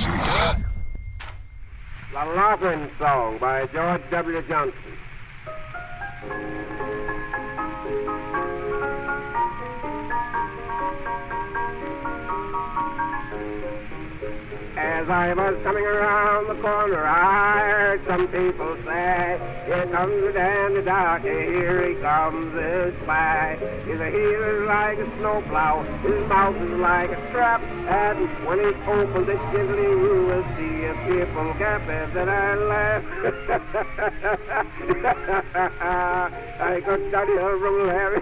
The Laughing Song by George W. Johnson. As I was coming around the corner, I heard some people say, here comes the dandy darky, here he comes this way. His heel is like a snowplow, his mouth is like a trap, and when he opens it gently, you will see a fearful gap that I laugh. I could study her from Larry.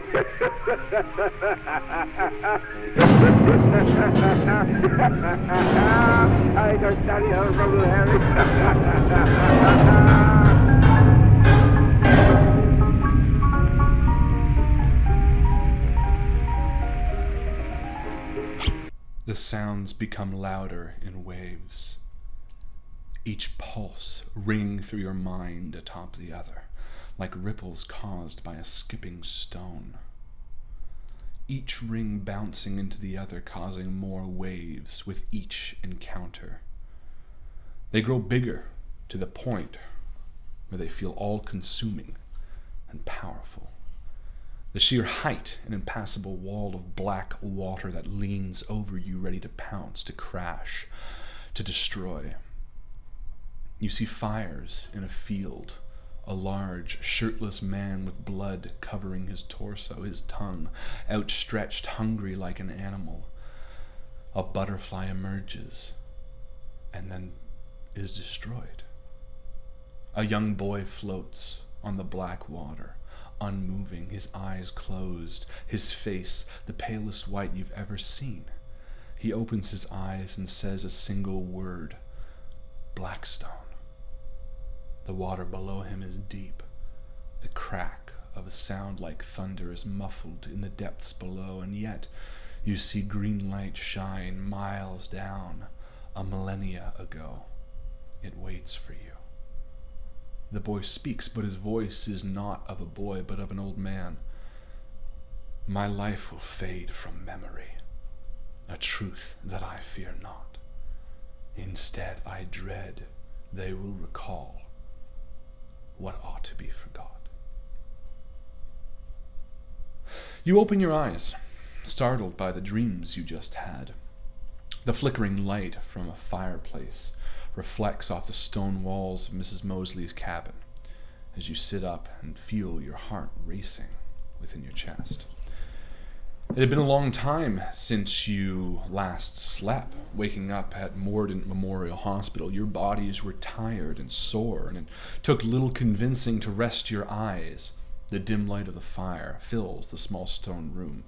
I could study her from Larry. The sounds become louder in waves, each pulse ringing through your mind atop the other, like ripples caused by a skipping stone. Each ring bouncing into the other, causing more waves with each encounter. They grow bigger to the point where they feel all-consuming and powerful. The sheer height, an impassable wall of black water that leans over you, ready to pounce, to crash, to destroy. You see fires in a field, a large, shirtless man with blood covering his torso, his tongue outstretched, hungry like an animal. A butterfly emerges and then is destroyed. A young boy floats on the black water, unmoving, his eyes closed, his face the palest white you've ever seen. He opens his eyes and says a single word, Blackstone. The water below him is deep. The crack of a sound like thunder is muffled in the depths below, and yet you see green light shine miles down, a millennia ago. It waits for you. The boy speaks, but his voice is not of a boy, but of an old man. My life will fade from memory, a truth that I fear not. Instead, I dread they will recall what ought to be forgot. You open your eyes, startled by the dreams you just had. The flickering light from a fireplace reflects off the stone walls of Mrs. Mosley's cabin as you sit up and feel your heart racing within your chest. It had been a long time since you last slept. Waking up at Mordaunt Memorial Hospital, your bodies were tired and sore, and it took little convincing to rest your eyes. The dim light of the fire fills the small stone room,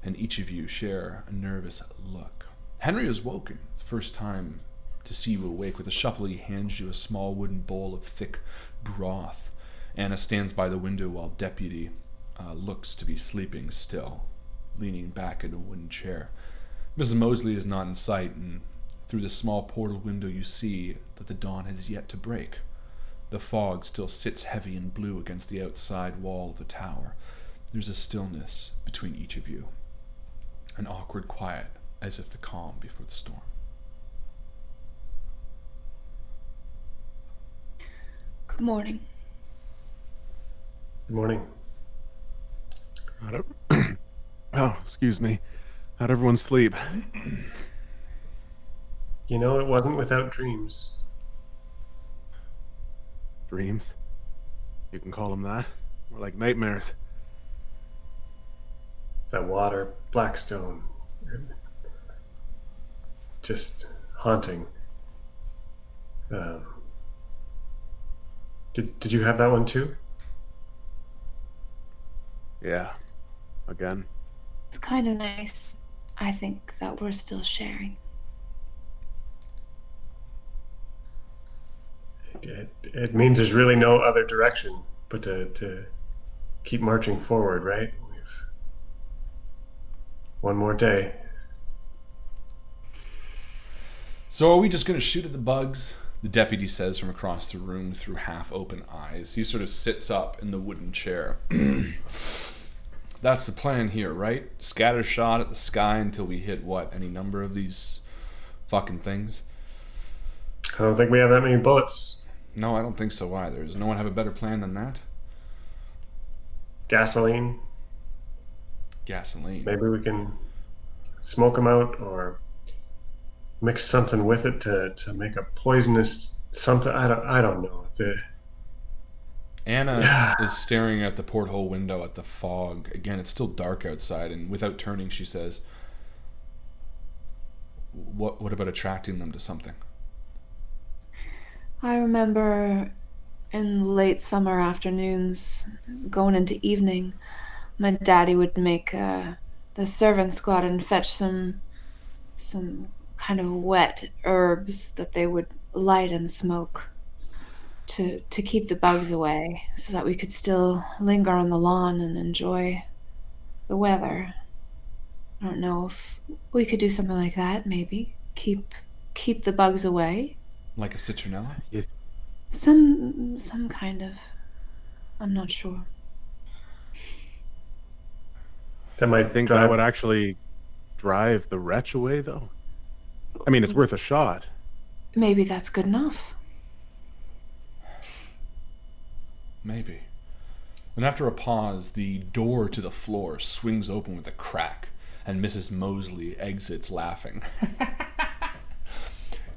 and each of you share a nervous look. Henry is woken, the first time to see you awake. With a shuffle, he hands you a small wooden bowl of thick broth. Anna stands by the window while Deputy looks to be sleeping still, leaning back in a wooden chair. Mrs. Mosley is not in sight, and through the small portal window you see that the dawn has yet to break. The fog still sits heavy and blue against the outside wall of the tower. There's a stillness between each of you, an awkward quiet, as if the calm before the storm. Good morning. Good morning. Oh, excuse me. How'd everyone sleep? You know, it wasn't without dreams. Dreams? You can call them that. More like nightmares. That water, Blackstone. Just haunting. Did you have that one too? Yeah. Again. It's kind of nice, I think, that we're still sharing. It means there's really no other direction but to keep marching forward, right? We've one more day. So are we just going to shoot at the bugs? The deputy says from across the room through half-open eyes. He sort of sits up in the wooden chair. That's the plan here, right? Scatter shot at the sky until we hit, what, any number of these fucking things? I don't think we have that many bullets. No, I don't think so either. Does no one have a better plan than that? Gasoline. Gasoline. Maybe we can smoke them out or mix something with it to make a poisonous something. I don't know. Anna is staring at the porthole window at the fog. Again, it's still dark outside, and without turning, she says, What about attracting them to something? I remember in late summer afternoons, going into evening, my daddy would make the servants go out and fetch some kind of wet herbs that they would light and smoke to keep the bugs away, so that we could still linger on the lawn and enjoy the weather. I don't know if we could do something like that, maybe. Keep the bugs away. Like a citronella? Some kind of. I'm not sure. That might I think drive. that would actually drive the wretch away, though. I mean, it's worth a shot. Maybe that's good enough. Maybe. And after a pause, the door to the floor swings open with a crack, and Mrs. Mosley exits laughing.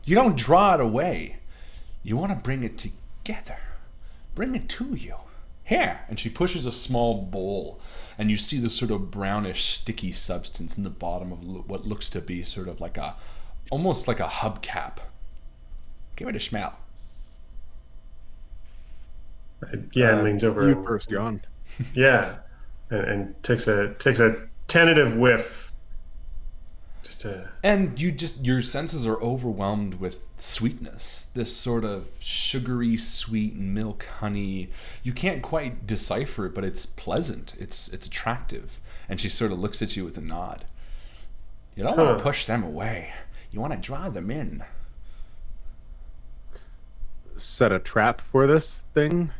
You don't draw it away. You want to bring it together. Bring it to you. Here. And she pushes a small bowl, and you see this sort of brownish, sticky substance in the bottom of what looks to be sort of like almost like a hubcap. Give it a smell. Yeah, and leans over. You first, John. Yeah, and takes a tentative whiff. And your senses are overwhelmed with sweetness. This sort of sugary, sweet milk, honey. You can't quite decipher it, but it's pleasant. It's attractive. And she sort of looks at you with a nod. You don't want to push them away. You want to draw them in. Set a trap for this thing?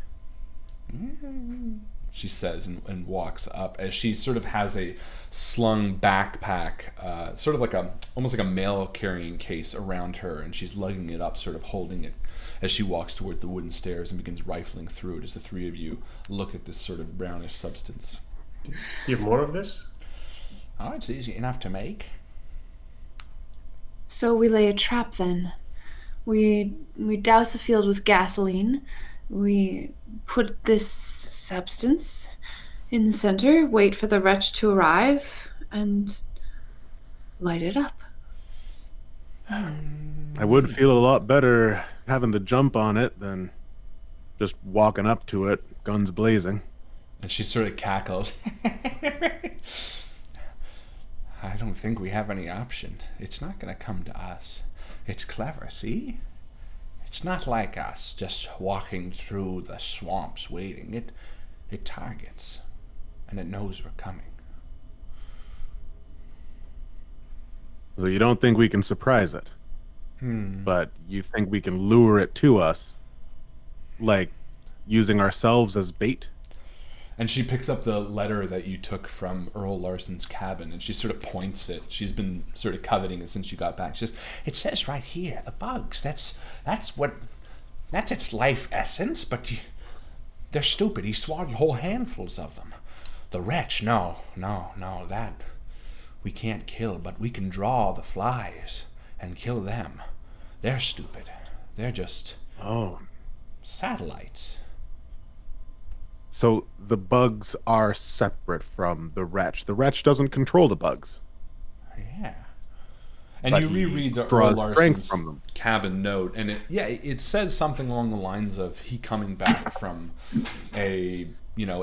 She says and walks up as she sort of has a slung backpack, sort of like almost like a mail carrying case around her, and she's lugging it up, sort of holding it as she walks toward the wooden stairs and begins rifling through it as the three of you look at this sort of brownish substance. You have more of this? Oh, it's easy enough to make. So we lay a trap then. We douse a field with gasoline. We put this substance in the center, wait for the wretch to arrive, and light it up. I would feel a lot better having to jump on it than just walking up to it, guns blazing. And she sort of cackles. I don't think we have any option. It's not going to come to us. It's clever, see? It's not like us, just walking through the swamps waiting. It targets, and it knows we're coming. So you don't think we can surprise it, but you think we can lure it to us, like using ourselves as bait? And she picks up the letter that you took from Earl Larson's cabin, and she sort of points it. She's been sort of coveting it since you got back. She says, it says right here, the bugs. That's its life essence, but they're stupid. He swallowed whole handfuls of them. The wretch, no, that we can't kill, but we can draw the flies and kill them. They're stupid. They're just satellites. So the bugs are separate from the wretch. The wretch doesn't control the bugs. Yeah. And But you he reread the draws Earl strength Larson's from them. cabin note, and it says something along the lines of he coming back from a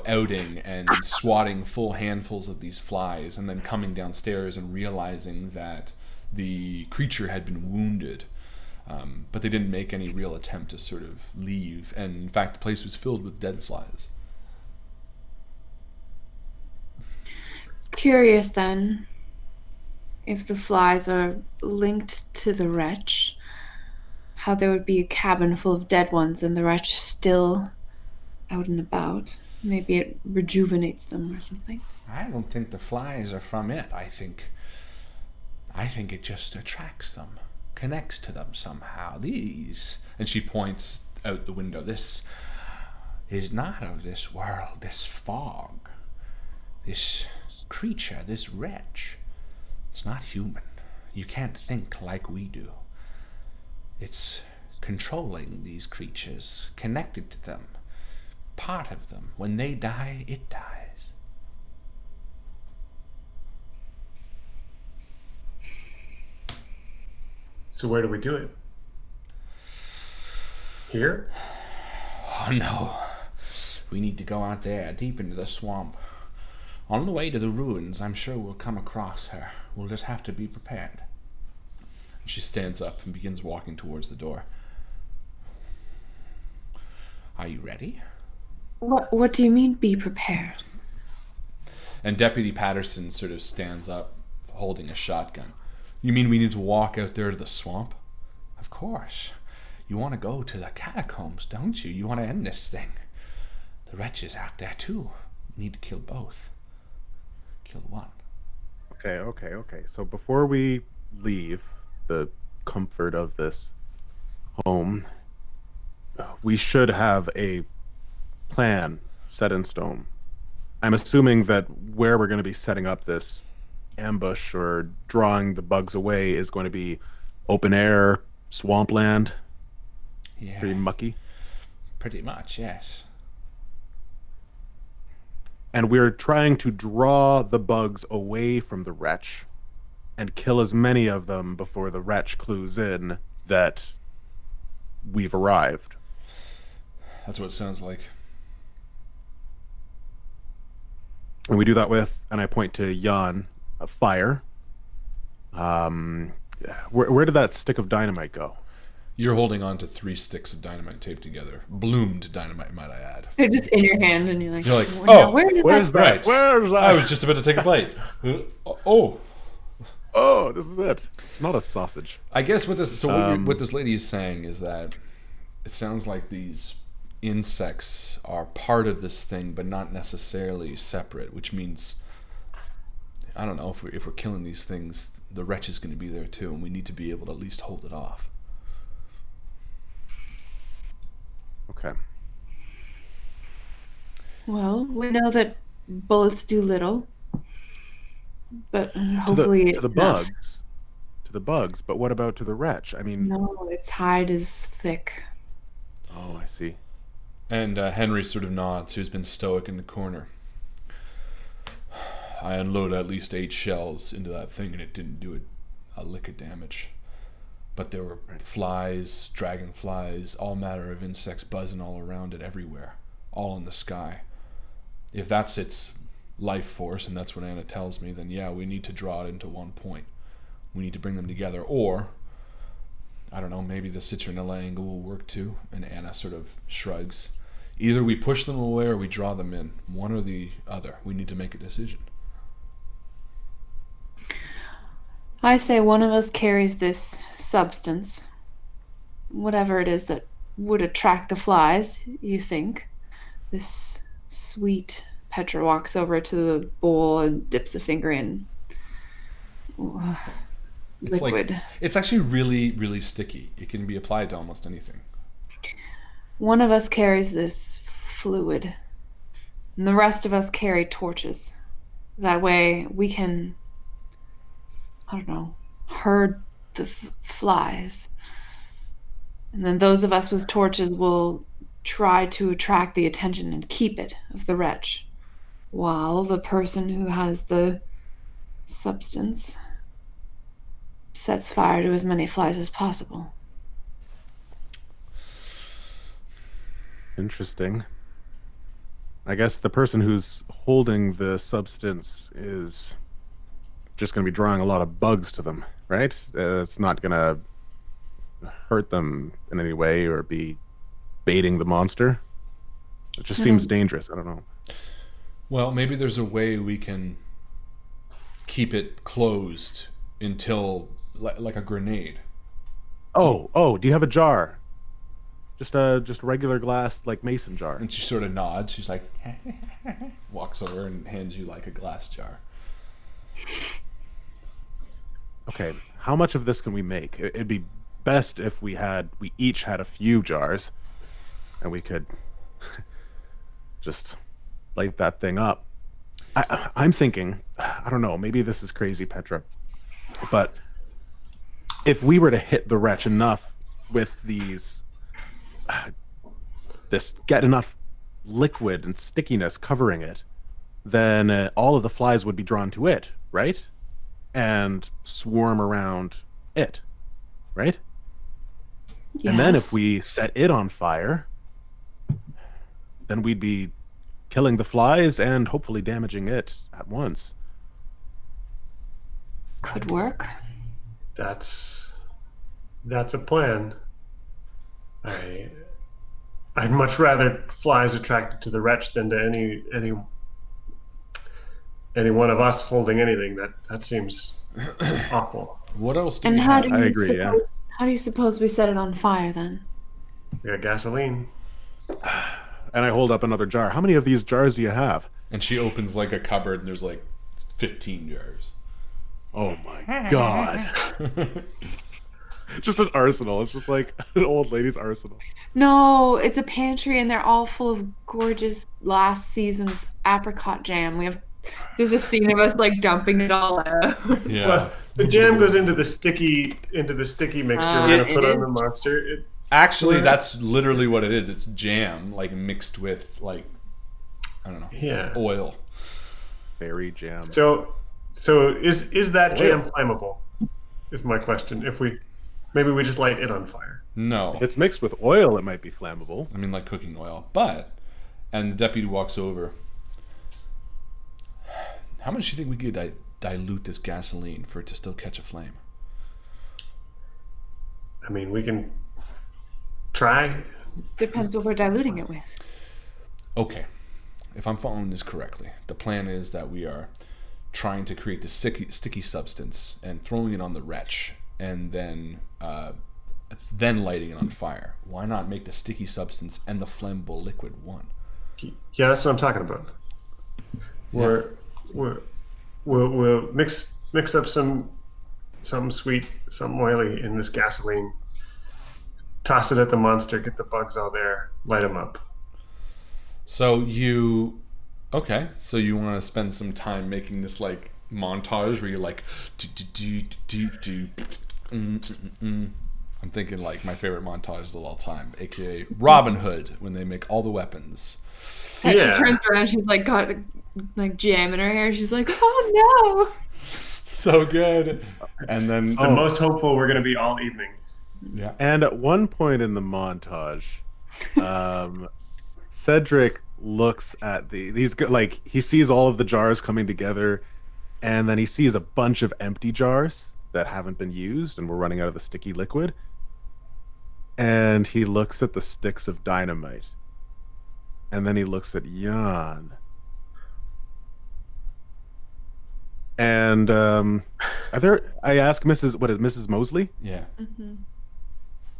outing and swatting full handfuls of these flies, and then coming downstairs and realizing that the creature had been wounded, but they didn't make any real attempt to sort of leave, and in fact the place was filled with dead flies. Curious then, if the flies are linked to the wretch, how there would be a cabin full of dead ones and the wretch still out and about. Maybe it rejuvenates them or something. I don't think the flies are from it. I think it just attracts them. connects to them somehow. These, and she points out the window, this is not of this world, this fog, this creature, this wretch. It's not human. You can't think like we do. It's controlling these creatures, connected to them, part of them. When they die, it dies. So where do we do it? Here? Oh no. We need to go out there, deep into the swamp. On the way to the ruins, I'm sure we'll come across her. We'll just have to be prepared. She stands up and begins walking towards the door. Are you ready? What do you mean, be prepared? And Deputy Patterson sort of stands up, holding a shotgun. You mean we need to walk out there to the swamp? Of course. You want to go to the catacombs, don't you? You want to end this thing. The Wretch is out there too. We need to kill both. Kill one. Okay. So before we leave the comfort of this home, we should have a plan set in stone. I'm assuming that where we're going to be setting up this ambush or drawing the bugs away is going to be open air, swampland. Yeah. Pretty mucky. Pretty much, yes. And we're trying to draw the bugs away from the Wretch and kill as many of them before the Wretch clues in that we've arrived. That's what it sounds like. And we do that with, and I point to Jan, a fire. Where did that stick of dynamite go? You're holding on to 3 sticks of dynamite taped together. Bloomed dynamite, might I add. They're just in your hand, and you're like, oh, where's that? Right. Where's that? I was just about to take a bite. Oh, this is it. It's not a sausage. I guess what this what this lady is saying is that it sounds like these insects are part of this thing, but not necessarily separate, which means, I don't know, if we're killing these things, the Wretch is going to be there too, and we need to be able to at least hold it off. Okay. Well, we know that bullets do little, but hopefully to the bugs. To the bugs, but what about to the Wretch? I mean, no, its hide is thick. Oh, I see. And Henry sort of nods, who's been stoic in the corner. I unloaded at least 8 shells into that thing, and it didn't do a lick of damage. But there were flies, dragonflies, all manner of insects buzzing all around it everywhere, all in the sky. If that's its life force, and that's what Anna tells me, then yeah, we need to draw it into one point. We need to bring them together. Or, I don't know, maybe the citronella angle will work too. And Anna sort of shrugs. Either we push them away or we draw them in. One or the other. We need to make a decision. I say one of us carries this substance, whatever it is that would attract the flies, you think. This sweet. Petra walks over to the bowl and dips a finger in. Liquid. It's actually really, really sticky. It can be applied to almost anything. One of us carries this fluid, and the rest of us carry torches. That way we can, I don't know, herd the flies. And then those of us with torches will try to attract the attention and keep it of the Wretch, while the person who has the substance sets fire to as many flies as possible. Interesting. I guess the person who's holding the substance is just going to be drawing a lot of bugs to them, right? It's not going to hurt them in any way or be baiting the monster. It just seems dangerous. I don't know. Well, maybe there's a way we can keep it closed until, like a grenade. Oh, do you have a jar? Just a regular glass, like mason jar. And she sort of nods. She's like, walks over and hands you like a glass jar. Okay. how much of this can we make? It'd be best if we each had a few jars, and we could just light that thing up. I'm thinking, I don't know, maybe this is crazy, Petra, but if we were to hit the Wretch enough with these, get enough liquid and stickiness covering it, then all of the flies would be drawn to it, right? And swarm around it, right? Yes. And then if we set it on fire, then we'd be killing the flies and hopefully damaging it at once. Could work. That's a plan. I'd much rather flies attracted to the Wretch than to any one of us holding anything. That seems awful. What else do And we how have? do you I agree, suppose? How do you suppose we set it on fire then? We got gasoline. And I hold up another jar. How many of these jars do you have? And she opens like a cupboard and there's like 15 jars. Oh my god. Just an arsenal. It's just like an old lady's arsenal. No, it's a pantry and they're all full of gorgeous last season's apricot jam. There's a scene of us like dumping it all out. Yeah. Well, the jam goes into the sticky mixture we're gonna put on the monster. Actually, that's literally what it is. It's jam, like mixed with like, I don't know, Yeah. oil. Berry jam. So is that jam flammable? Is my question. Maybe we just light it on fire. No. If it's mixed with oil, it might be flammable. I mean, like cooking oil. And the deputy walks over. How much do you think we could dilute this gasoline for it to still catch a flame? I mean, we can try. Depends what we're diluting it with. Okay. If I'm following this correctly, the plan is that we are trying to create the sticky substance and throwing it on the Wretch, and then lighting it on fire. Why not make the sticky substance and the flammable liquid one? Yeah, that's what I'm talking about. We'll mix up something sweet, something oily in this gasoline. Toss it at the monster, get the bugs all there, light them up. So you want to spend some time making this like montage where you're like I'm thinking like my favorite montages of all time, aka Robin Hood, when they make all the weapons. And she turns around, she's like got like jam in her hair. She's like, oh no. So good. And then the most hopeful we're gonna be all evening. Yeah. And at one point in the montage, Cedric looks at he sees all of the jars coming together, and then he sees a bunch of empty jars that haven't been used and we're running out of the sticky liquid. And he looks at the sticks of dynamite. And then he looks at Jan. And I ask Mrs. Mosley? Yeah. Mm-hmm.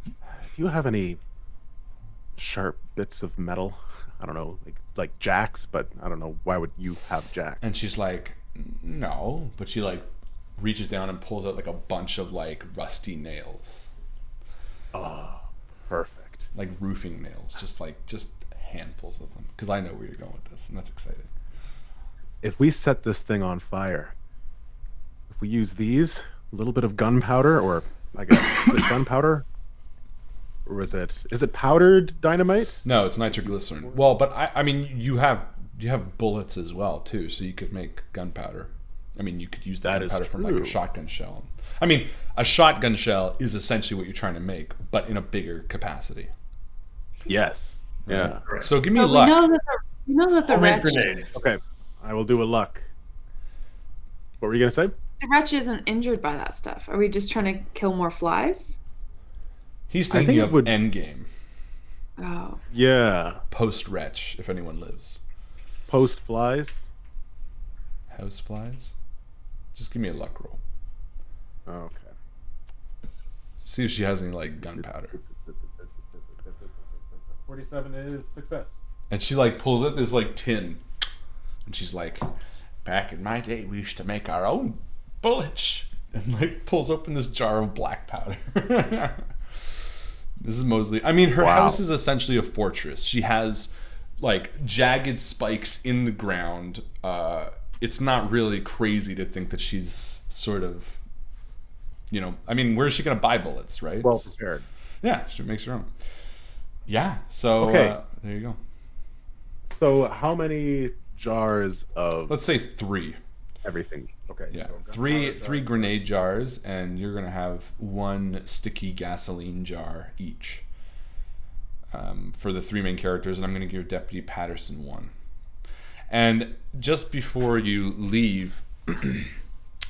Do you have any sharp bits of metal? I don't know, like jacks, but I don't know, why would you have jacks? And she's like, no, but she like reaches down and pulls out like a bunch of like rusty nails. Oh, perfect. Like roofing nails, just handfuls of them, because I know where you're going with this, and that's exciting. If we set this thing on fire, if we use these, a little bit of gunpowder, or I guess is it gunpowder, or is it powdered dynamite? No, it's nitroglycerin. Well, but I mean, you have bullets as well too, so you could make gunpowder. I mean, you could use that gunpowder from like a shotgun shell. I mean, a shotgun shell is essentially what you're trying to make, but in a bigger capacity. Yes. Yeah. Right. So give me But luck. we know that the Homemade Wretch, grenades. Okay, I will do a luck. What were you gonna say? the Wretch isn't injured by that stuff. Are we just trying to kill more flies? He's I think thinking it of would- endgame, Oh. Yeah. post Wretch, if anyone lives. Post flies. House flies. Just give me a luck roll. Okay. See if she has any like gunpowder. 47 is success. And she like pulls out this like tin, and she's like, "Back in my day, we used to make our own bullets. and like pulls open this jar of black powder. Mrs. Mosley. I mean, her house is essentially a fortress. She has like jagged spikes in the ground. It's not really crazy to think that she's sort of, I mean, where is she going to buy bullets, right? Well prepared. Yeah, she makes her own. Yeah, so Okay. There you go. So how many jars of Let's say 3. everything? Okay. Yeah, so three grenade jars, and you're gonna have 1 sticky gasoline jar each for the 3 main characters, and I'm gonna give Deputy Patterson 1. And just before you leave,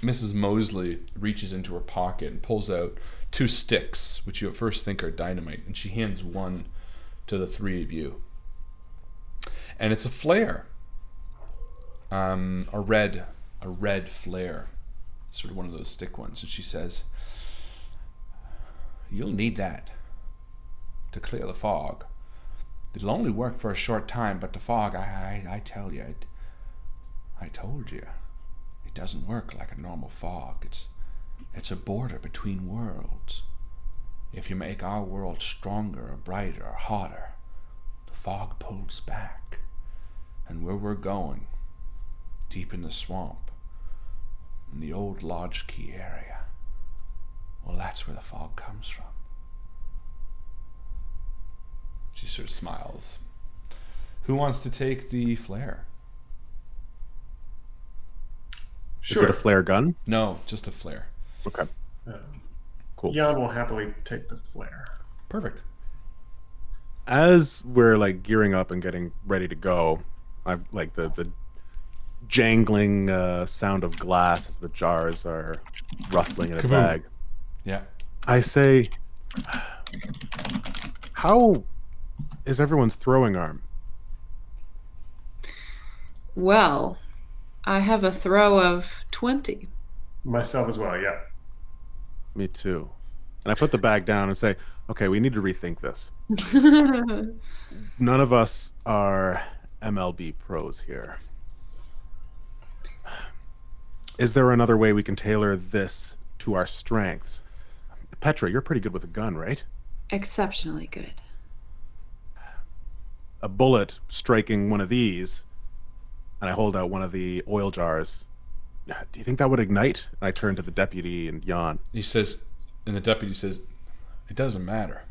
Mrs. Mosley reaches into her pocket and pulls out 2 sticks, which you at first think are dynamite, and she hands one to the 3 of you. And it's a flare, a red flare, sort of one of those stick ones. And she says, "You'll need that to clear the fog. It'll only work for a short time, but the fog, I tell you, I told you, it doesn't work like a normal fog. It's a border between worlds. If you make our world stronger or brighter or hotter, the fog pulls back. And where we're going, deep in the swamp, in the old Lodge Key area, well, that's where the fog comes from." She sort of smiles. Who wants to take the flare? Sure. Is it a flare gun? No, just a flare. Okay. Cool. Jan will happily take the flare. Perfect. As we're like gearing up and getting ready to go, I've like the jangling sound of glass as the jars are rustling in a Kaboom. bag. Yeah. I say, how is everyone's throwing arm? Well, I have a throw of 20. Myself as well, yeah. Me too. And I put the bag down and say, okay, we need to rethink this. None of us are MLB pros here. Is there another way we can tailor this to our strengths? Petra, you're pretty good with a gun, right? Exceptionally good. A bullet striking one of these, and I hold out one of the oil jars. Do you think that would ignite? And I turn to the deputy and yawn. He says, and the deputy says, "It doesn't matter.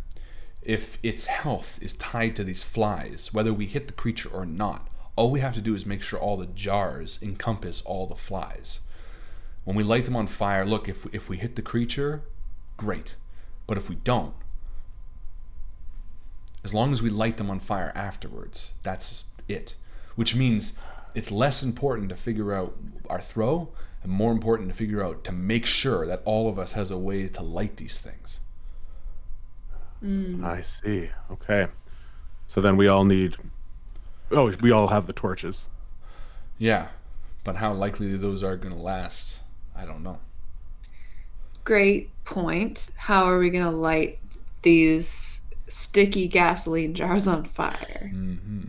If its health is tied to these flies, whether we hit the creature or not, all we have to do is make sure all the jars encompass all the flies. When we light them on fire, look, if we hit the creature, great. But if we don't, as long as we light them on fire afterwards, that's it. Which means it's less important to figure out our throw and more important to figure out to make sure that all of us has a way to light these things." I see. Okay. So then we all need... Oh, we all have the torches. Yeah, but how likely those are going to last, I don't know. Great point. How are we going to light these sticky gasoline jars on fire? Mm-hmm.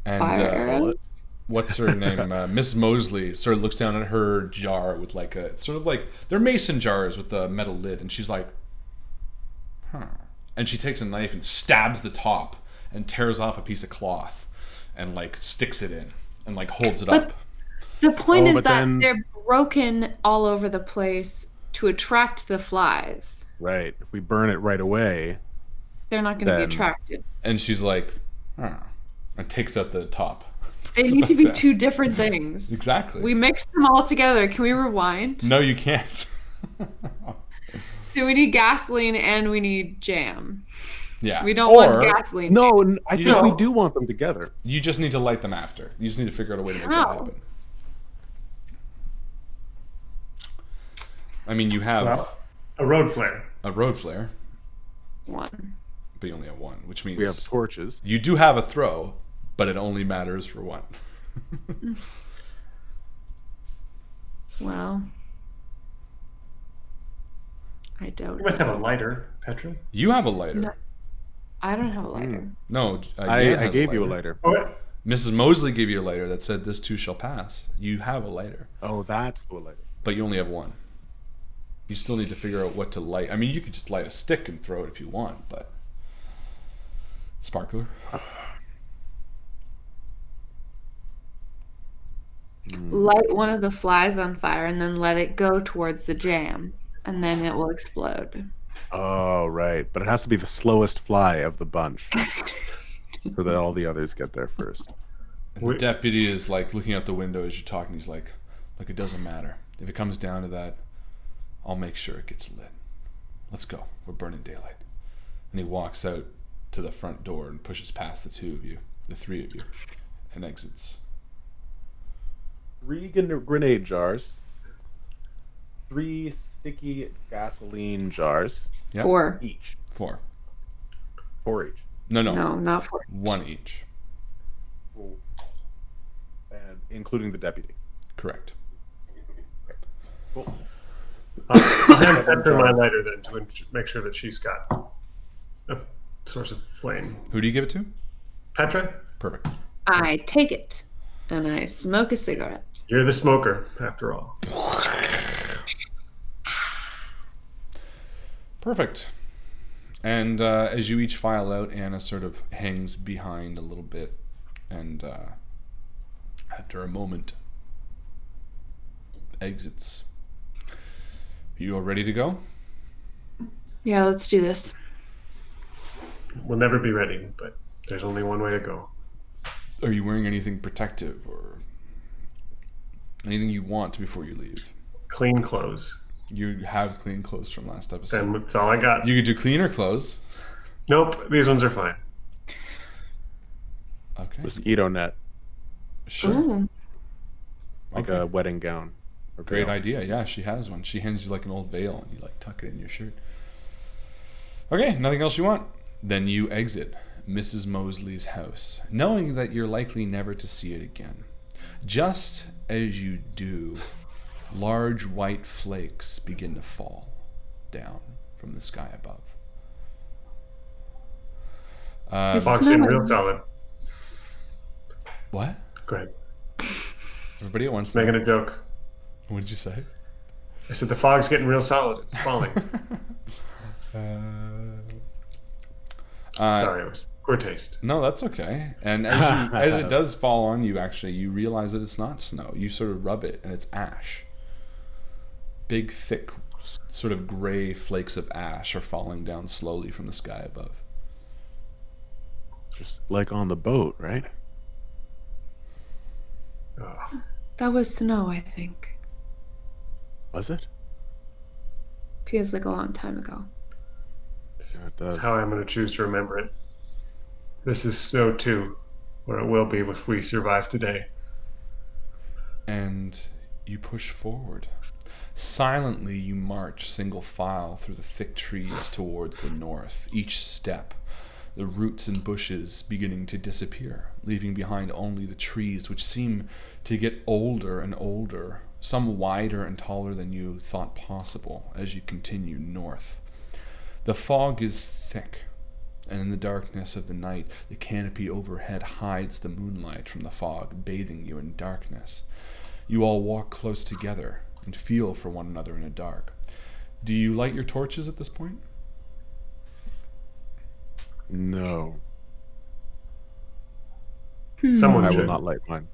And Fire arrows? what's her name? Miss Mosley sort of looks down at her jar with like it's sort of like they're mason jars with the metal lid, and she's like, "Huh." And she takes a knife and stabs the top and tears off a piece of cloth and like sticks it in and like holds it up. The point is but that then- they're broken all over the place to attract the flies. Right. If we burn it right away... They're not going to be Then- attracted. And she's like, "Huh," and takes out the top. They Puts it need to back be down. 2 different things. Exactly. We mix them all together. Can we rewind? No, you can't. So we need gasoline and we need jam. Yeah. We don't want gasoline. No, I think just- we do want them together. You just need to light them after. You just need to figure out a way to make How? that happen. I mean, you have Well, a road flare. a road flare, 1. but you only have 1, which means We have torches. you do have a throw, but it only matters for 1. Well, I don't. You must have a lighter, Petra. You have a lighter. No. I don't have a lighter. No, I Yan has gave you a lighter. Oh, Mrs. Mosley gave you a lighter that said, "This too shall pass." You have a lighter, Oh, that's the lighter. but you only have one. You still need to figure out what to light. I mean, you could just light a stick and throw it if you want, but sparkler. Light one of the flies on fire and then let it go towards the jam, and then it will explode. Oh, right. But it has to be the slowest fly of the bunch, so that all the others get there first. And the deputy is like looking out the window as you're talking. He's like, "Look, it doesn't matter. If it comes down to that, I'll make sure it gets lit. Let's go. We're burning daylight." And he walks out to the front door and pushes past the three of you, and exits. 3 grenade jars, 3 sticky gasoline jars, Yep. 4. each. 4. 4 each. No. No, not 4. 1 each. Cool. And including the deputy. Correct. Cool. I'll hand Petra my lighter then to make sure that she's got a source of flame. Who do you give it to? Petra, Perfect. I take it and I smoke a cigarette. you're the smoker, after all. Perfect. And as you each file out, Anna sort of hangs behind a little bit, and after a moment, exits. You all ready to go? Yeah, let's do this. We'll never be ready, but there's only one way to go. Are you wearing anything protective or anything you want before you leave? Clean clothes. You have clean clothes from last episode. And that's all I got. You could do cleaner clothes. Nope, these ones are fine. Okay. Mosquito net, Sure. Ooh. like Okay. a wedding gown. Or Great veil. idea. Yeah, she has one. She hands you like an old veil and you like tuck it in your shirt. Okay, nothing else you want? Then you exit Mrs. Mosley's house, knowing that you're likely never to see it again. Just as you do, large white flakes begin to fall down from the sky above. It's Fog's getting snowing. real solid. What? Go ahead. Everybody at once. Making a joke. What did you say? I said the fog's getting real solid. It's falling. Sorry, it was poor taste. No, that's okay. And as it does fall on you, actually, you realize that it's not snow. You sort of rub it, and it's ash. Big, thick, sort of gray flakes of ash are falling down slowly from the sky above. Just like on the boat, right? Oh, That was snow, I think. Was it? Feels like a long time ago. Yeah, it that's does. how I'm going to choose to remember it. This is snow too, or it will be if we survive today. And you push forward. Silently, you march single file through the thick trees towards the north, each step, the roots and bushes beginning to disappear, leaving behind only the trees, which seem to get older and older, some wider and taller than you thought possible as you continue north. The fog is thick, and in the darkness of the night, the canopy overhead hides the moonlight from the fog, bathing you in darkness. You all walk close together and feel for one another in the dark. Do you light your torches at this point? No, Someone I should. will not light mine.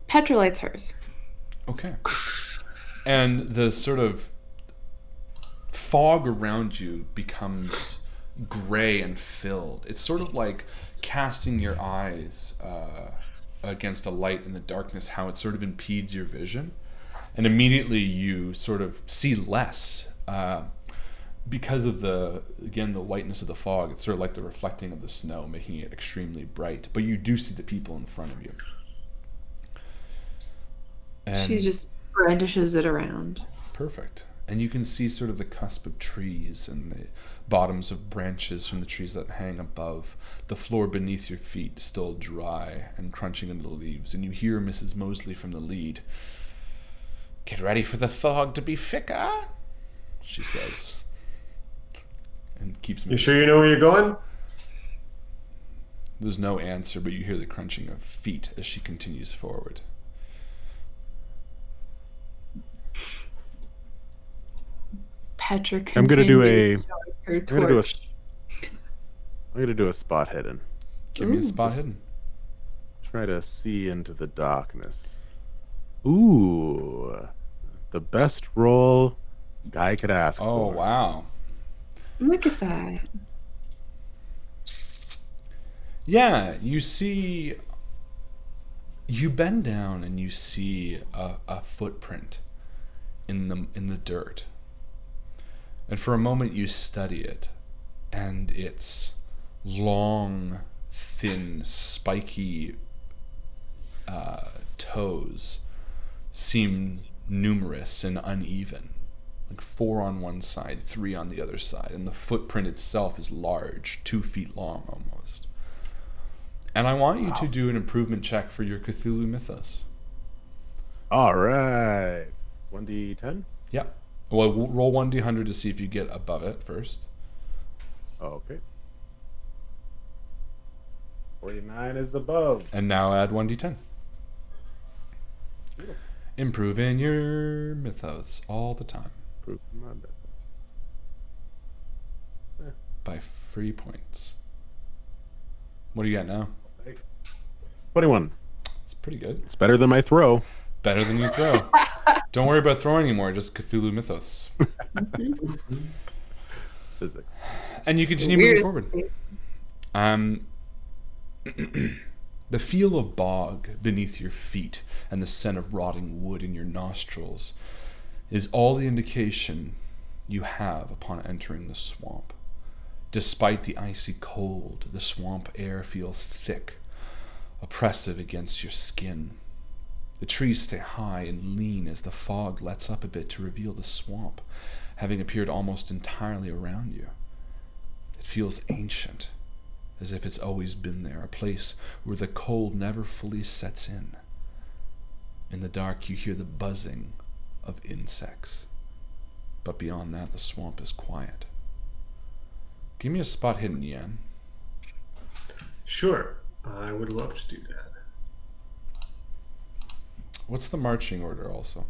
Petra lights hers. Okay. And the sort of fog around you becomes gray and filled. It's sort of like casting your eyes against a light in the darkness, how it sort of impedes your vision. And immediately you sort of see less because of the whiteness of the fog. It's sort of like the reflecting of the snow, making it extremely bright. But you do see the people in front of you. And She just brandishes it around. perfect. And you can see sort of the cusp of trees and the bottoms of branches from the trees that hang above. The floor beneath your feet still dry and crunching into the leaves. And you hear Mrs. Mosley from the lead. "Get ready for the fog to be thicker," she says. And keeps You moving. sure you know where you're going? There's no answer, but you hear the crunching of feet as she continues forward. Petra I'm gonna do continues a. showing her I'm gonna do a. torch. I'm gonna do a spot hidden. Give me a Ooh. spot hidden. Try to see into the darkness. Ooh, the best roll guy could ask Oh, for. wow. Look at that. Yeah, you see... You bend down and you see a footprint in the dirt. And for a moment you study it. And its long, thin, spiky toes seem numerous and uneven. Like 4 on one side, 3 on the other side. And the footprint itself is large, 2 feet long almost. And I want you to do an improvement check for your Cthulhu mythos. All right. 1d10? Yep. Well, roll 1d100 to see if you get above it first. Okay. 49 is above. And now add 1d10. Improving your mythos all the time Proof of my mythos. by 3 points. What do you got now? 21. It's pretty good. It's better than my throw. Better than you throw. Don't worry about throwing anymore, just Cthulhu mythos. Physics. And you continue moving forward. The feel of bog beneath your feet and the scent of rotting wood in your nostrils is all the indication you have upon entering the swamp. Despite the icy cold, the swamp air feels thick, oppressive against your skin. The trees stay high and lean as the fog lets up a bit to reveal the swamp, having appeared almost entirely around you. It feels ancient, as if it's always been there, a place where the cold never fully sets in. In the dark, you hear the buzzing of insects, but beyond that, the swamp is quiet. Give me a spot hidden, Yan. Sure, I would love to do that. What's the marching order also?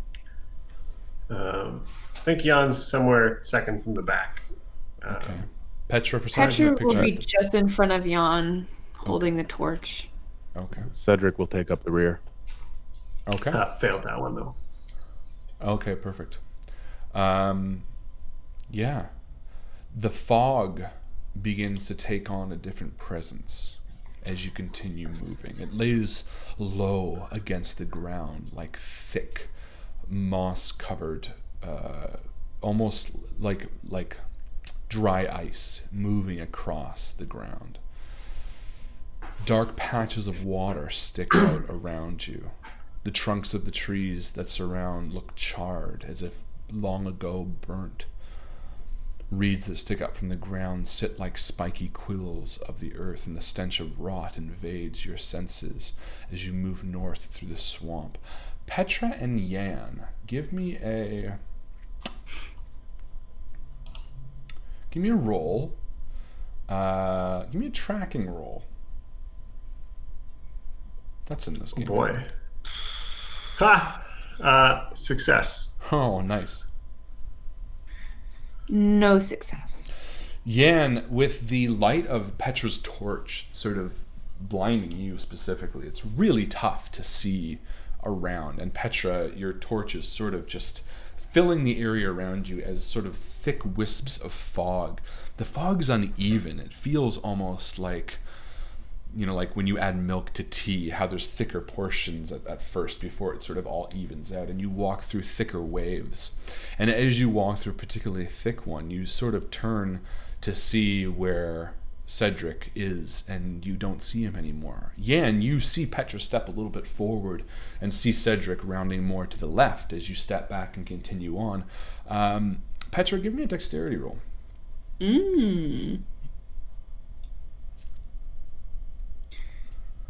I think Jan's somewhere second from the back. Okay. Petra, for some Petra reason, will the be picture. just in front of Jan, holding the torch. Okay. Cedric will take up the rear. Okay. Failed that one though. Okay, perfect. Yeah. The fog begins to take on a different presence as you continue moving. It lays low against the ground like thick, moss-covered, almost like dry ice moving across the ground. Dark patches of water stick out around you. The trunks of the trees that surround look charred, as if long ago burnt. Reeds that stick up from the ground sit like spiky quills of the earth, and the stench of rot invades your senses as you move north through the swamp. Petra and Yan, give me a roll. Give me a tracking roll. That's in this game. Boy. Ha! Success. Oh, nice. No success. Yan, with the light of Petra's torch sort of blinding you specifically, it's really tough to see around. And Petra, your torch is sort of just filling the area around you as sort of thick wisps of fog. The fog's uneven. It feels almost like, you know, like when you add milk to tea, how there's thicker portions at first before it sort of all evens out, and you walk through thicker waves. And as you walk through a particularly thick one, you sort of turn to see where Cedric is, and you don't see him anymore. Yan, you see Petra step a little bit forward and see Cedric rounding more to the left as you step back and continue on. Petra, give me a dexterity roll.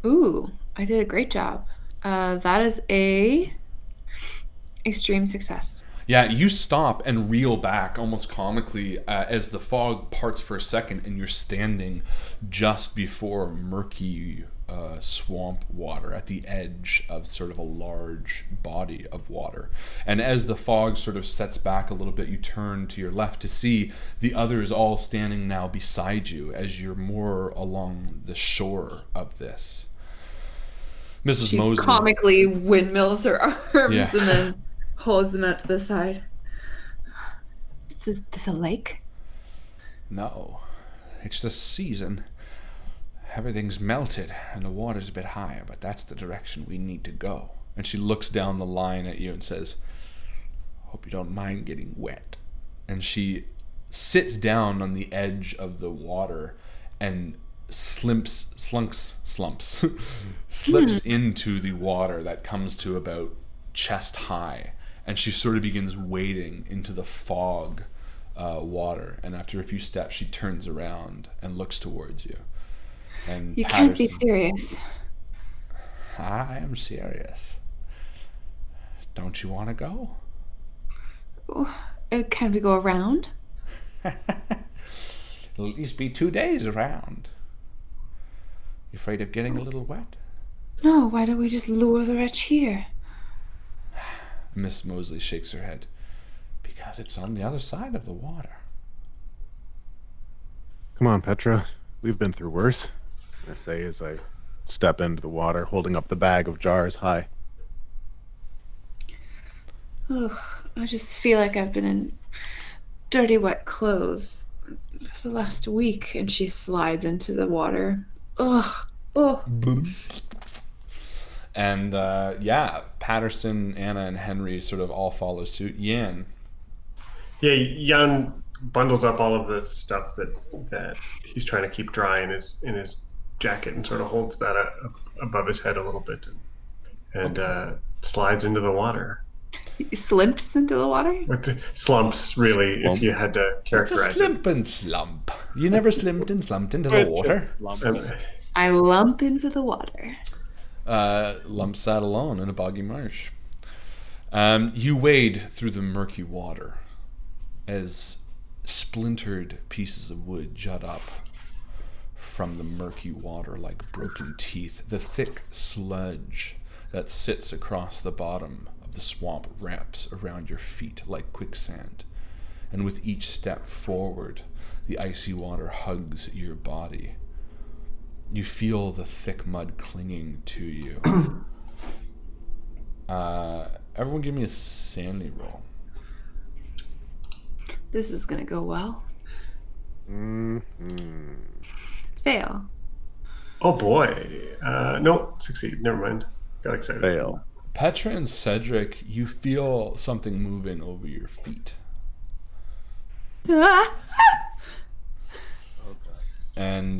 Ooh, I did a great job. That is a extreme success. Yeah, you stop and reel back almost comically as the fog parts for a second, and you're standing just before murky swamp water at the edge of sort of a large body of water. And as the fog sort of sets back a little bit, you turn to your left to see the others all standing now beside you as you're more along the shore of this. Mrs. She Mosley comically windmills her arms Yeah. and then holds them out to the side. Is this a lake? No, it's the season. Everything's melted and the water's a bit higher, but that's the direction we need to go. And she looks down the line at you and says, hope you don't mind getting wet. And she sits down on the edge of the water and slips into the water that comes to about chest high. And she sort of begins wading into the fog water. And after a few steps, she turns around and looks towards you. And You can't be serious. I am serious. Don't you want to go? Can we go around? It'll at least be 2 days around. You afraid of getting a little wet? No, why don't we just lure the wretch here? Miss Mosley shakes her head. Because it's on the other side of the water. Come on, Petra. We've been through worse. I say as I step into the water, holding up the bag of jars high. Ugh, I just feel like I've been in dirty, wet clothes for the last week. And she slides into the water. Ugh. Oh. And Patterson, Anna, and Henry sort of all follow suit. Yan. Yeah, Jan bundles up all of the stuff that he's trying to keep dry in his jacket and sort of holds that above his head a little bit and slides into the water. He slimps into the water? With the slumps, really, if you had to characterize It's a slimp and slump. You never slipped and slumped into the water. I lump into the water. Lump sat alone in a boggy marsh. You wade through the murky water as splintered pieces of wood jut up from the murky water like broken teeth. The thick sludge that sits across the bottom of the swamp wraps around your feet like quicksand. And with each step forward, the icy water hugs your body. You feel the thick mud clinging to you. Everyone give me a sanity roll. This is gonna go well. Mm-hmm. Fail. Oh boy. No, succeed. Never mind. Got excited. Fail. Petra and Cedric, you feel something moving over your feet. And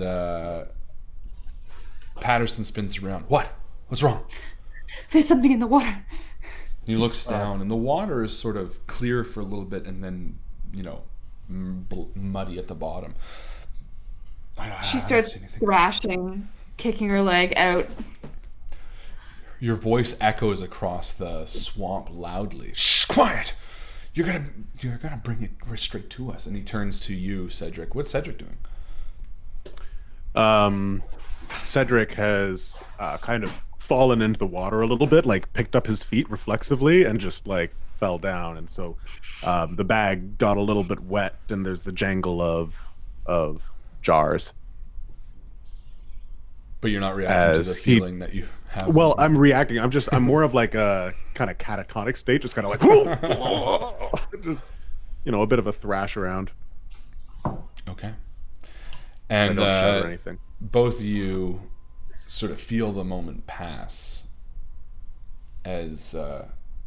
Patterson spins around. What? What's wrong? There's something in the water. He looks down, and the water is sort of clear for a little bit, and then, muddy at the bottom. She starts thrashing, kicking her leg out. Your voice echoes across the swamp loudly. Shh, quiet! You're gonna bring it right straight to us. And he turns to you, Cedric. What's Cedric doing? Cedric has kind of fallen into the water a little bit, like picked up his feet reflexively and just like fell down. And so the bag got a little bit wet, and there's the jangle of jars. But you're not reacting to the feeling that you have. Well, I'm reacting. I'm more of like a kind of catatonic state, just kind of like just a bit of a thrash around. Okay. And I don't shout or anything. Both of you sort of feel the moment pass as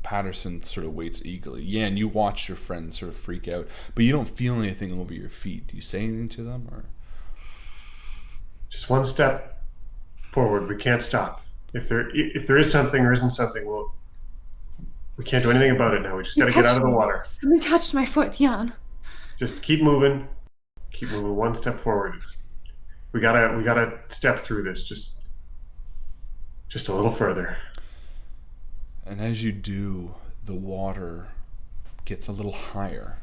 Patterson sort of waits eagerly. Yeah, and you watch your friends sort of freak out, but you don't feel anything over your feet. Do you say anything to them, or just one step forward? We can't stop. If there is something or isn't something, we can't do anything about it now. We just got to get out of the water. Something touched my foot, Jan. Just keep moving. Keep moving one step forward. We gotta step through this just a little further. And as you do, the water gets a little higher,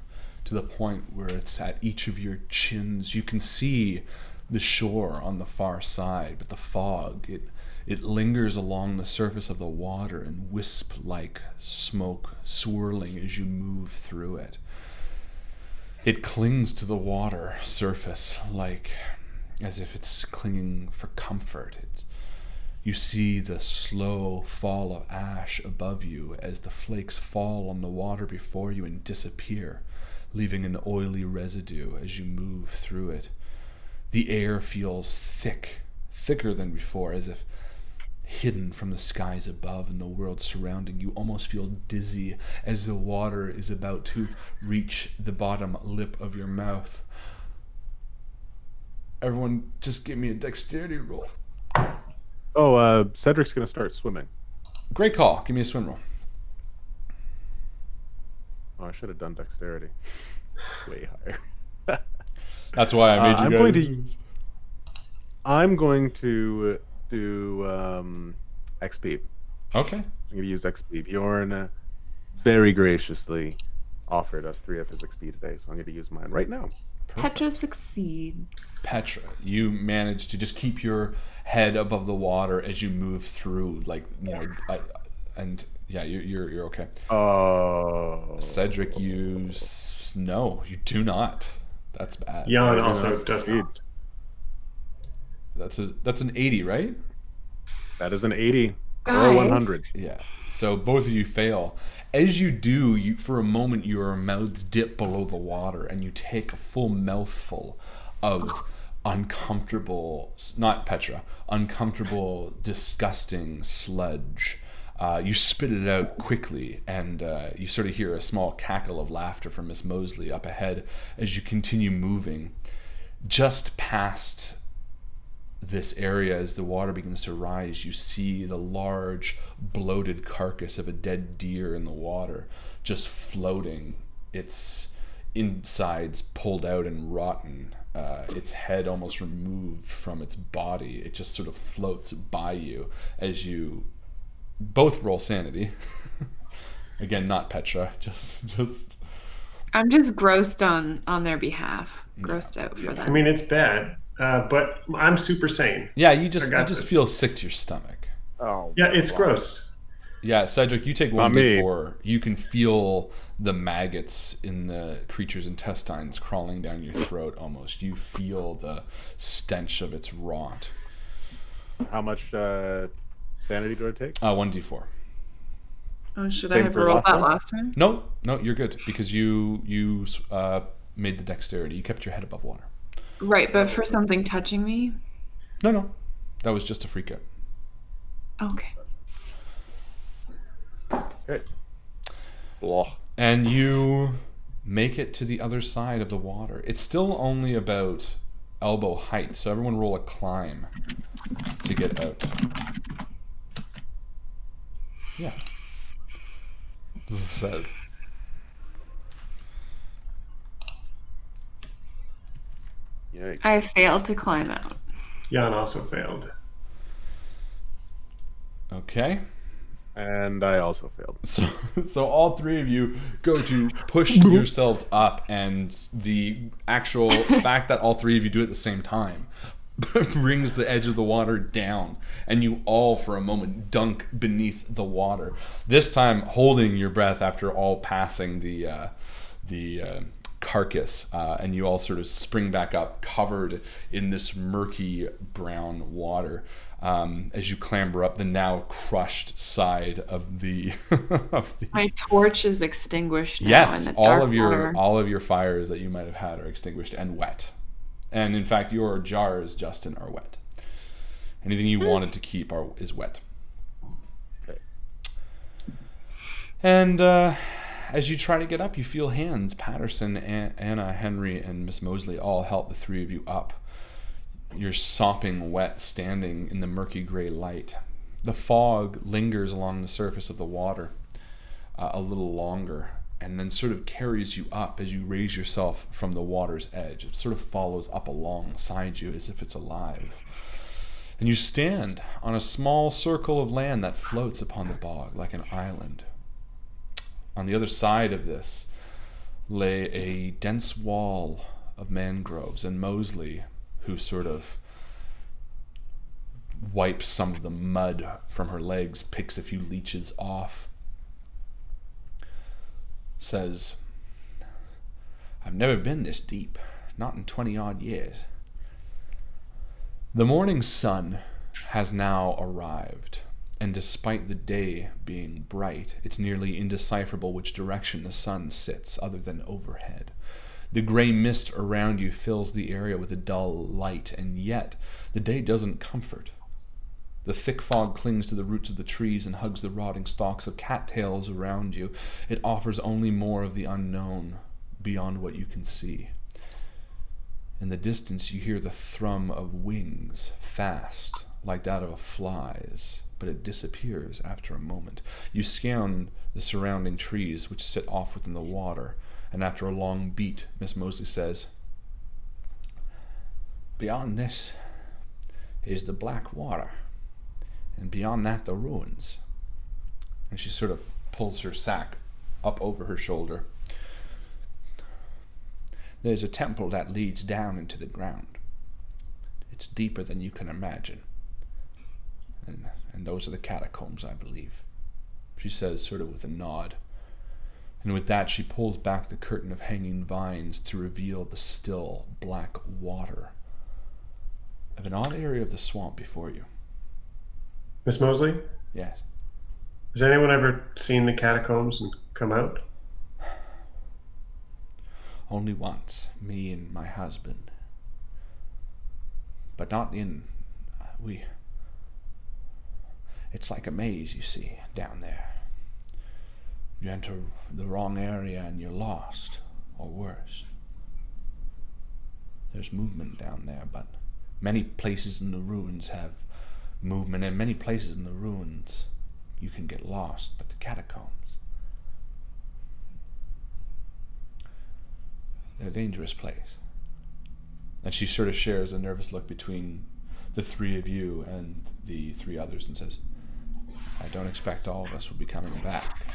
to the point where it's at each of your chins. You can see the shore on the far side, but the fog, it lingers along the surface of the water and wisp-like smoke swirling as you move through it. It clings to the water surface like as if it's clinging for comfort. You see the slow fall of ash above you as the flakes fall on the water before you and disappear, leaving an oily residue as you move through it. The air feels thick, thicker than before, as if hidden from the skies above and the world surrounding you. Almost feel dizzy as the water is about to reach the bottom lip of your mouth. Everyone, just give me a dexterity roll. Oh, Cedric's gonna start swimming. Great call. Give me a swim roll. Oh, I should have done dexterity. Way higher. That's why I made you guys. I'm going to do XP. Okay. I'm going to use XP. Bjorn very graciously offered us 3 of his XP today, so I'm going to use mine right now. Petra succeeds. Petra, you manage to just keep your head above the water as you move through, you're okay. Oh. Cedric, no, you do not. That's bad. Jan also does not. That's an 80, right? That is an 80 Guys. or a 100. Yeah. So both of you fail. As you do, for a moment your mouths dip below the water and you take a full mouthful of uncomfortable, disgusting sludge. You spit it out quickly, and you sort of hear a small cackle of laughter from Miss Mosley up ahead as you continue moving. Just past this area, as the water begins to rise, you see the large, bloated carcass of a dead deer in the water, just floating, its insides pulled out and rotten, its head almost removed from its body. It just sort of floats by you as you both roll sanity. Again, not Petra, just I'm just grossed on their behalf. Grossed out for I them. mean, it's bad, but I'm super sane. Yeah, you just this. feel sick to your stomach. Oh. Yeah, it's gross. Yeah, Cedric, you take 1d4. You can feel the maggots in the creature's intestines crawling down your throat almost. You feel the stench of its rot. How much sanity do I take? 1d4. Oh, should I Same have for rolled last that time? last time? No, you're good because you made the dexterity. You kept your head above water. Right, but for something touching me? No, that was just a freak out. Okay. Okay. Blah. And you make it to the other side of the water. It's still only about elbow height, so everyone roll a climb to get out. Yeah. This says. Yikes. I failed to climb out. Jan also failed. Okay. And I also failed. So all three of you go to push yourselves up, and the actual fact that all three of you do it at the same time brings the edge of the water down, and you all for a moment dunk beneath the water, this time holding your breath after all passing the carcass, and you all sort of spring back up covered in this murky brown water as you clamber up the now crushed side of the My torch is extinguished now. Yes, in the dark water. all of your fires that you might have had are extinguished and wet. And in fact, your jars, Justin, are wet. Anything you wanted to keep is wet. Okay. And as you try to get up, you feel hands. Patterson, Anna, Henry, and Miss Mosley all help the three of you up. You're sopping wet, standing in the murky gray light. The fog lingers along the surface of the water a little longer, and then sort of carries you up as you raise yourself from the water's edge. It sort of follows up alongside you as if it's alive. And you stand on a small circle of land that floats upon the bog like an island. On the other side of this, lay a dense wall of mangroves, and Mosley, who sort of wipes some of the mud from her legs, picks a few leeches off, says, "I've never been this deep, not in 20-odd years." The morning sun has now arrived, and despite the day being bright, it's nearly indecipherable which direction the sun sits other than overhead. The gray mist around you fills the area with a dull light, and yet the day doesn't comfort. The thick fog clings to the roots of the trees and hugs the rotting stalks of cattails around you. It offers only more of the unknown beyond what you can see. In the distance you hear the thrum of wings, fast, like that of a fly's, but it disappears after a moment. You scan the surrounding trees, which sit off within the water, and after a long beat, Miss Mosley says, "Beyond this is the black water, and beyond that the ruins." And she sort of pulls her sack up over her shoulder. "There's a temple that leads down into the ground. It's deeper than you can imagine. And those are the catacombs, I believe," she says, sort of with a nod. And with that, she pulls back the curtain of hanging vines to reveal the still, black water of an odd area of the swamp before you. Miss Mosley? Yes. Has anyone ever seen the catacombs and come out? Only once, me and my husband. But not in... It's like a maze, you see, down there. You enter the wrong area and you're lost, or worse. There's movement down there, but many places in the ruins have movement, and many places in the ruins you can get lost, but the catacombs, they're a dangerous place. And she sort of shares a nervous look between the three of you and the three others and says, "I don't expect all of us will be coming back."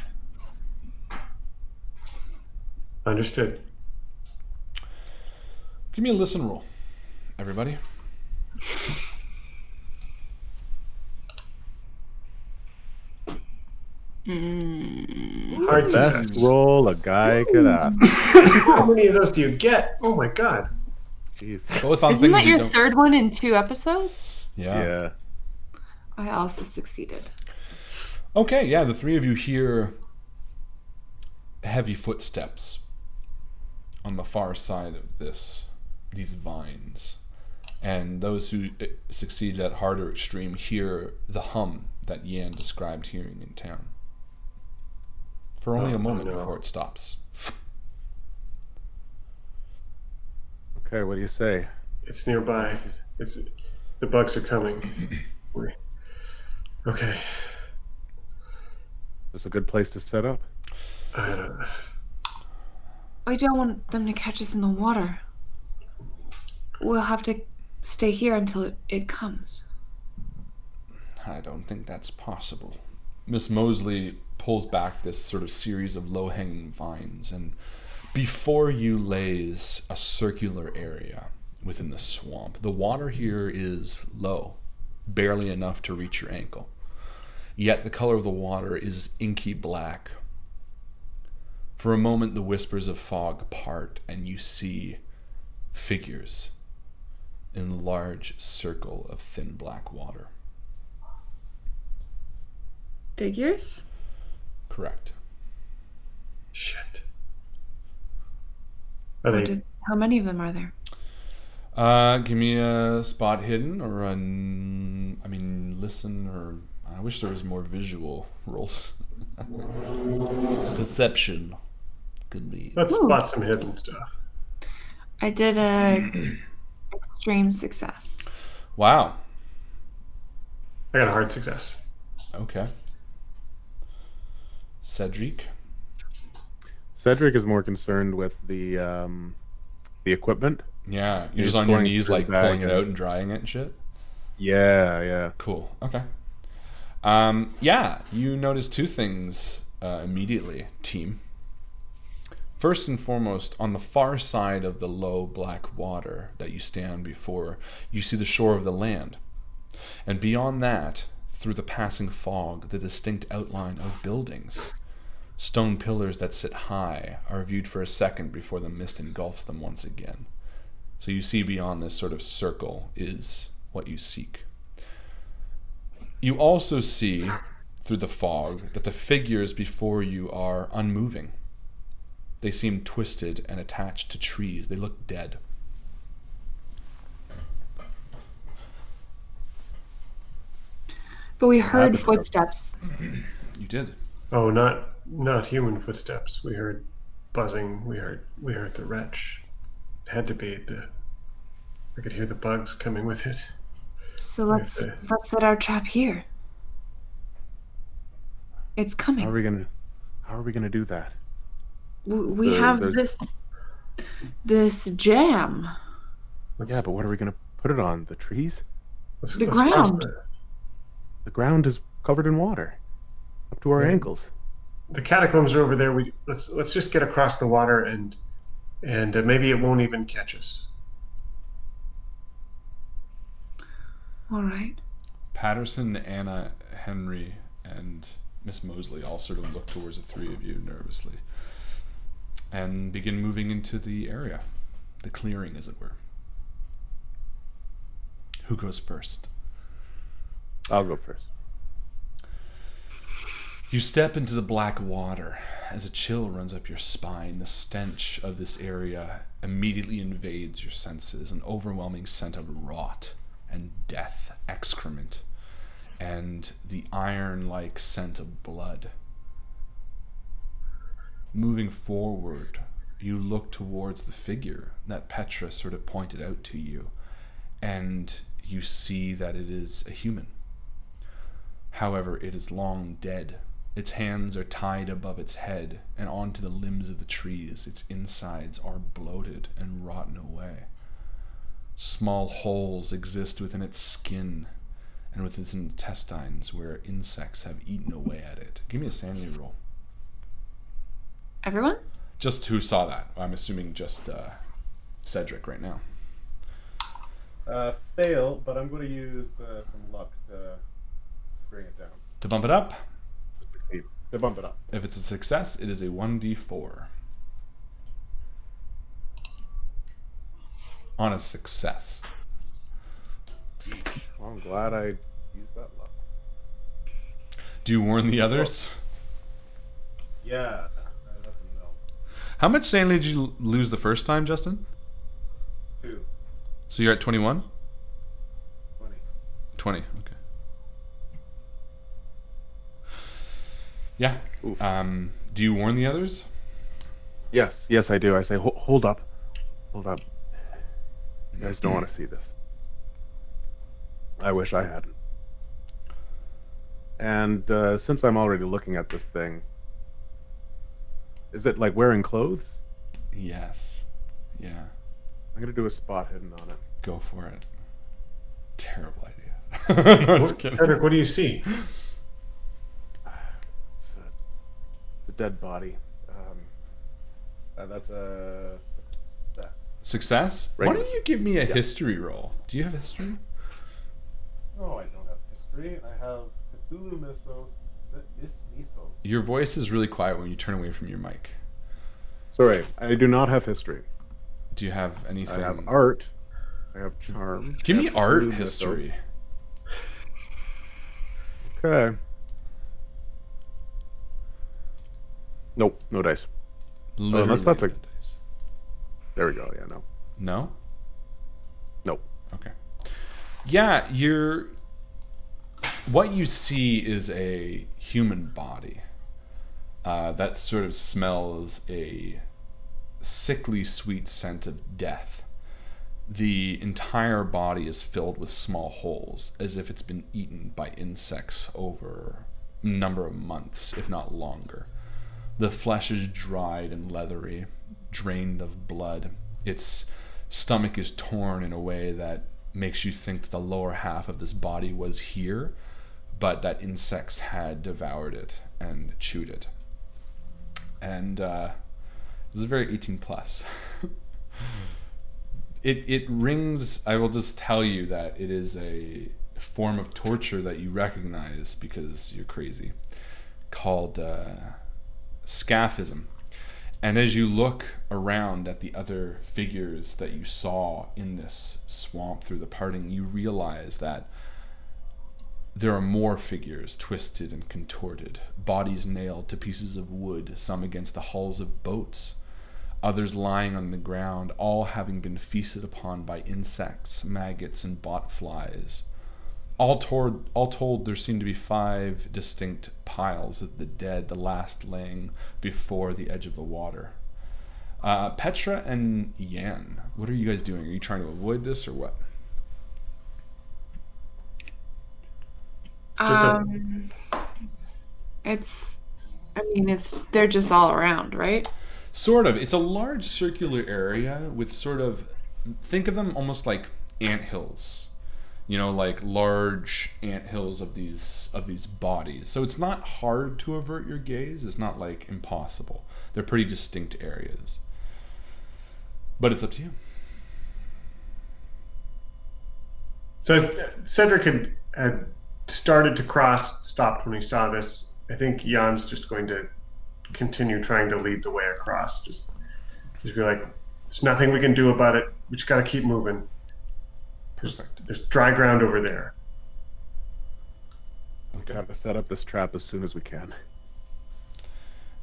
Understood. Give me a listen roll, everybody. Hard success. Best roll a guy could ask. How many of those do you get? Oh my god. Jeez. Both on Isn't things that you your don't... third one in 2 episodes? Yeah. I also succeeded. Okay, yeah, the three of you hear heavy footsteps on the far side of these vines. And those who succeed at harder extreme hear the hum that Yan described hearing in town. For only a moment before it stops. Okay, what do you say? It's nearby. The bugs are coming. Okay. Is this a good place to set up? I don't know. I don't want them to catch us in the water. We'll have to stay here until it comes. I don't think that's possible. Miss Mosley pulls back this sort of series of low-hanging vines, and before you lays a circular area within the swamp. The water here is low, barely enough to reach your ankle. Yet the color of the water is inky black. For a moment, the whispers of fog part, and you see figures in a large circle of thin black water. Figures? Correct. Shit. Are they... How many of them are there? Give me a spot hidden or listen, or I wish there was more visual rolls. Perception could be. Let's spot some hidden stuff. I did a extreme success. Wow. I got a hard success. Okay. Cedric Cedric is more concerned with the equipment. Yeah, you're He's just on your going knees, through like the bag pulling it and- out and drying it and shit. Yeah. Cool. Okay. Yeah, you notice two things immediately, team. First and foremost, on the far side of the low black water that you stand before, you see the shore of the land. And beyond that, through the passing fog, the distinct outline of buildings. Stone pillars that sit high are viewed for a second before the mist engulfs them once again. So you see beyond this sort of circle is what you seek. You also see, through the fog, that the figures before you are unmoving. They seem twisted and attached to trees. They look dead. But we heard footsteps. You did. Oh, not human footsteps. We heard buzzing. We heard the wretch. It had to be I could hear the bugs coming with it. So let's set our trap here. It's coming. How are we gonna do that? We have this jam. Yeah, but what are we gonna put it on? The trees? Let's ground. cross The ground is covered in water, up to our ankles. the catacombs are over there. Let's just get across the water and maybe it won't even catch us. All right. Patterson, Anna, Henry, and Miss Mosley all sort of look towards the three of you nervously and begin moving into the area, the clearing, as it were. Who goes first? I'll go first. You step into the black water as a chill runs up your spine. The stench of this area immediately invades your senses, an overwhelming scent of rot and death, excrement, and the iron-like scent of blood. Moving forward, you look towards the figure that Petra sort of pointed out to you, and you see that it is a human. However, it is long dead. Its hands are tied above its head and onto the limbs of the trees. Its insides are bloated and rotten away. Small holes exist within its skin and within its intestines where insects have eaten away at it. Give me a sanity roll. Everyone? Just who saw that? I'm assuming just Cedric right now. Fail, but I'm going to use some luck to bring it down. To bump it up? To bump it up. If it's a success, it is a 1d4. On a success. Well, I'm glad I used that luck. Do you warn the others? Yeah, I let them know. How much sanity did you lose the first time, Justin? 2. So you're at 21? 20. 20, okay. Yeah. Oof. Do you warn the others? Yes, I do. I say, hold up. Hold up. You guys don't want to see this. I wish I hadn't. And since I'm already looking at this thing, is it like wearing clothes? Yes. Yeah. I'm going to do a spot hidden on it. Go for it. Terrible idea. No, just kidding. Cedric, what do you see? It's a dead body. That's a success. Success? Right. Why don't you give me a history roll? Do you have history? No, I don't have history. I have Cthulhu Mythos. Your voice is really quiet when you turn away from your mic. Sorry, I do not have history. Do you have anything? I have art. I have charm. Give me art Cthulhu history. Mythos. Okay. Nope, no dice. Literally unless that's a- no dice. There we go. Yeah, no. No? Nope. Okay. Yeah, what you see is a human body that sort of smells a sickly sweet scent of death. The entire body is filled with small holes, as if it's been eaten by insects over a number of months, if not longer. The flesh is dried and leathery, drained of blood. Its stomach is torn in a way that makes you think that the lower half of this body was here, but that insects had devoured it and chewed it. And This is very 18 plus. It rings. I will just tell you that it is a form of torture that you recognize because you're crazy, called scaphism. And as you look around at the other figures that you saw in this swamp through the parting, you realize that there are more figures twisted and contorted, bodies nailed to pieces of wood, some against the hulls of boats, others lying on the ground, all having been feasted upon by insects, maggots, and botflies. All told, there seem to be 5 distinct piles of the dead, the last laying before the edge of the water. Petra and Yan, what are you guys doing? Are you trying to avoid this or what? They're just all around, right? Sort of. It's a large circular area with sort of, think of them almost like anthills. You know, like large anthills of these bodies. So it's not hard to avert your gaze. It's not like impossible. They're pretty distinct areas. But it's up to you. So Cedric had started to cross, stopped when he saw this. I think Jan's just going to continue trying to lead the way across. Just be like, there's nothing we can do about it. We just got to keep moving. Perfect. There's dry ground over there. Okay. Got to set up this trap as soon as we can.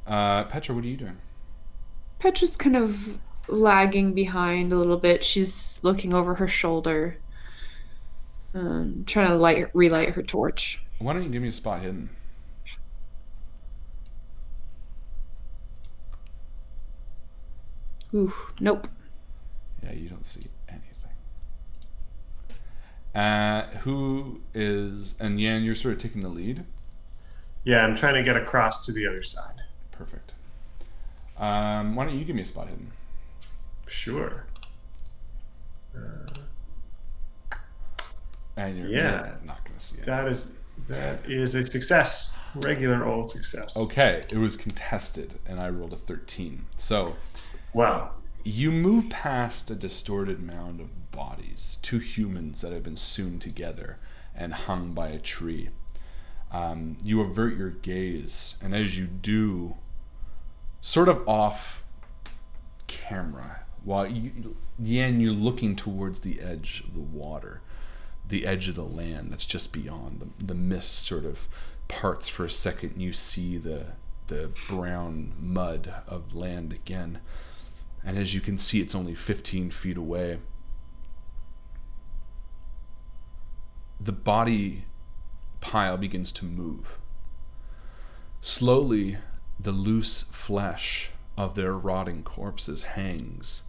Petra, what are you doing? Petra's kind of lagging behind a little bit. She's looking over her shoulder, trying to relight her torch. Why don't you give me a spot hidden? Ooh, nope. Yeah, you don't see anything. Who is... And Yan, you're sort of taking the lead? Yeah, I'm trying to get across to the other side. Perfect. Why don't you give me a spot hidden? Sure. And you're not going to see it. That is a success. Regular old success. Okay, it was contested, and I rolled a 13. So... Wow. You move past a distorted mound of bodies, 2 humans that have been sewn together and hung by a tree. You avert your gaze, and as you do, sort of off camera, while you're looking towards the edge of the water, the edge of the land that's just beyond. The mist sort of parts for a second, and you see the brown mud of land again. And as you can see, it's only 15 feet away. The body pile begins to move. Slowly, the loose flesh of their rotting corpses hangs,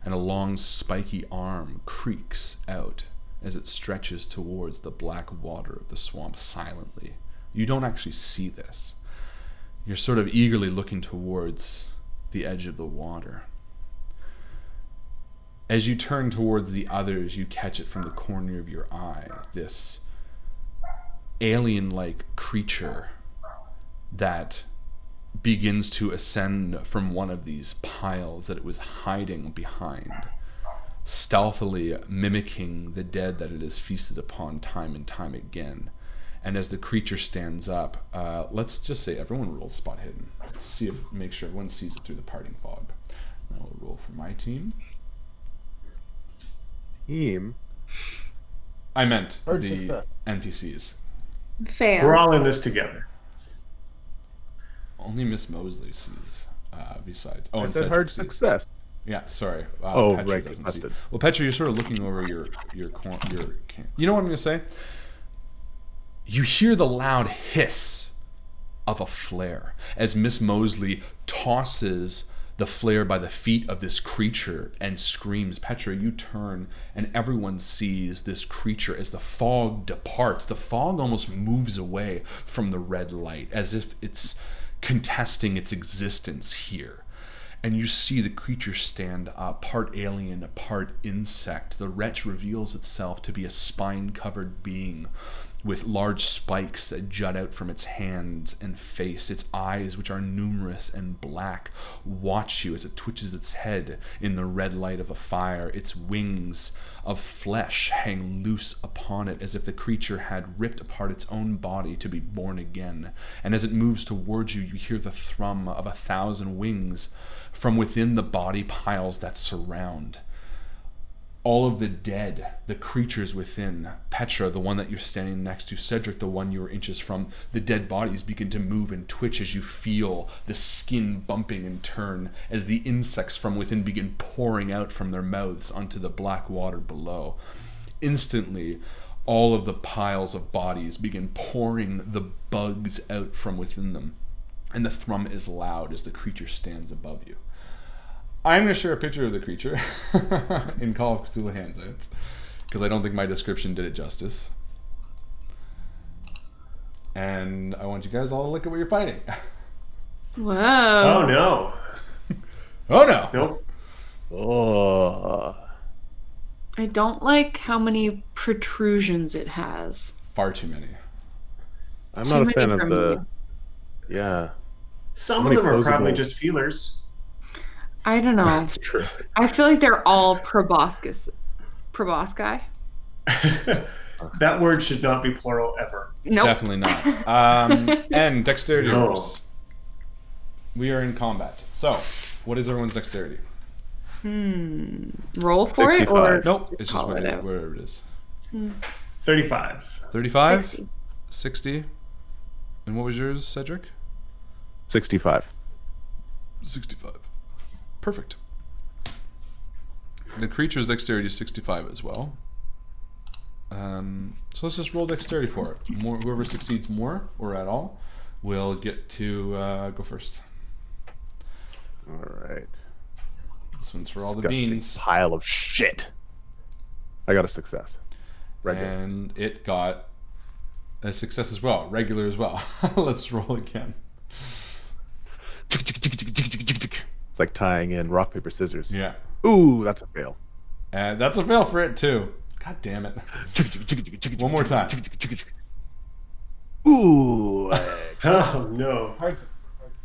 and a long spiky arm creaks out as it stretches towards the black water of the swamp silently. You don't actually see this. You're sort of eagerly looking towards the edge of the water. As you turn towards the others, you catch it from the corner of your eye, this alien-like creature that begins to ascend from one of these piles that it was hiding behind, stealthily mimicking the dead that it has feasted upon time and time again. And as the creature stands up, let's just say everyone rolls spot hidden to make sure everyone sees it through the parting fog. And I will roll for my team. I meant Hard the success. NPCs. Fail. We're all in this together. Only Miss Mosley sees. Besides, I and said Cedric hard sees. success. Yeah, sorry. Right, doesn't see. busted. Well, Petra, you're sort of looking over your. You know what I'm gonna say? You hear the loud hiss of a flare as Miss Mosley tosses the flare by the feet of this creature and screams. Petra, you turn and everyone sees this creature as the fog departs. The fog almost moves away from the red light as if it's contesting its existence here. And you see the creature stand up, part alien, part insect. The wretch reveals itself to be a spine-covered being with large spikes that jut out from its hands and face. Its eyes, which are numerous and black, watch you as it twitches its head in the red light of the fire. Its wings of flesh hang loose upon it, as if the creature had ripped apart its own body to be born again. And as it moves towards you, you hear the thrum of 1,000 wings from within the body piles that surround. All of the dead, the creatures within, Petra, the one that you're standing next to, Cedric, the one you were inches from, the dead bodies begin to move and twitch as you feel the skin bumping and turn, as the insects from within begin pouring out from their mouths onto the black water below. Instantly, all of the piles of bodies begin pouring the bugs out from within them, and the thrum is loud as the creature stands above you. I'm going to share a picture of the creature in Call of Cthulhu Handouts, because I don't think my description did it justice. And I want you guys all to look at what you're fighting. Whoa. Oh, no. Oh, no. Nope. Oh. I don't like how many protrusions it has. Far too many. I'm Too not a many fan of for the. me. Yeah. Some How of many them are probably posable- just feelers. I don't know. That's true. I feel like they're all proboscis. Probosci? That word should not be plural ever. Nope. Definitely not. And dexterity No. rolls. We are in combat. So, what is everyone's dexterity? Roll for it 65. or Nope, it's just call it out? wherever it is. 35. 35? 60. 60. And what was yours, Cedric? 65. 65. Perfect. The creature's dexterity is 65 as well. So let's just roll dexterity for it. Whoever succeeds more or at all will get to go first. All right. This one's for all the Disgusting beans. pile of shit. I got a success. Regular. And it got a success as well, regular as well. Let's roll again. It's like tying in rock, paper, scissors. Yeah. Ooh, that's a fail. And that's a fail for it too. God damn it. One more time. Ooh. Oh, no.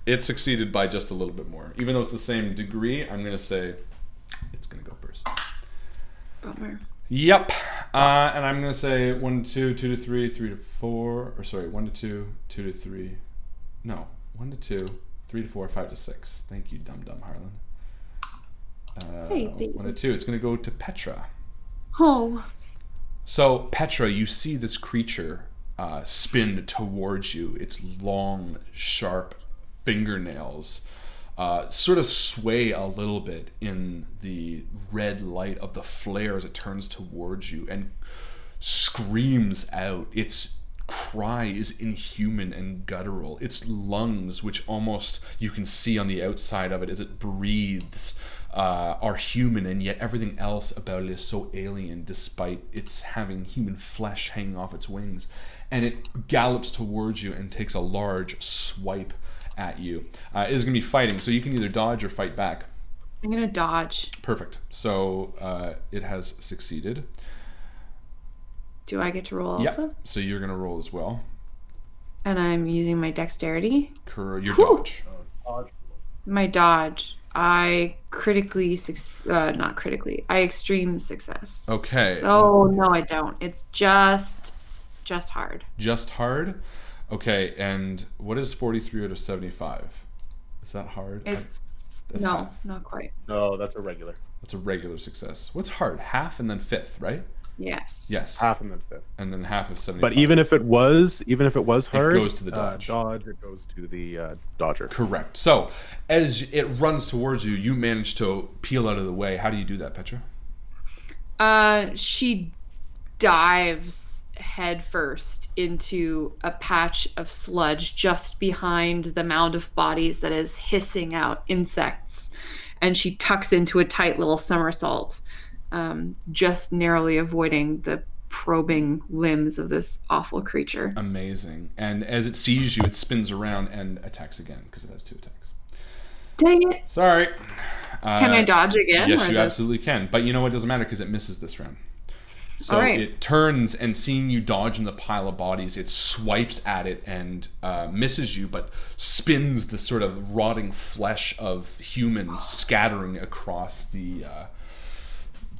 It succeeded by just a little bit more. Even though it's the same degree, I'm going to say it's going to go first. Bummer. Yep. And I'm going to say 1 to 2, 2 to 3, 3 to 4. Or sorry, 1 to 2, 2 to 3. No, 1 to 2, 3 to 4, 5 to 6. Thank you, dumb Harlan. Hey, baby. 1 to 2. It's going to go to Petra. Oh. So, Petra, you see this creature spin towards you. Its long, sharp fingernails sort of sway a little bit in the red light of the flare as it turns towards you and screams out. Its cry is inhuman and guttural. Its lungs, which almost you can see on the outside of it as it breathes, are human, and yet everything else about it is so alien despite its having human flesh hanging off its wings. And it gallops towards you and takes a large swipe at you. It is going to be fighting, so you can either dodge or fight back. I'm going to dodge. Perfect. So it has succeeded. Do I get to roll also? Yep. So you're going to roll as well. And I'm using my dexterity. Your Whew. dodge. My dodge. I critically, not critically, I extreme success. Okay. So no, I don't. It's just hard. Just hard? Okay, and what is 43 out of 75? Is that hard? It's That's no, half. not quite. No, that's a regular. That's a regular success. What's hard? Half and then fifth, right? Yes. Yes. Half and then fifth. And then half of 75. But even if it was hard, goes to the dodge. It goes to the dodger. Correct. So, as it runs towards you, you manage to peel out of the way. How do you do that, Petra? She dives headfirst into a patch of sludge just behind the mound of bodies that is hissing out insects, and she tucks into a tight little somersault, just narrowly avoiding the probing limbs of this awful creature. Amazing. And as it sees you, it spins around and attacks again because it has 2 attacks. Dang it. Sorry. Can I dodge again? Yes, or you that's- absolutely can. But you know what? It doesn't matter because it misses this round. So All right. it turns, and seeing you dodge in the pile of bodies, it swipes at it and misses you, but spins the sort of rotting flesh of humans scattering across the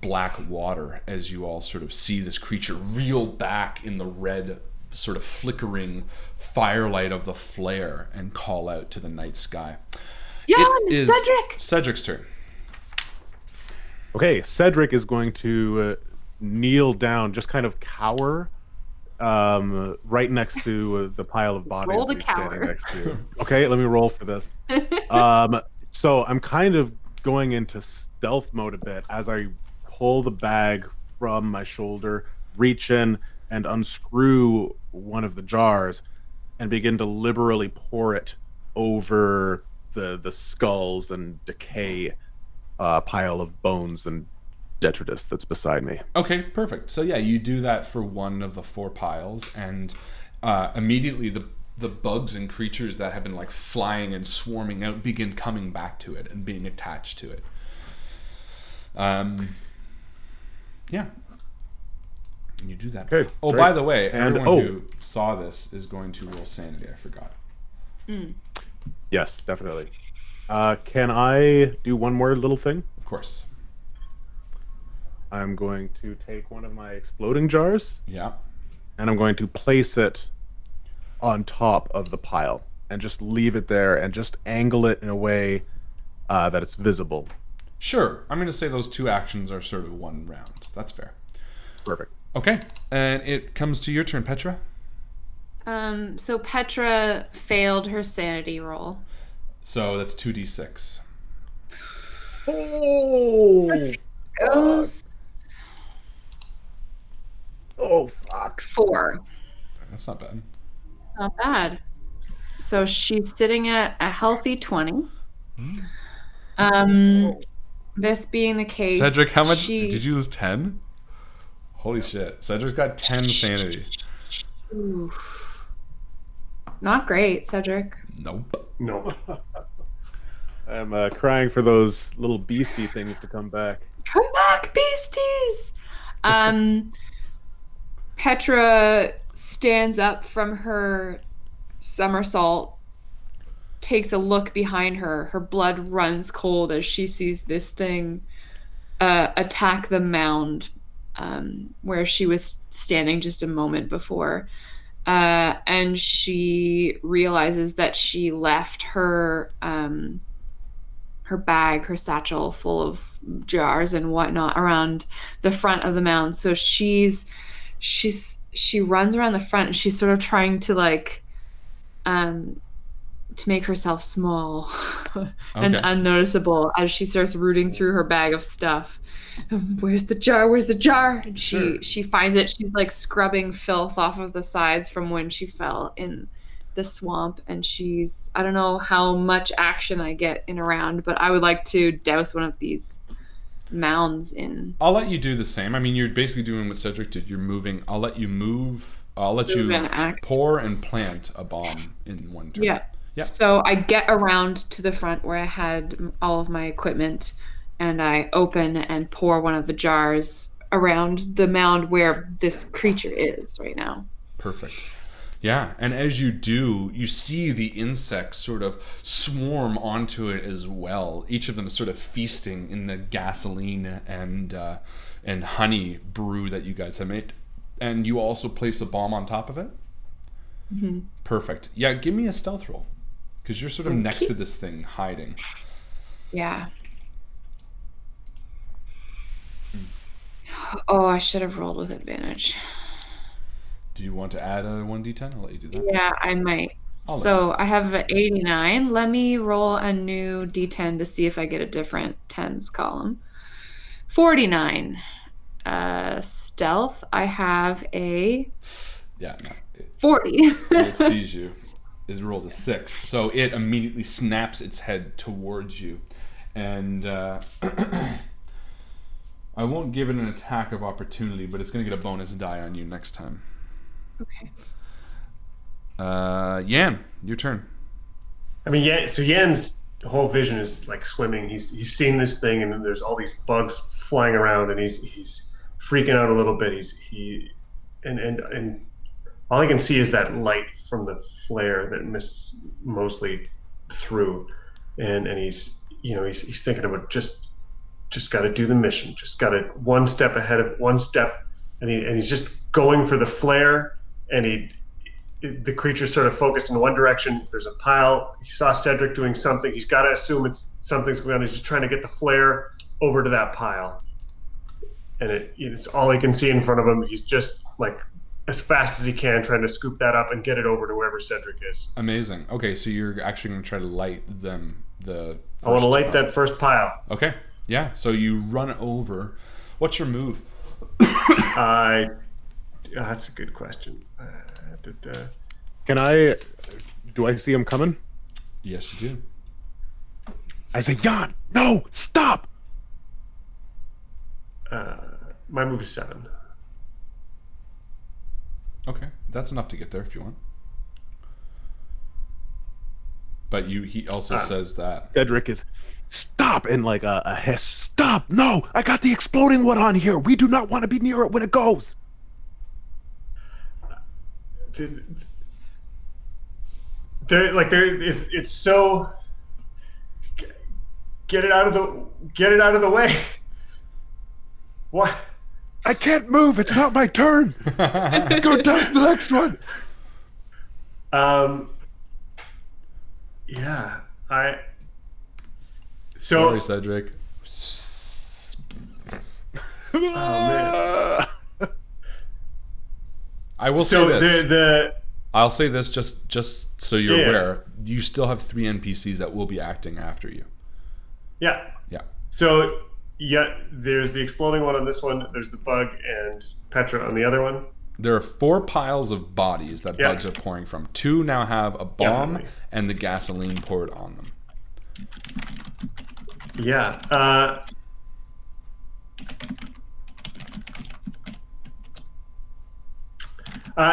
black water as you all sort of see this creature reel back in the red, sort of flickering firelight of the flare and call out to the night sky. Jan, It is Cedric! Cedric's turn. Okay, Cedric is going to kneel down, just kind of cower, right next to the pile of bodies Roll the he's standing cower. next to. Okay, let me roll for this. So I'm kind of going into stealth mode a bit as I pull the bag from my shoulder, reach in and unscrew one of the jars, and begin to liberally pour it over the skulls and decay pile of bones and detritus that's beside me. Okay, perfect. So yeah, you do that for one of the 4 piles, and immediately the bugs and creatures that have been like flying and swarming out begin coming back to it and being attached to it. Yeah. You do that. Okay, oh, great. by the way, And- everyone who saw this is going to roll sanity. I forgot. Yes, definitely. Can I do one more little thing? Of course. I'm going to take one of my exploding jars Yeah. and I'm going to place it on top of the pile and just leave it there and just angle it in a way that it's visible. Sure. I'm going to say those 2 actions are sort of one round. That's fair. Perfect. Okay. And it comes to your turn, Petra. So Petra failed her sanity roll. So that's 2d6. Oh! Goes Oh, fuck. 4. That's not bad. Not bad. So she's sitting at a healthy 20. This being the case, Cedric, how much did you lose? 10? Holy shit. Cedric's got 10 sanity. Oof. Not great, Cedric. Nope. No. I'm crying for those little beastie things to come back. Come back, beasties! Petra stands up from her somersault, takes a look behind her. Her blood runs cold as she sees this thing attack the mound where she was standing just a moment before. And she realizes that she left her bag, her satchel full of jars and whatnot around the front of the mound. So she runs around the front and she's sort of trying to to make herself small and unnoticeable as she starts rooting through her bag of stuff. Where's the jar? Where's the jar? And she finds it. She's like scrubbing filth off of the sides from when she fell in the swamp. And I don't know how much action I get in a round, but I would like to douse one of these mounds in. I'll let you do the same. I mean, you're basically doing what Cedric did. You're moving. I'll let you move. I'll let you pour and plant a bomb in one turn. Yeah. So I get around to the front where I had all of my equipment, and I open and pour one of the jars around the mound where this creature is right now. Perfect. Yeah, and as you do, you see the insects sort of swarm onto it as well. Each of them is sort of feasting in the gasoline and honey brew that you guys have made. And you also place a bomb on top of it? Mm-hmm. Perfect. Yeah, give me a stealth roll. Because you're sort of next to this thing, hiding. Yeah. Oh, I should have rolled with advantage. Do you want to add a 1d10? I'll let you do that. Yeah, I might. So I have an 89. Let me roll a new d10 to see if I get a different tens column. 49. Stealth, I have a 40. It sees you. Is rolled a 6. So it immediately snaps its head towards you. And I won't give it an attack of opportunity, but it's going to get a bonus die on you next time. Okay. Yan, your turn. I mean, Yan's whole vision is like swimming. He's seen this thing, and then there's all these bugs flying around, and he's freaking out a little bit. And all I can see is that light from the flare that Mrs. Mosley threw, and he's thinking about just got to do the mission, just got to one step, and he's just going for the flare, and the creature's sort of focused in one direction. There's a pile. He saw Cedric doing something. He's got to assume something's going on. He's just trying to get the flare over to that pile, and it's all he can see in front of him. He's just like as fast as he can trying to scoop that up and get it over to wherever Cedric is. Amazing. Okay, so you're actually going to try to light them. I want to light that first pile. Okay. Yeah. So you run over. What's your move? That's a good question. Do I see him coming? Yes, you do. I say, Jan, no, stop. My move is 7. Okay, that's enough to get there if you want. But he also says that Cedric is stop in like a hiss. Stop! No, I got the exploding one on here. We do not want to be near it when it goes. It's so. Get it out of the way. What? I can't move. It's not my turn. Go down to the next one. Yeah. Sorry, Cedric. Oh man. I will say this. I'll say this just so you're aware. You still have 3 NPCs that will be acting after you. Yeah. Yeah. So there's the exploding one on this one. There's the bug and Petra on the other one. There are 4 piles of bodies that bugs are pouring from. 2 now have a bomb and the gasoline poured on them. Yeah.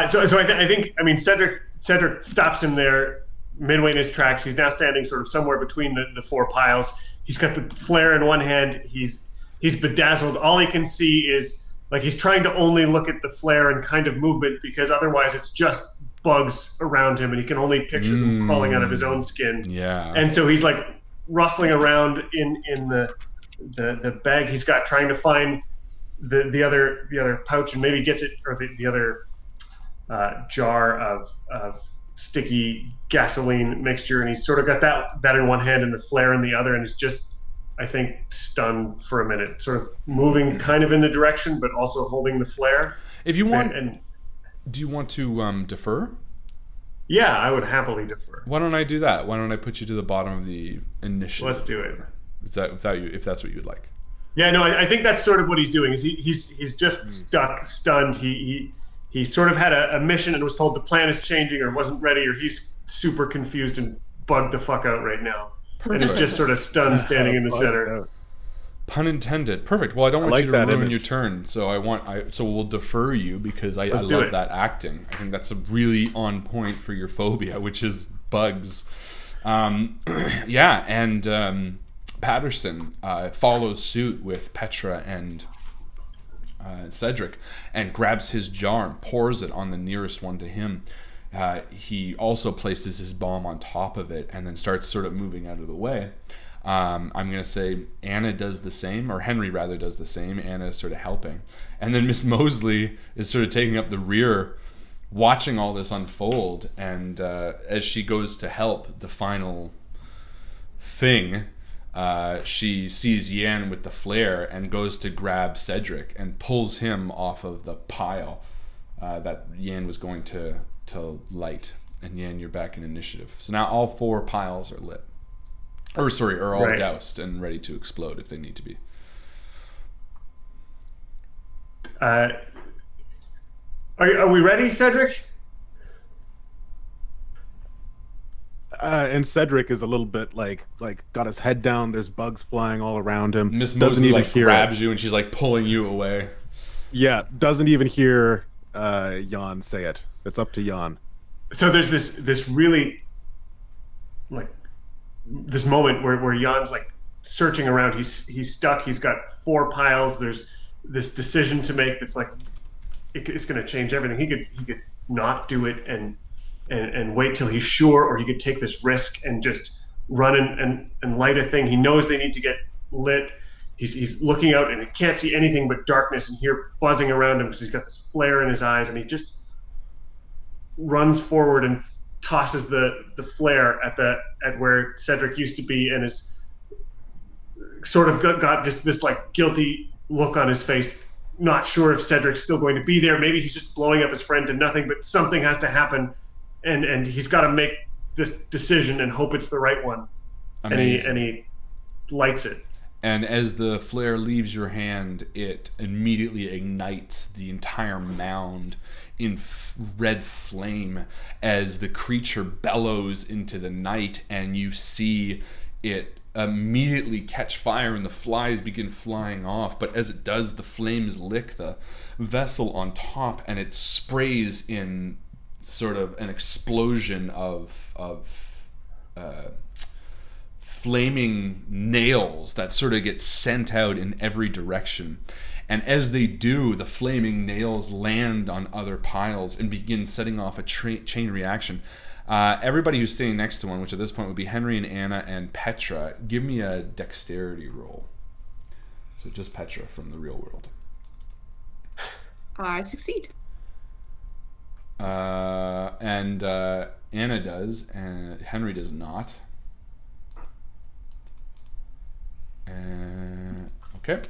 So I think Cedric stops him there midway in his tracks. He's now standing sort of somewhere between the 4 piles. He's got the flare in one hand. He's bedazzled. All he can see is like he's trying to only look at the flare and kind of movement because otherwise it's just bugs around him and he can only picture them crawling out of his own skin. Yeah. And so he's like rustling around in the bag he's got, trying to find the other pouch, and maybe gets it, or the other jar of sticky gasoline mixture, and he's sort of got that in one hand and the flare in the other, and is just, I think, stunned for a minute, sort of moving kind of in the direction but also holding the flare. If you want, do you want to defer? Yeah, I would happily defer. Why don't I do that? Why don't I put you to the bottom of the initiative? Let's do it. Is that if that's what you'd like? Yeah, no, I think that's sort of what he's doing. Is he's just stunned. He sort of had a mission and was told the plan is changing or wasn't ready, or he's super confused and bugged the fuck out right now. Perfect. And is just sort of stunned standing in the center. Pun intended. Perfect. Well, I don't want you to ruin your turn, so so we'll defer you because I love that acting. I think that's a really on point for your phobia, which is bugs. And Patterson follows suit with Petra and Cedric and grabs his jar and pours it on the nearest one to him. He also places his bomb on top of it and then starts sort of moving out of the way. I'm going to say Anna does the same, or Henry rather does the same. Anna is sort of helping. And then Miss Mosley is sort of taking up the rear, watching all this unfold. And as she goes to help the final thing, she sees Yan with the flare and goes to grab Cedric and pulls him off of the pile that Yan was going to light. And Yan, you're back in initiative. So now all 4 piles are lit. Are all doused and ready to explode if they need to be. Are we ready, Cedric? And Cedric is a little bit like got his head down. There's bugs flying all around him. Miss Mosley grabs you and she's like pulling you away. Yeah, doesn't even hear Jan say it. It's up to Jan. So there's this really this moment where Jan's like searching around. He's stuck. He's got 4 piles. There's this decision to make that's like it's going to change everything. He could not do it and wait till he's sure, or he could take this risk and just run and light a thing. He knows they need to get lit. He's looking out and he can't see anything but darkness and hear buzzing around him because he's got this flare in his eyes, and he just runs forward and tosses the flare at where Cedric used to be, and is sort of got just this like guilty look on his face, not sure if Cedric's still going to be there. Maybe he's just blowing up his friend to nothing, but something has to happen, and he's got to make this decision and hope it's the right one. Amazing. And he lights it. And as the flare leaves your hand, it immediately ignites the entire mound in red flame as the creature bellows into the night, and you see it immediately catch fire and the flies begin flying off. But as it does, the flames lick the vessel on top, and it sprays in sort of an explosion of flaming nails that sort of get sent out in every direction. And as they do, the flaming nails land on other piles and begin setting off a chain reaction. Everybody who's sitting next to one, which at this point would be Henry and Anna and Petra, give me a dexterity roll. So just Petra from the real world. I succeed. And Anna does, and Henry does not. Okay.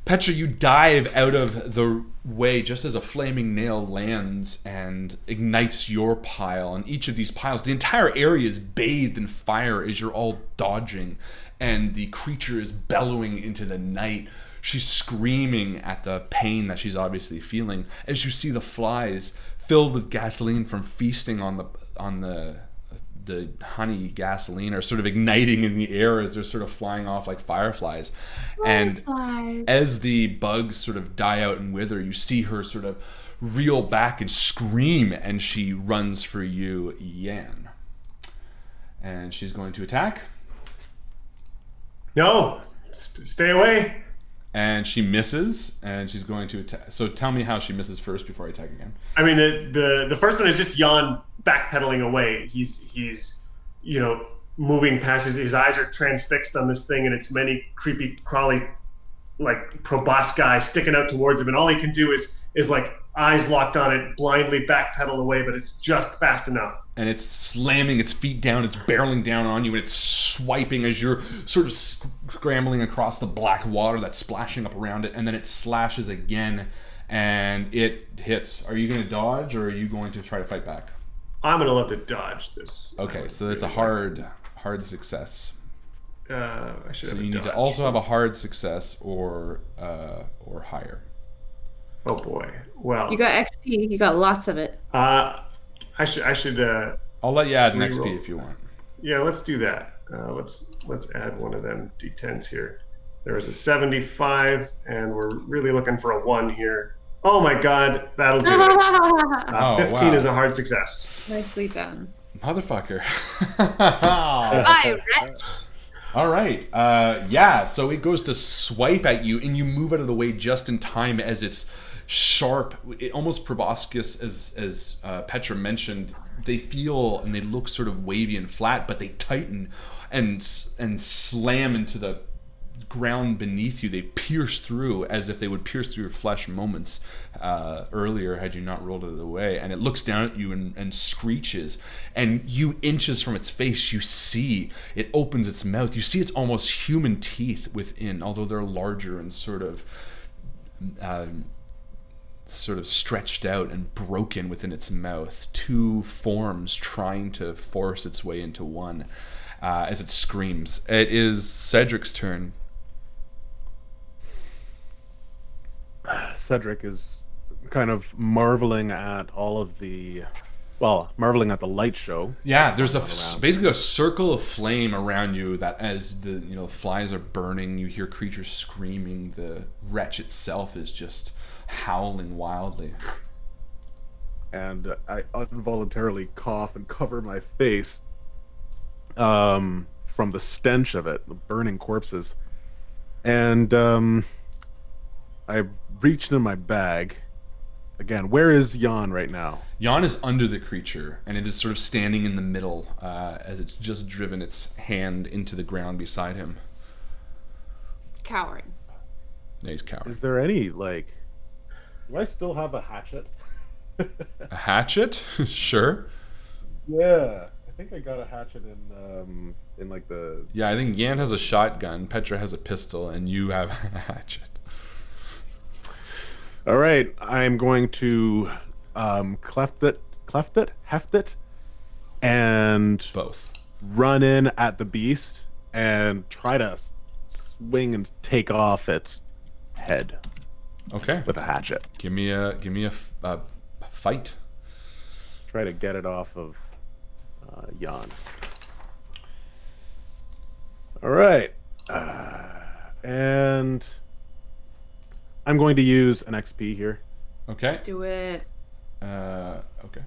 Petra, you dive out of the way just as a flaming nail lands and ignites your pile. And each of these piles, the entire area is bathed in fire as you're all dodging. And the creature is bellowing into the night. She's screaming at the pain that she's obviously feeling as you see the flies filled with gasoline from feasting on the honey gasoline are sort of igniting in the air as they're sort of flying off like fireflies. And as the bugs sort of die out and wither, you see her sort of reel back and scream, and she runs for you, Yan. And she's going to attack. No, stay away. And she misses, and she's going to attack. So tell me how she misses first before I attack again. I mean, the first one is just Jan backpedaling away. He's moving past his eyes are transfixed on this thing, and it's many creepy crawly like proboscis sticking out towards him, and all he can do is like eyes locked on it, blindly backpedal away, but it's just fast enough. And it's slamming its feet down, it's barreling down on you, and it's swiping as you're sort of scrambling across the black water that's splashing up around it, and then it slashes again, and it hits. Are you going to dodge, or are you going to try to fight back? I'm going to love to dodge this. Okay, so it's a hard success. I should. So you need to also have a hard success or higher. Oh boy! Well, You got XP. You got lots of it. I should. I'll let you add an Reroll. XP if you want. Yeah, let's do that. Let's add one of them d10s here. There was a 75, and we're really looking for a 1 here. Oh my God, that'll do it. 15 is a hard success. Nicely done. Motherfucker. Bye, Wretch. All right. So it goes to swipe at you, and you move out of the way just in time as it's sharp, almost proboscis, as Petra mentioned. They feel and they look sort of wavy and flat, but they tighten and slam into the ground beneath you. They pierce through as if they would pierce through your flesh moments earlier had you not rolled it away. And it looks down at you and screeches. And you inches from its face, you see it opens its mouth. You see its almost human teeth within, although they're larger and sort of stretched out and broken within its mouth. Two forms trying to force its way into one as it screams. It is Cedric's turn. Cedric is kind of marveling at all of the, marveling at the light show. Yeah, there's basically a circle of flame around you that as the flies are burning, you hear creatures screaming. The wretch itself is just howling wildly. And I involuntarily cough and cover my face from the stench of it, the burning corpses. And I reached in my bag. Again, where is Jan right now? Jan is under the creature, and it is sort of standing in the middle as it's just driven its hand into the ground beside him. Cowering. Yeah, he's cowering. Is there any, like... Do I still have a hatchet? A hatchet? Sure. Yeah. I think I got a hatchet in like the... Yeah, I think Jan has a shotgun, Petra has a pistol, and you have a hatchet. All right, I'm going to heft it, and Both. run in at the beast and try to swing and take off its head Okay. with a hatchet. Give me a fight. Try to get it off of Jan. All right, and I'm going to use an XP here. Okay. Do it. Okay.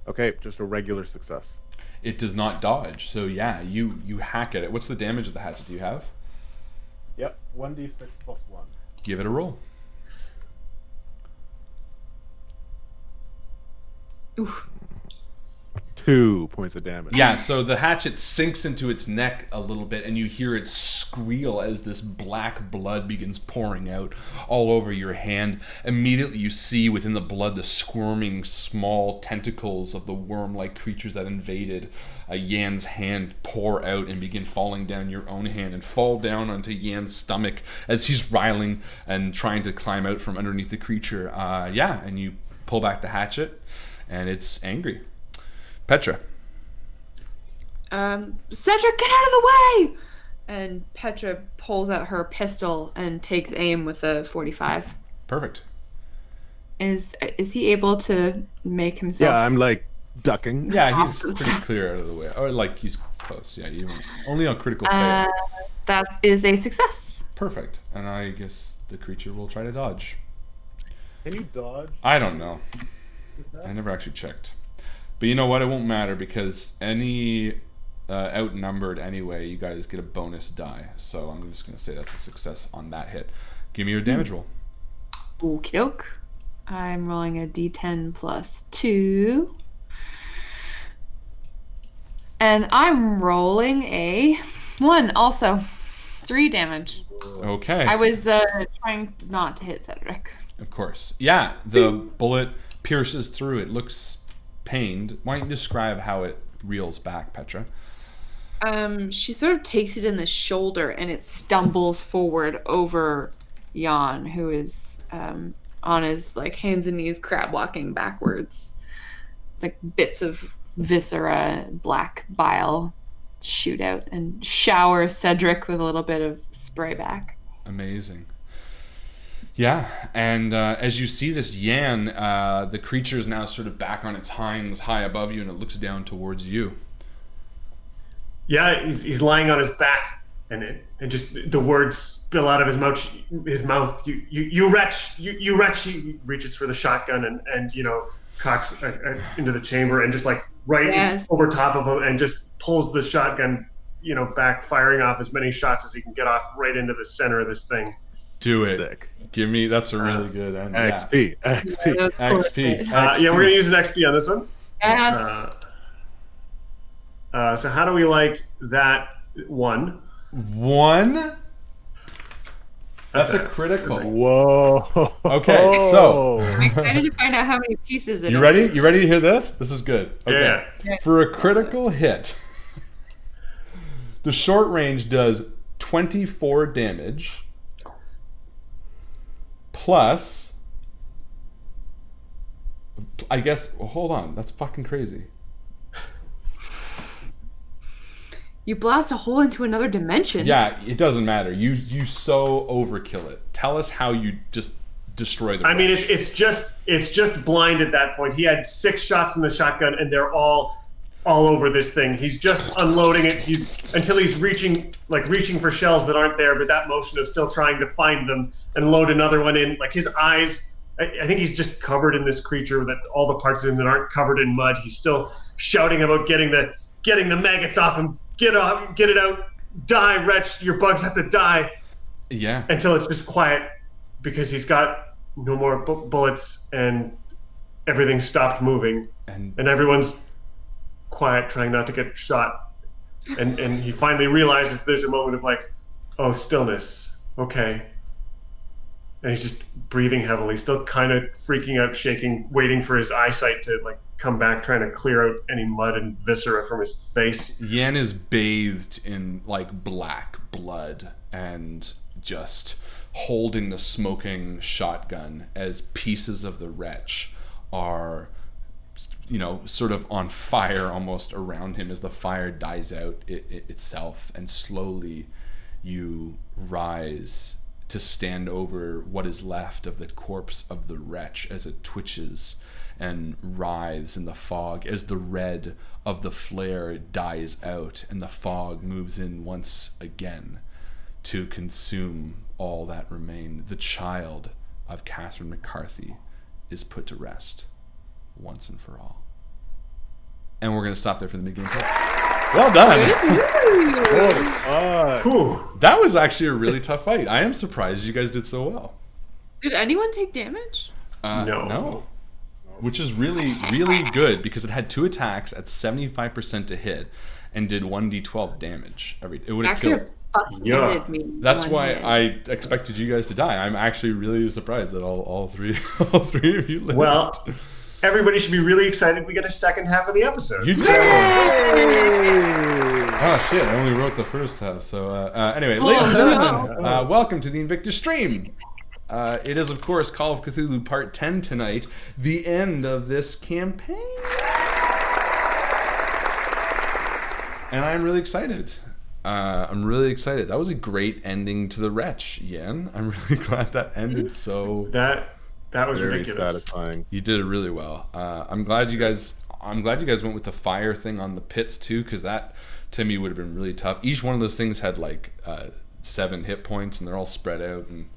Okay, just a regular success. It does not dodge, so yeah, you hack at it. What's the damage of the hatchet? Do you have? Yep, 1d6 plus 1. Give it a roll. Oof. 2 points of damage. Yeah, so the hatchet sinks into its neck a little bit, and you hear it squeal as this black blood begins pouring out all over your hand. Immediately you see within the blood the squirming small tentacles of the worm-like creatures that invaded Yan's hand pour out and begin falling down your own hand and fall down onto Yan's stomach as he's writhing and trying to climb out from underneath the creature. Yeah, and you pull back the hatchet, and it's angry. Petra. Cedric, get out of the way! And Petra pulls out her pistol and takes aim with a 45. Perfect. Is he able to make himself? Yeah, I'm like ducking. Yeah, he's pretty clear out of the way. Or like he's close. Yeah, you only on critical fail. That is a success. Perfect. And I guess the creature will try to dodge. Can you dodge? I don't know. I never actually checked. But you know what? It won't matter because any outnumbered anyway, you guys get a bonus die. So I'm just going to say that's a success on that hit. Give me your damage roll. Okie doke. I'm rolling a d10 plus 2. And I'm rolling a 1 also. 3 damage. Okay. I was trying not to hit Cedric. Of course. Yeah, the bullet pierces through. It looks pained. Why don't you describe how it reels back, Petra? She sort of takes it in the shoulder and it stumbles forward over Jan, who is on his like hands and knees, crab walking backwards. Like bits of viscera, black bile shoot out and shower Cedric with a little bit of spray back. Amazing. Yeah, and as you see this Yan, the creature is now sort of back on its hinds high above you, and it looks down towards you. Yeah, he's lying on his back, and just the words spill out of his mouth. You wretch, you wretch. He reaches for the shotgun and cocks into the chamber and just like over top of him and just pulls the shotgun, back, firing off as many shots as he can get off right into the center of this thing. Do it. Sick. Give me. That's a really good end. XP. Yeah. XP. Yeah, we're gonna use an XP on this one. Yes. So how do we like that one? One? That's a critical. Whoa. Okay, so I'm excited to find out how many pieces it is. you ready? You ready to hear this? This is good. Okay. Yeah. For a critical hit, the short range does 24 damage plus, I guess, hold on, that's fucking crazy. You blast a hole into another dimension. Yeah, it doesn't matter. You so overkill it. Tell us how you just destroy the I mean, Wretch. it's just blind at that point. He had 6 shots in the shotgun, and they're all over this thing. He's just unloading it. Until he's reaching for shells that aren't there, but that motion of still trying to find them and load another one in. Like his eyes, I think he's just covered in this creature that all the parts of him that aren't covered in mud. He's still shouting about getting the maggots off him. Get it out. Die, Wretch, your bugs have to die. Yeah. Until it's just quiet because he's got no more bullets and everything stopped moving. And everyone's quiet, trying not to get shot. And he finally realizes there's a moment of like, oh, stillness. Okay. And he's just breathing heavily, still kind of freaking out, shaking, waiting for his eyesight to like come back, trying to clear out any mud and viscera from his face. Yen is bathed in like black blood and just holding the smoking shotgun as pieces of the Wretch are, you know, sort of on fire almost around him as the fire dies out itself, and slowly you rise to stand over what is left of the corpse of the Wretch as it twitches and writhes in the fog as the red of the flare dies out and the fog moves in once again to consume all that remained. The child of Catherine McCarthy is put to rest once and for all. And we're going to stop there for the mid-game play. Well done. That was actually a really tough fight. I am surprised you guys did so well. Did anyone take damage? No. Which is really, really good because it had 2 attacks at 75% to hit and did 1d12 damage. It would have killed. Me. That's why I expected you guys to die. I'm actually really surprised that all three of you lived. Well, everybody should be really excited. We get a second half of the episode. You did. Oh shit! I only wrote the first half. So anyway, ladies and gentlemen, welcome to the Invictus stream. It is, of course, Call of Cthulhu Part 10 tonight, the end of this campaign. And I'm really excited. That was a great ending to the Wretch, Yen. I'm really glad that ended so... That was very ridiculous. satisfying. You did it really well. I'm glad you guys went with the fire thing on the pits, too, because that, to me, would have been really tough. Each one of those things had, like, 7 hit points, and they're all spread out, and...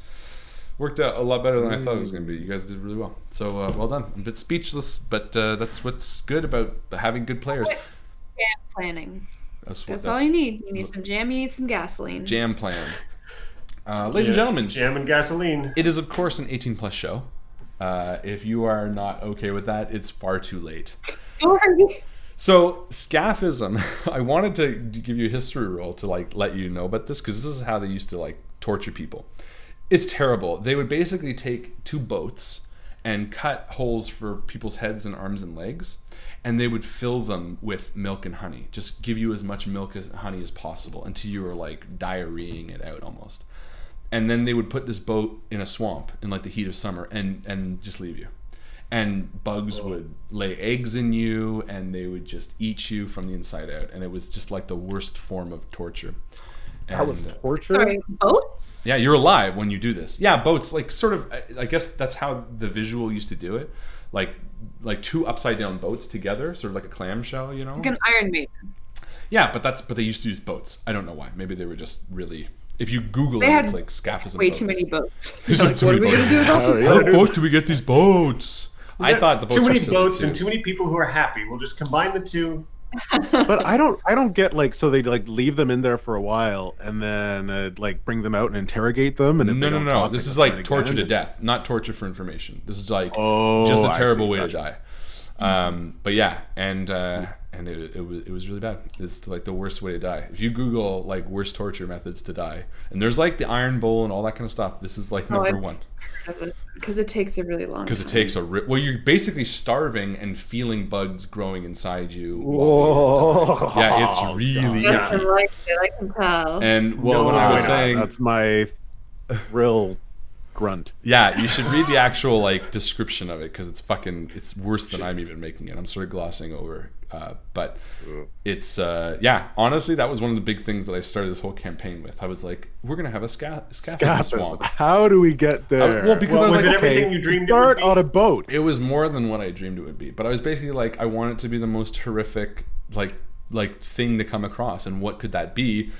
worked out a lot better than I thought it was going to be. You guys did really well. So, well done. I'm a bit speechless, but that's what's good about having good players. Jam planning. That's all you need. You need some jam, you need some gasoline. Jam plan. Ladies and gentlemen. Jam and gasoline. It is, of course, an 18-plus show. If you are not okay with that, it's far too late. Sorry. So, scaphism. I wanted to give you a history roll to, like, let you know about this, because this is how they used to, like, torture people. It's terrible. They would basically take 2 boats and cut holes for people's heads and arms and legs, and they would fill them with milk and honey. Just give you as much milk and honey as possible until you were like diarrheaing it out almost. And then they would put this boat in a swamp in like the heat of summer and just leave you. And bugs would lay eggs in you, and they would just eat you from the inside out. And it was just like the worst form of torture. That was torture? Sorry, boats? Yeah, you're alive when you do this. Yeah, boats, like sort of, I guess that's how the visual used to do it. Like 2 upside down boats together, sort of like a clamshell, you know? Like an Iron Maiden. Yeah, but they used to use boats. I don't know why. Maybe they were just really, if you Google it, it's like scaphism way boats. Too many boats. There's like, what are we going to do about them? How the fuck do we get these boats? I thought the boats too many were boats and too many people who are happy. We'll just combine the 2. But I don't get like, so they like leave them in there for a while and then like bring them out and interrogate them. And if no. This is like torture to death, not torture for information. This is like just a terrible way to die. But yeah, and it was really bad. It's like the worst way to die. If you Google like worst torture methods to die, and there's like the Iron Bowl and all that kind of stuff, this is like number 1. Because it takes a really long time. Because it takes well, you're basically starving and feeling bugs growing inside you. Yeah, it's really I like it, I can tell. And well, what I was saying, that's my real grunt. Yeah, you should read the actual like description of it because it's worse than I'm even making it. I'm sort of glossing over, but it's honestly, that was one of the big things that I started this whole campaign with. I was like, we're gonna have a scaphism swamp. How do we get there? Well, because I was like, everything you dreamed start it would be? on a boat. It was more than what I dreamed it would be, but I was basically like, I want it to be the most horrific like thing to come across, and what could that be?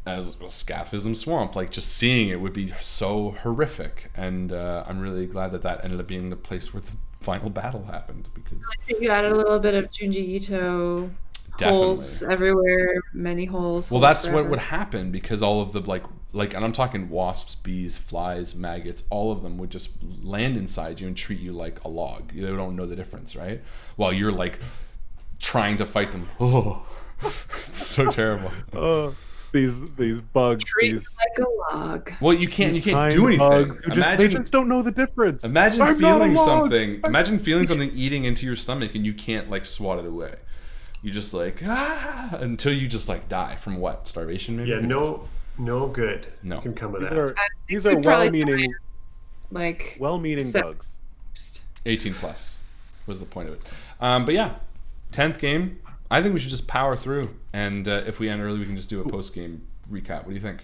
As a scaphism swamp, like just seeing it would be so horrific, and I'm really glad that ended up being the place where the final battle happened, because you add a little bit of Junji Ito Holes everywhere, many holes. Well, holes that's forever. what would happen, because all of the like, and I'm talking wasps, bees, flies, maggots, all of them would just land inside you and treat you like a log. They don't know the difference, right? While you're like trying to fight them. Oh, it's so terrible. Oh, these bugs. Treat These like a log. Well, you can't kind do anything. bugs who they just don't know the difference. Imagine I'm not a feeling log. something. Imagine feeling something eating into your stomach and you can't like swat it away. You just like until you just like die from what? Starvation, maybe? Yeah, no good No. can come of These that. are We'd probably well-meaning like bugs. 18 plus was the point of it. But yeah, 10th game. I think we should just power through, and if we end early, we can just do a post-game recap. What do you think?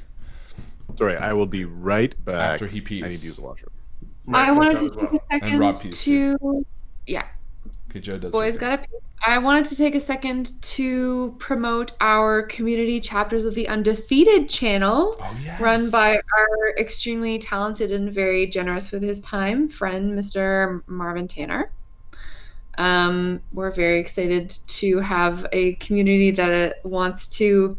Sorry, I will be right back. After he pees. I need to use the washroom. I wanted to as well. take a And Rob second pees to yeah. Okay, Joe does. Boys gotta pee. I wanted to take a second to promote our community chapters of the Undefeated channel, Oh, yes. run by our extremely talented and very generous with his time friend, Mr. Marvin Tanner. We're very excited to have a community that wants to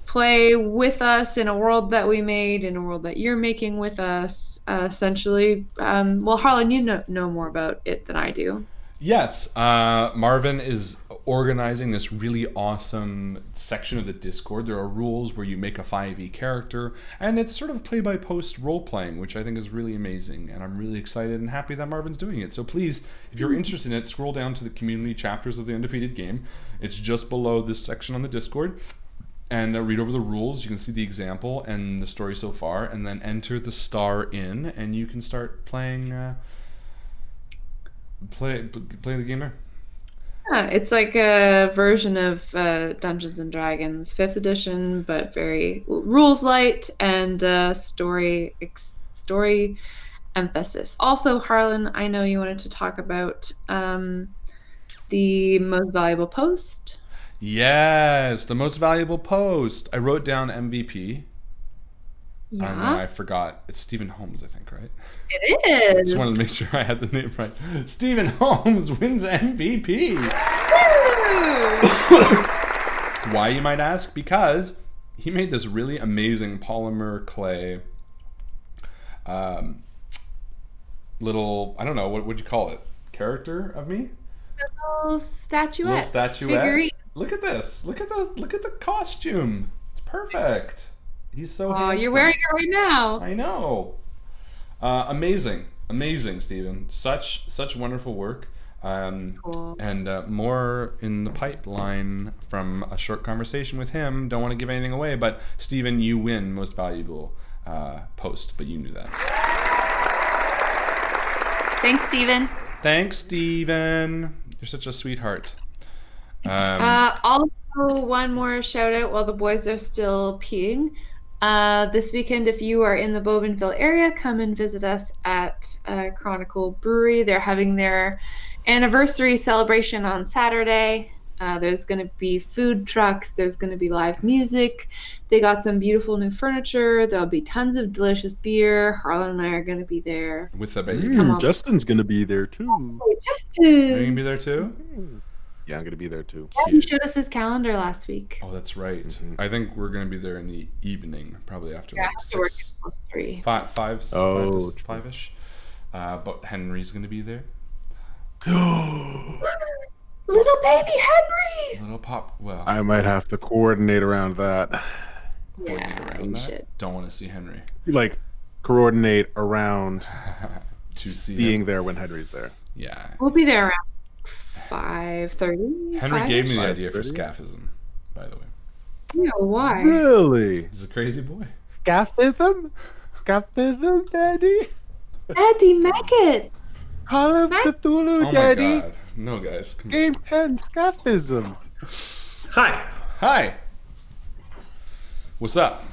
play with us in a world that we made, in a world that you're making with us. Essentially, well, Harlan, you know more about it than I do. Yes, Marvin is organizing this really awesome section of the Discord. There are rules where you make a 5e character, and it's sort of play-by-post role-playing, which I think is really amazing, and I'm really excited and happy that Marvin's doing it. So please, if you're interested in it, scroll down to the community chapters of the Undefeated game. It's just below this section on the Discord, and read over the rules. You can see the example and the story so far, and then enter the star in, and you can start playing... Play the game there. Yeah, it's like a version of Dungeons and Dragons 5th edition, but very rules light and story emphasis. Also, Harlan, I know you wanted to talk about the most valuable post. Yes, the most valuable post. I wrote down MVP. Yeah, And then I forgot. It's Stephen Holmes, I think, right? it is. Just wanted to make sure I had the name right. Stephen Holmes wins MVP. Why, you might ask? Because he made this really amazing polymer clay little, I don't know, what would you call it? Character of me? Little statuette. Little statuette. Figurine. Look at this. Look at the costume. It's perfect. He's so handsome. You're wearing it right now. I know. Amazing, Stephen. Such wonderful work. Cool. And more in the pipeline from a short conversation with him. Don't want to give anything away, but Stephen, you win most valuable post, but you knew that. Thanks, Steven. Thanks, Stephen. You're such a sweetheart. Also, one more shout out while the boys are still peeing. This weekend, if you are in the Bougainville area, come and visit us at Chronicle Brewery. They're having their anniversary celebration on Saturday. There's going to be food trucks. There's going to be live music. They got some beautiful new furniture. There'll be tons of delicious beer. Harlan and I are going to be there. With the baby. Come on. Justin's gonna be there too. Oh, Are you Justin! going to be there too? Yeah, I'm gonna be there too. Yeah, he showed us his calendar last week. Oh, that's right. Mhm. I think we're going to be there in the evening, probably after Yeah, I like have to work 6, until 3. Oh, five-ish. But Henry's going to be there. Little baby Henry! Little pop. Well, I might have to coordinate around that. coordinate Yeah, around you that. should. Don't want to see Henry. Like coordinate around To see being him. there when Henry's there. Yeah. We'll be there around 5:30. Henry gave me the 5:30? idea for scaphism, by the way. Yeah, why? Really? He's a crazy boy. Scaphism? Scaphism, Daddy? Daddy maggots! Call him Hi. Cthulhu, Oh my Daddy. god. No, guys. Come on. Game 10, Scaphism. Hi. Hi. What's up?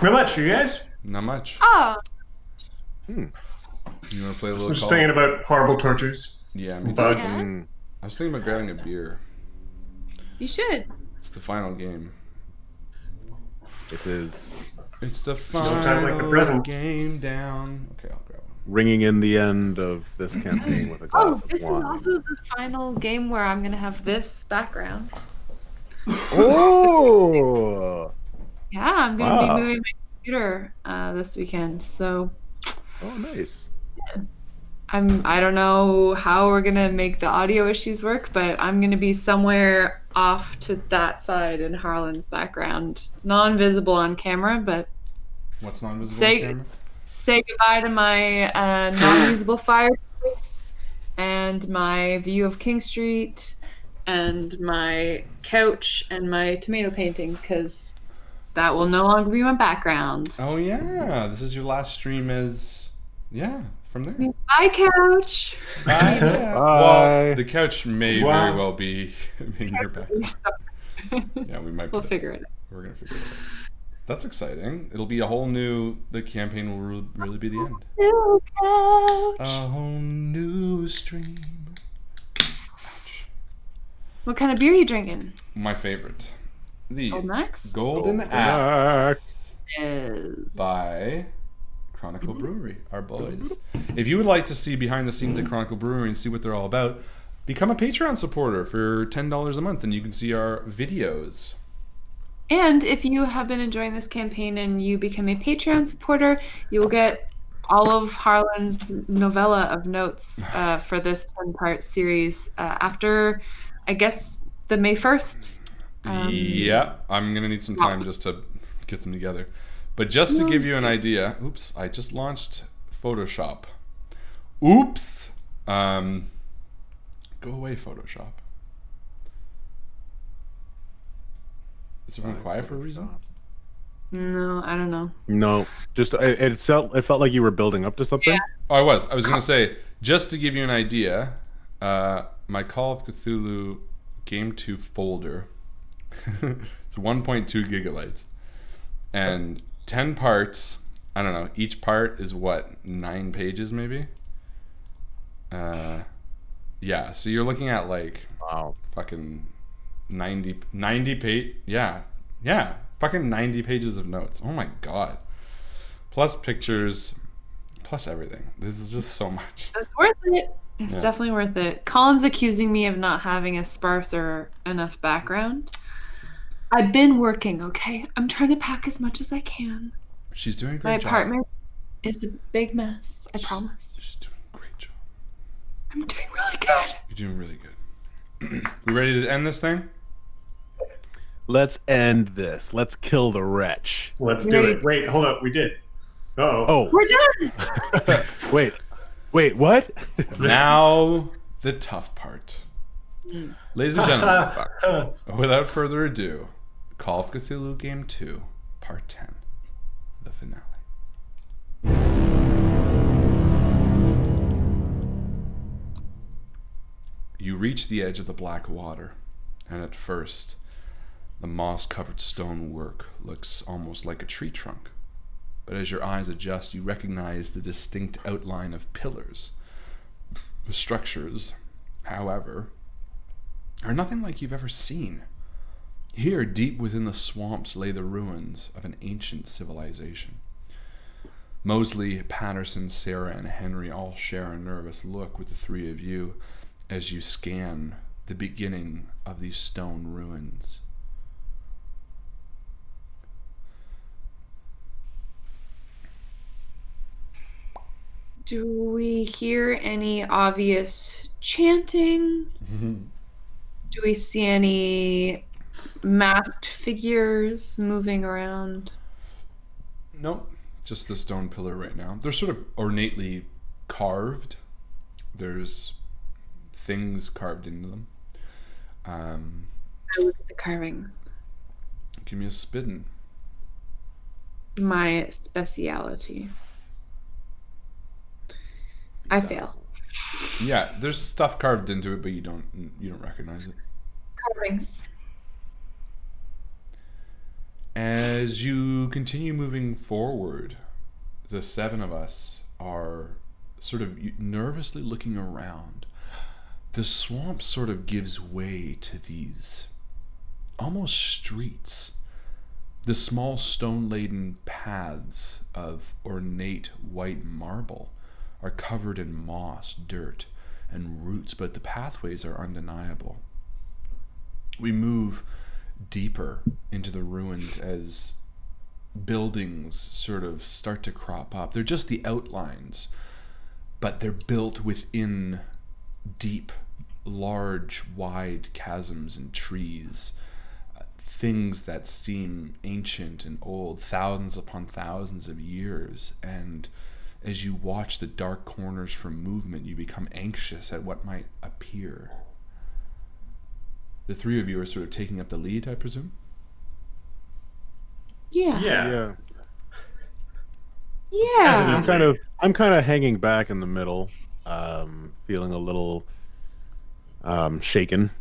Not much, you guys. Not much. Oh, You want to play a little I'm just call? thinking about horrible tortures, Yeah, me too. bugs. Yeah. Mm. I was thinking about grabbing a beer. you should. It's the final game. It is. It's the no time like the final present. game down. Okay, I'll grab one. ringing in the end of this campaign with a glass of This wine. is also the final game where I'm gonna have this background. Oh! Yeah, I'm gonna Wow. be moving my computer this weekend. So Oh, nice. I don't know how we're gonna make the audio issues work, but I'm gonna be somewhere off to that side in Harlan's background, non-visible on camera, but What's non-visible on camera? say goodbye to my non-usable fireplace and my view of King Street and my couch and my tomato painting, because that will no longer be my background. Oh yeah, this is your last stream as from there. Bye, couch. Bye. Bye. Well, the couch may Wow. very well be in your back. Yeah, we might. We'll figure it out. We're gonna figure it out. That's exciting. It'll be a whole new. The campaign will really be the end. New couch. A whole new stream. What kind of beer are you drinking? My favorite, the Old Max? Golden Golden Axe Is by Chronicle Brewery, our boys. If you would like to see behind the scenes at Chronicle Brewery and see what they're all about, become a Patreon supporter for $10 a month, and you can see our videos. And if you have been enjoying this campaign and you become a Patreon supporter, you will get all of Harlan's novella of notes for this 10-part series after, I guess, the May 1st. Yeah, I'm going to need some time just to get them together. But just to give you an idea, oops, I just launched Photoshop. Oops! Go away, Photoshop. Is everyone quiet for a reason? No, I don't know. No, just it felt like you were building up to something. Yeah. Oh, I was going to say, just to give you an idea, my Call of Cthulhu Game 2 folder, it's 1.2 gigabytes, and 10 parts, I don't know, each part is what, 9 pages maybe? Yeah, so you're looking at like, Wow. fucking 90 page, yeah, fucking 90 pages of notes. Oh my god. Plus pictures, plus everything. This is just so much. It's worth it. It's Yeah. definitely worth it. Colin's accusing me of not having a sparse or enough background. I've been working, okay? I'm trying to pack as much as I can. She's doing a My great job. apartment is a big mess, I promise. She's doing a great job. I'm doing really good. You're doing really good. We ready to end this thing? Let's end this. Let's kill the wretch. Let's do it. Wait, hold up. We did. Uh-oh. Oh, We're done. wait, what? Now, the tough part. Ladies and gentlemen, without further ado, Call of Cthulhu Game 2, Part 10, the finale. You reach the edge of the black water, and at first, the moss-covered stonework looks almost like a tree trunk. But as your eyes adjust, you recognize the distinct outline of pillars. The structures, however, are nothing like you've ever seen. Here, deep within the swamps, lay the ruins of an ancient civilization. Mosley, Patterson, Sarah, and Henry all share a nervous look with the three of you as you scan the beginning of these stone ruins. Do we hear any obvious chanting? Do we see any masked figures moving around? Nope, just the stone pillar right now. They're sort of ornately carved. There's things carved into them. I look at the carvings. Give me a spittin'. My speciality. I fail. Yeah, there's stuff carved into it, but you don't recognize it. Carvings. As you continue moving forward, the seven of us are sort of nervously looking around. The swamp sort of gives way to these almost streets. The small stone-laden paths of ornate white marble are covered in moss, dirt, and roots, but the pathways are undeniable. We move deeper into the ruins as buildings sort of start to crop up. They're just the outlines, but they're built within deep, large, wide chasms and trees. Things that seem ancient and old, thousands upon thousands of years. And as you watch the dark corners from movement, you become anxious at what might appear. The three of you are sort of taking up the lead, I presume? Yeah. Yeah. Yeah. I'm kind of hanging back in the middle, feeling a little shaken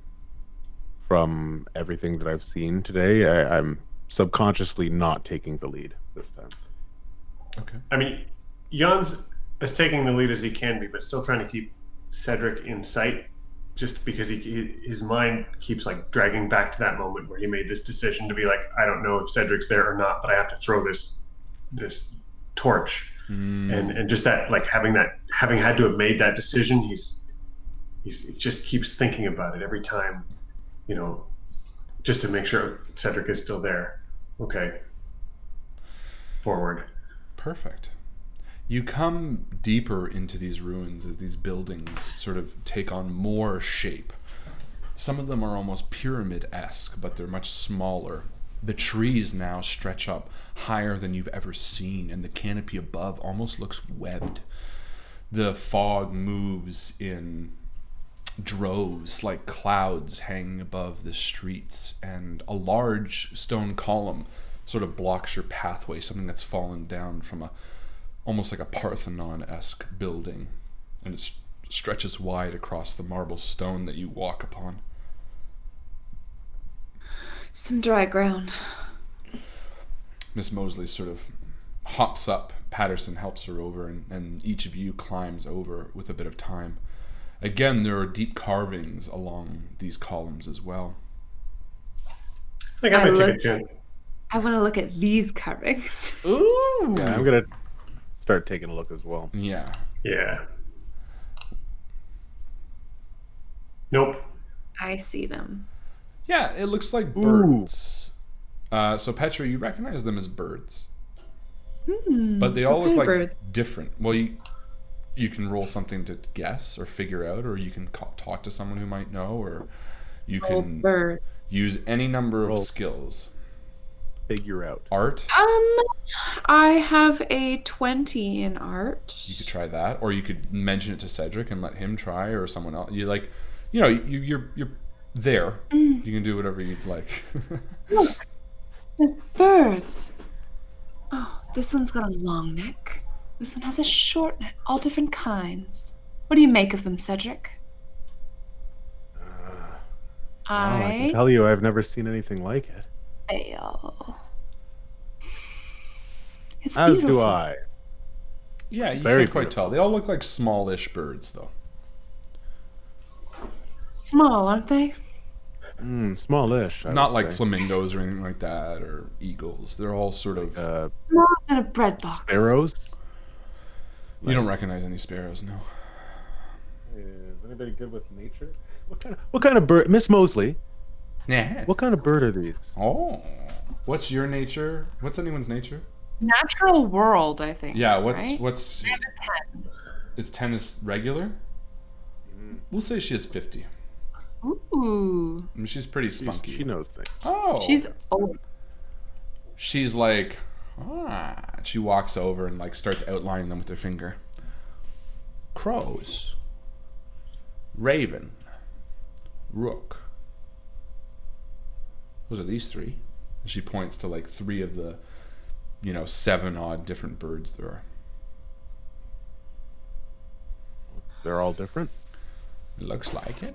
from everything that I've seen today. I'm subconsciously not taking the lead this time. Okay. I mean, Jan's as taking the lead as he can be, but still trying to keep Cedric in sight, just because his mind keeps like dragging back to that moment where he made this decision to be like, I don't know if Cedric's there or not, but I have to throw this torch. And just that, like, having had to have made that decision, he just keeps thinking about it every time, you know, just to make sure Cedric is still there. Okay. Forward. Perfect. You come deeper into these ruins as these buildings sort of take on more shape. Some of them are almost pyramid-esque, but they're much smaller. The trees now stretch up higher than you've ever seen, and the canopy above almost looks webbed. The fog moves in droves like clouds hanging above the streets, and a large stone column sort of blocks your pathway, something that's fallen down from almost like a Parthenon-esque building, and it stretches wide across the marble stone that you walk upon. Some dry ground. Miss Mosley sort of hops up. Patterson helps her over, and each of you climbs over with a bit of time. Again, there are deep carvings along these columns as well. I think I might take a chance. I want to look at these carvings. Ooh! Yeah, I'm gonna start taking a look as well. Yeah. Yeah. Nope. I see them. Yeah, it looks like birds. So Petra, you recognize them as birds. But they all look like birds? different. Well, you can roll something to guess or figure out, or you can talk to someone who might know, or you can use any number of skills. Figure out. Art? I have a 20 in art. You could try that, or you could mention it to Cedric and let him try, or someone else. You're there. You can do whatever you'd like. Look, there's birds. Oh, this one's got a long neck. This one has a short neck. All different kinds. What do you make of them, Cedric? I can tell you, I've never seen anything like it. Fail. It's As beautiful. do I. Yeah, you Very can't quite tell. They all look like smallish birds, though. Small, aren't they? Smallish. Not like flamingos or anything like that, or eagles. They're all sort of... Smaller than a bread box. Sparrows? You don't recognize any sparrows, no. Is anybody good with nature? What kind of bird? Miss Mosley, Yeah. what kind of bird are these? Oh. What's your nature? What's anyone's nature? Natural world, I think. Yeah, right? what's... I have a 10. It's 10 is regular? We'll say she has 50. Ooh. I mean, she's pretty spunky. She knows things. Oh. She's old. She's like, She walks over and like starts outlining them with her finger. Crows. Raven. Rook. Those are these three. And she points to like 3 of the, 7 odd different birds there are. They're all different? It looks like it.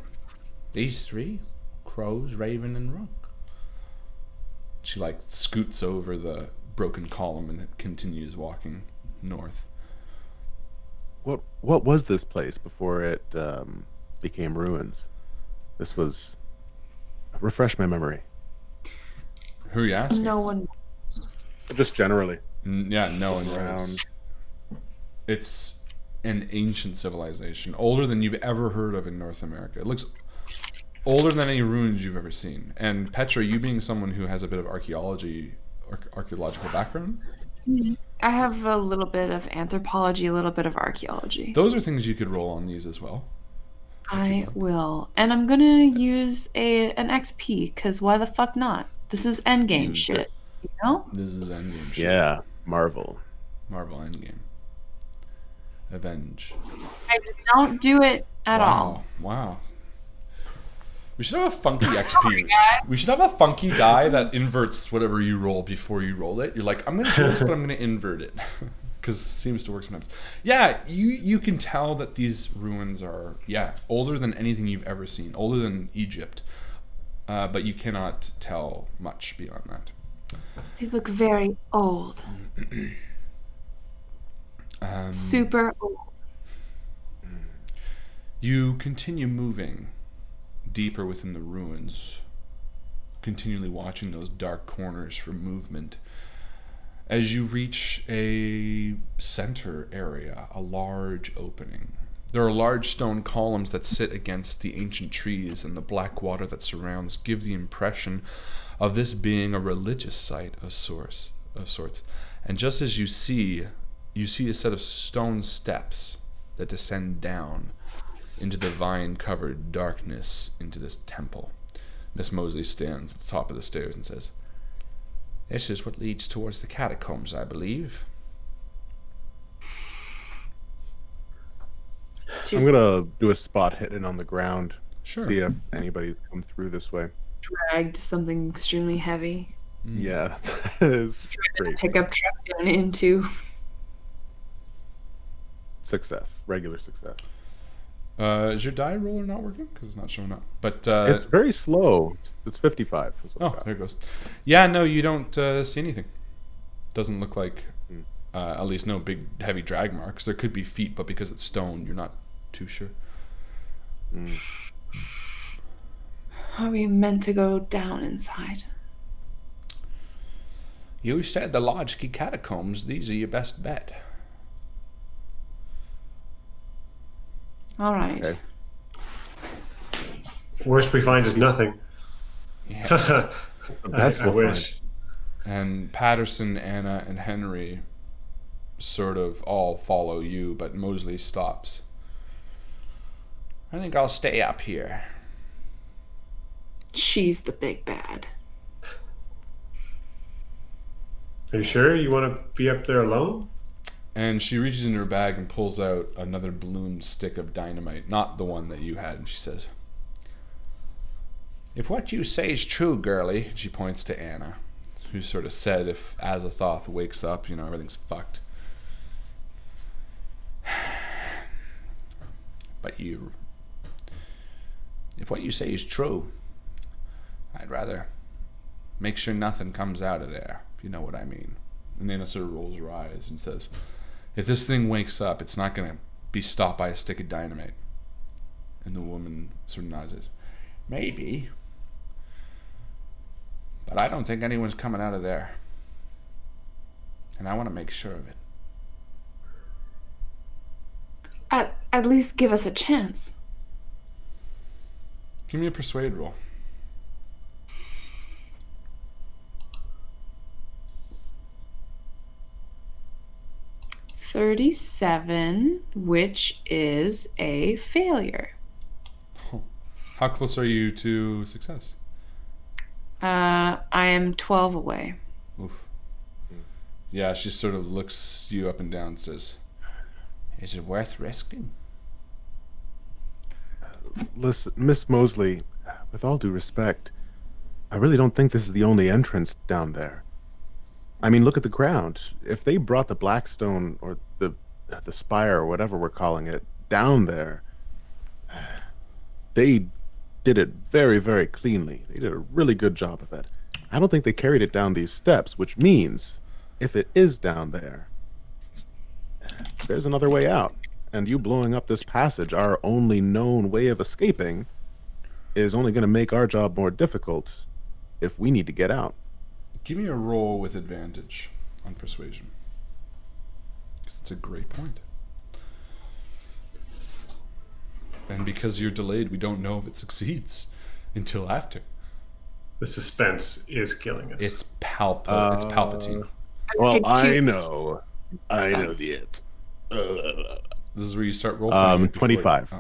These 3. Crows, raven, and rook. She like scoots over the broken column and it continues walking north. What was this place before it became ruins? This was... Refresh my memory. Who are you asking? No one. Just generally. Yeah, no one Around. knows. It's an ancient civilization, older than you've ever heard of in North America. It looks older than any ruins you've ever seen. And Petra, you being someone who has a bit of archaeological background, I have a little bit of anthropology, a little bit of archaeology. those are things you could roll on these as well. I will. And I'm going to use an XP, because why the fuck not? This is endgame shit, you know? This is endgame shit. Yeah, Marvel Endgame. Avenge. I don't do it at all. Wow. We should have a funky XP. Sorry, guys. We should have a funky die that inverts whatever you roll before you roll it. You're like, I'm going to do this, but I'm going to invert it. Because it seems to work sometimes. Yeah, you can tell that these ruins are, older than anything you've ever seen. Older than Egypt. But you cannot tell much beyond that. These look very old. Super old. You continue moving deeper within the ruins, continually watching those dark corners for movement. As you reach a center area, a large opening. There are large stone columns that sit against the ancient trees, and the black water that surrounds give the impression of this being a religious site of sorts. And just as you see a set of stone steps that descend down into the vine-covered darkness into this temple. Miss Mosley stands at the top of the stairs and says, "This is what leads towards the catacombs, I believe." I'm gonna do a spot hidden on the ground. Sure. See if anybody's come through this way. Dragged something extremely heavy. Yeah, it's great. Pickup truck down into. Success, regular success. Is your die roller not working? Because it's not showing up. But it's very slow. It's 55. Is what I got. There it goes. Yeah, no, you don't see anything. Doesn't look like, at least no big heavy drag marks. There could be feet, but because it's stone, you're not too sure. Are we meant to go down inside? You said the large catacombs. These are your best bet. All right. Okay. Worst we find is nothing. Yeah. The best I we'll wish. And Patterson, Anna, and Henry sort of all follow you, but Mosley stops. I think I'll stay up here. She's the big bad. Are you sure you want to be up there alone? And she reaches into her bag and pulls out another balloon stick of dynamite, not the one that you had, and she says, "If what you say is true, girlie," and she points to Anna, who sort of said if Azathoth wakes up, everything's fucked. But if what you say is true, I'd rather make sure nothing comes out of there, if you know what I mean. And Anna sort of rolls her eyes and says, "If this thing wakes up, it's not going to be stopped by a stick of dynamite." And the woman sort of nods. "Maybe. But I don't think anyone's coming out of there. And I want to make sure of it." At least give us a chance. Give me a persuade roll. 37, which is a failure. How close are you to success? I am 12 away. Oof. Yeah, she sort of looks you up and down and says, "Is it worth risking?" Listen, Miss Mosley, with all due respect, I really don't think this is the only entrance down there. I mean, look at the ground. If they brought the Blackstone or the spire or whatever we're calling it down there, they did it very, very cleanly. They did a really good job of it. I don't think they carried it down these steps, which means if it is down there, there's another way out. And you blowing up this passage, our only known way of escaping, is only going to make our job more difficult if we need to get out. Give me a roll with advantage on persuasion. Because it's a great point. And because you're delayed, we don't know if it succeeds until after. The suspense is killing us. It's Palpatine. Well, I Take know. I know suspense. the it. This is where you start role playing. 25.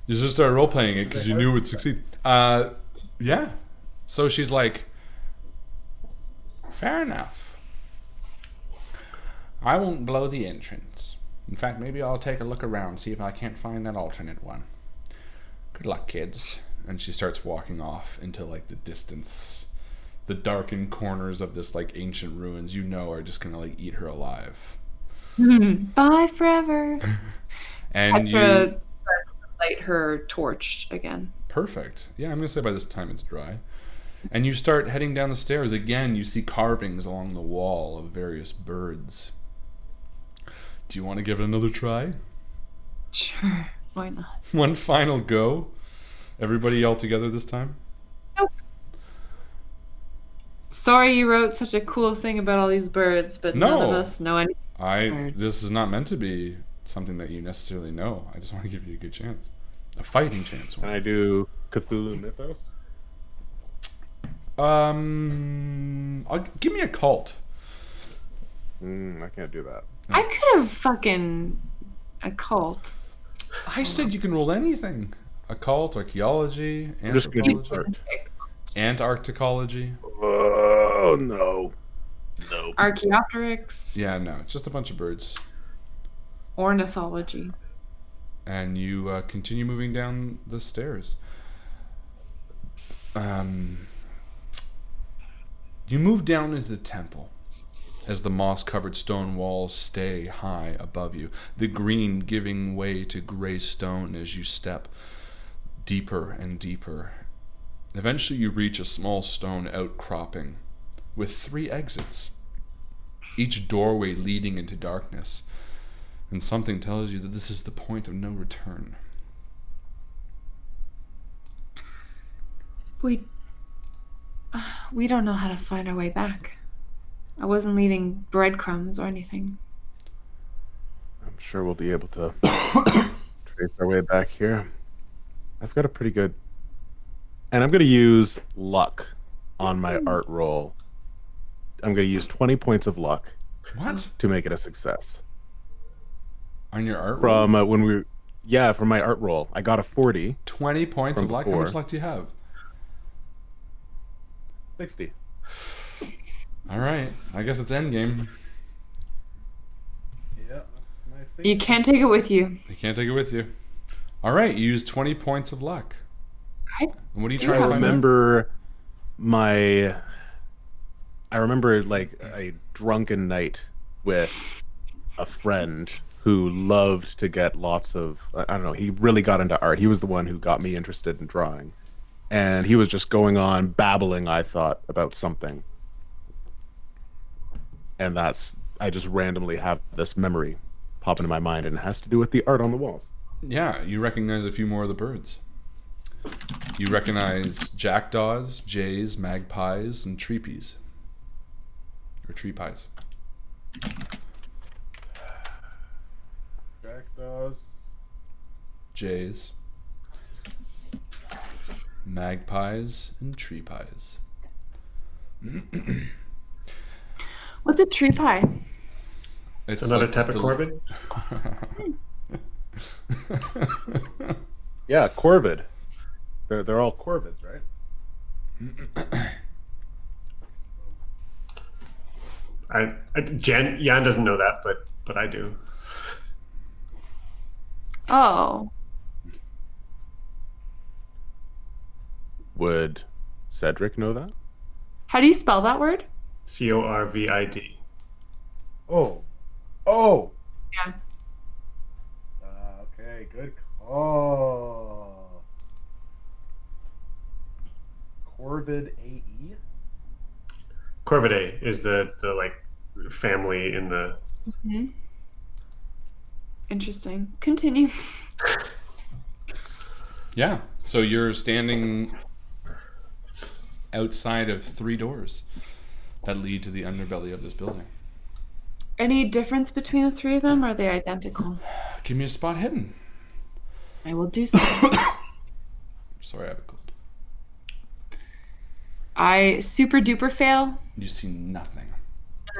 You just started role playing it because you knew it would succeed. Yeah. So she's like, fair enough. I won't blow the entrance. In fact, maybe I'll take a look around, see if I can't find that alternate one. Good luck, kids. And she starts walking off into like the distance. The darkened corners of this like ancient ruins, you know, are just gonna like eat her alive. Bye forever. And Petra light her torch again. Perfect. Yeah, I'm gonna say by this time it's dry. And you start heading down the stairs. Again, you see carvings along the wall of various birds. Do you want to give it another try? Sure, why not? One final go? Everybody all together this time? Nope. Sorry you wrote such a cool thing about all these birds, but none of us know any birds. This is not meant to be something that you necessarily know. I just want to give you a good chance. A fighting chance. Can I do Cthulhu Mythos? Give me a cult. I can't do that. I could have fucking occult. I said you can roll anything. Occult, archaeology, I'm just gonna do anthropology, Antarcticology. Oh, no. No. Archaeopteryx, Yeah, no, just a bunch of birds. ornithology. And you continue moving down the stairs. You move down into the temple as the moss-covered stone walls stay high above you, the green giving way to gray stone as you step deeper and deeper. Eventually you reach a small stone outcropping with 3 exits, each doorway leading into darkness, and something tells you that this is the point of no return. We don't know how to find our way back. I wasn't leaving breadcrumbs or anything. I'm sure we'll be able to trace our way back here. I've got a pretty good... And I'm going to use luck on my art roll. I'm going to use 20 points of luck. What? To make it a success. On your art roll? From when we... Yeah, from my art roll. I got a 40. 20 points of luck? How much luck do you have? 60. All right. I guess it's endgame. Yeah, that's my thing. You can't take it with you. You can't take it with you. All right. You use 20 points of luck. And what are you do trying to have find? I remember like a drunken night with a friend who loved to get lots of, I don't know, he really got into art. He was the one who got me interested in drawing. And he was just going on babbling, I thought, about something. And I just randomly have this memory pop into my mind, and it has to do with the art on the walls. Yeah, you recognize a few more of the birds. You recognize jackdaws, jays, magpies, and treepies. Or tree pies. Jackdaws. Jays, magpies, and tree pies. What's a tree pie? It's another like type of still- corvid? Yeah, corvid. They're all corvids, right? Jan doesn't know that, but I do. Oh, Would Cedric know that? how do you spell that word? Corvid. Oh. Yeah. Okay, good call. Corvid AE? Corvidae is the like family in the... Mm-hmm. Interesting. Continue. Yeah, so you're standing outside of 3 doors that lead to the underbelly of this building. Any difference between the 3 of them? Or are they identical? Give me a spot hidden. I will do so. Sorry, I have a cold. I super duper fail, You see nothing.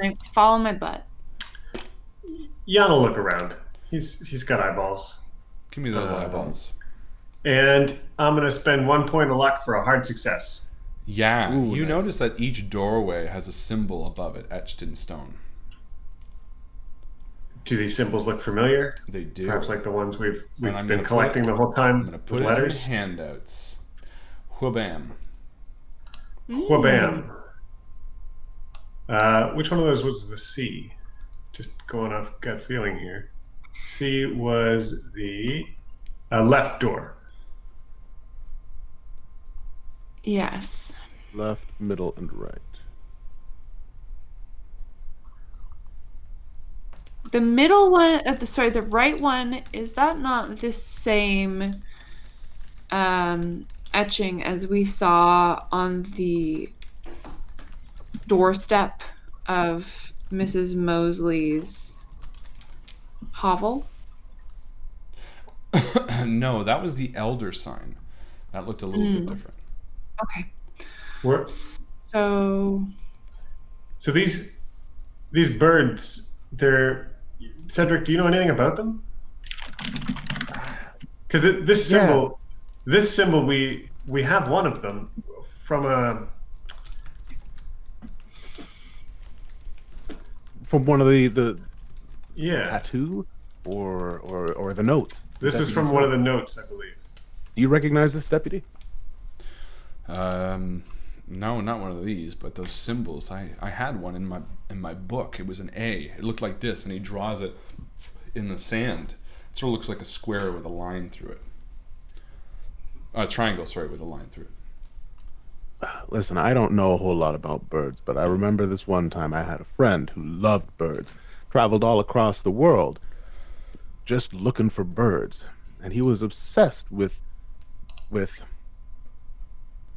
and I fall on my butt. Jan will look around. He's got eyeballs. Give me those eyeballs. And I'm going to spend 1 point of luck for a hard success. Yeah, Ooh, you nice. notice that each doorway has a symbol above it etched in stone. Do these symbols look familiar? They do. Perhaps like the ones we've And I'm been gonna collecting the whole time I'm going to put with it letters. in handouts. Whabam. Whabam. Which one of those was the C? Just going off gut feeling here. C was the left door. Yes. Left, middle, and right. The middle one, the right one, is that not the same etching as we saw on the doorstep of Mrs. Mosley's hovel? No, that was the elder sign. That looked a little bit different. Okay. Where, So these birds, they're Cedric. Do you know anything about them? Because this symbol, we have one of them from From one of the yeah. tattoo or the notes. This is from one of the notes, I believe. Do you recognize this, deputy? No, not one of these, but those symbols. I had one in my book. It was an A. It looked like this, and he draws it in the sand. It sort of looks like a square with a line through it. A triangle, sorry, with a line through it. Listen, I don't know a whole lot about birds, but I remember this one time I had a friend who loved birds, traveled all across the world just looking for birds, and he was obsessed with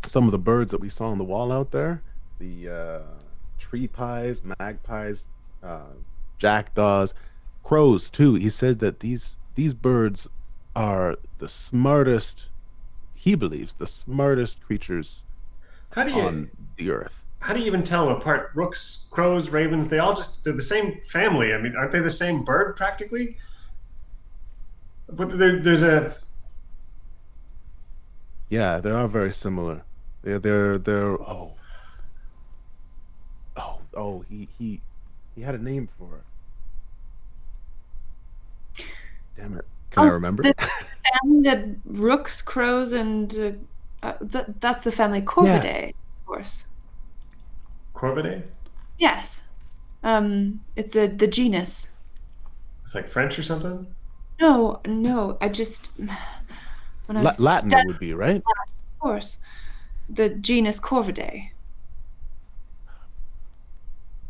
some of the birds that we saw on the wall out there, the tree pies, magpies, jackdaws, crows too. He said that these birds are the smartest, he believes, the smartest creatures How do on the earth. How do you even tell them apart? Rooks, crows, ravens, they're the same family. I mean, aren't they the same bird practically? But there's a... Yeah, they are very similar. They're he had a name for it. Damn it. Can I remember? The family that rooks, crows, and that's the family Corvidae, of course. Corvidae? Yes. It's the genus. It's like French or something? No, I just when I was Latin it studying, would be, right? of course, the genus Corvidae.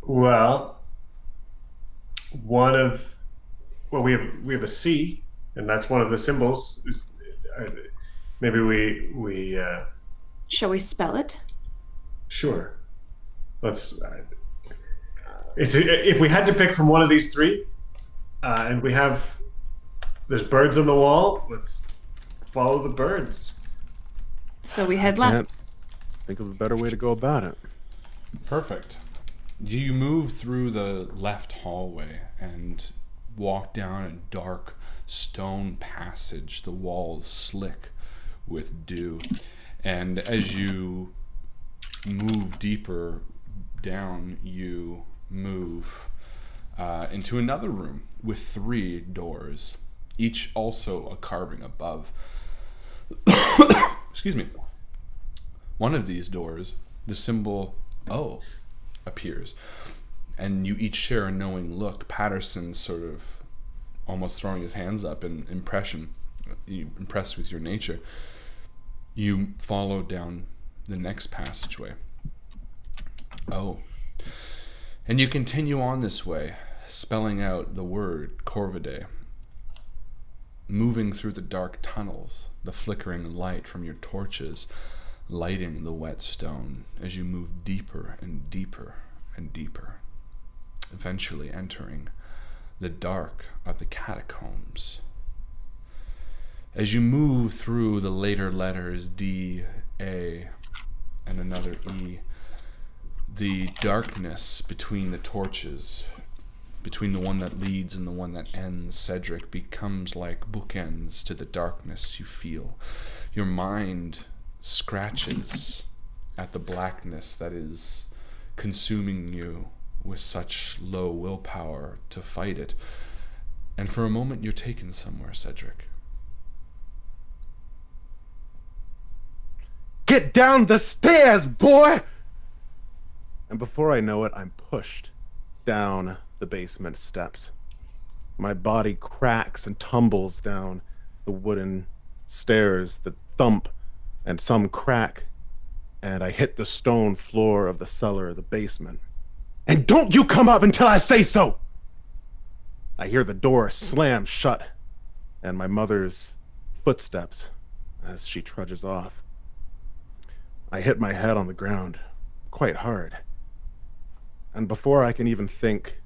Well, we have a C, and that's one of the symbols. Maybe we Shall we spell it? sure. Let's. If we had to pick from one of these three, and there's birds on the wall. Let's follow the birds. So we head Can't left. think of a better way to go about it. Perfect. You move through the left hallway and walk down a dark stone passage, the walls slick with dew. And as you move deeper down, you move into another room with 3 doors, each also a carving above. Excuse me. One of these doors, the symbol O appears, and you each share a knowing look. Patterson sort of almost throwing his hands up in impressed with your nature. You follow down the next passageway. Oh. And you continue on this way, spelling out the word Corvidae, moving through the dark tunnels, the flickering light from your torches lighting the wet stone as you move deeper and deeper and deeper, eventually entering the dark of the catacombs. As you move through the later letters D, A, and another E, the darkness between the torches, between the one that leads and the one that ends, Cedric, becomes like bookends to the darkness you feel. Your mind scratches at the blackness that is consuming you with such low willpower to fight it. And for a moment you're taken somewhere, Cedric. Get down the stairs, boy! And before I know it, I'm pushed down the basement steps. My body cracks and tumbles down the wooden stairs that thump and some crack, and I hit the stone floor of the cellar of the basement. And don't you come up until I say so! I hear the door slam shut, and my mother's footsteps as she trudges off. I hit my head on the ground quite hard. And before I can even think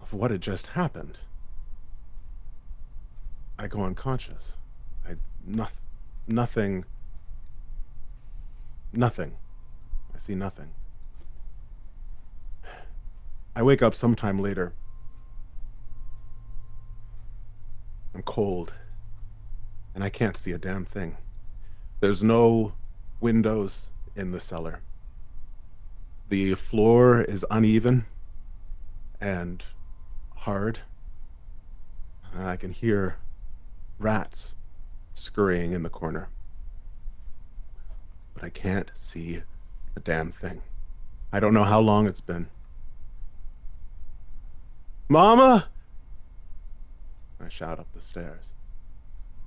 of what had just happened, I go unconscious. Nothing. I see nothing. I wake up sometime later. I'm cold, and I can't see a damn thing. There's no windows in the cellar. The floor is uneven and hard. I can hear rats scurrying in the corner. But I can't see a damn thing. I don't know how long it's been. Mama! I shout up the stairs.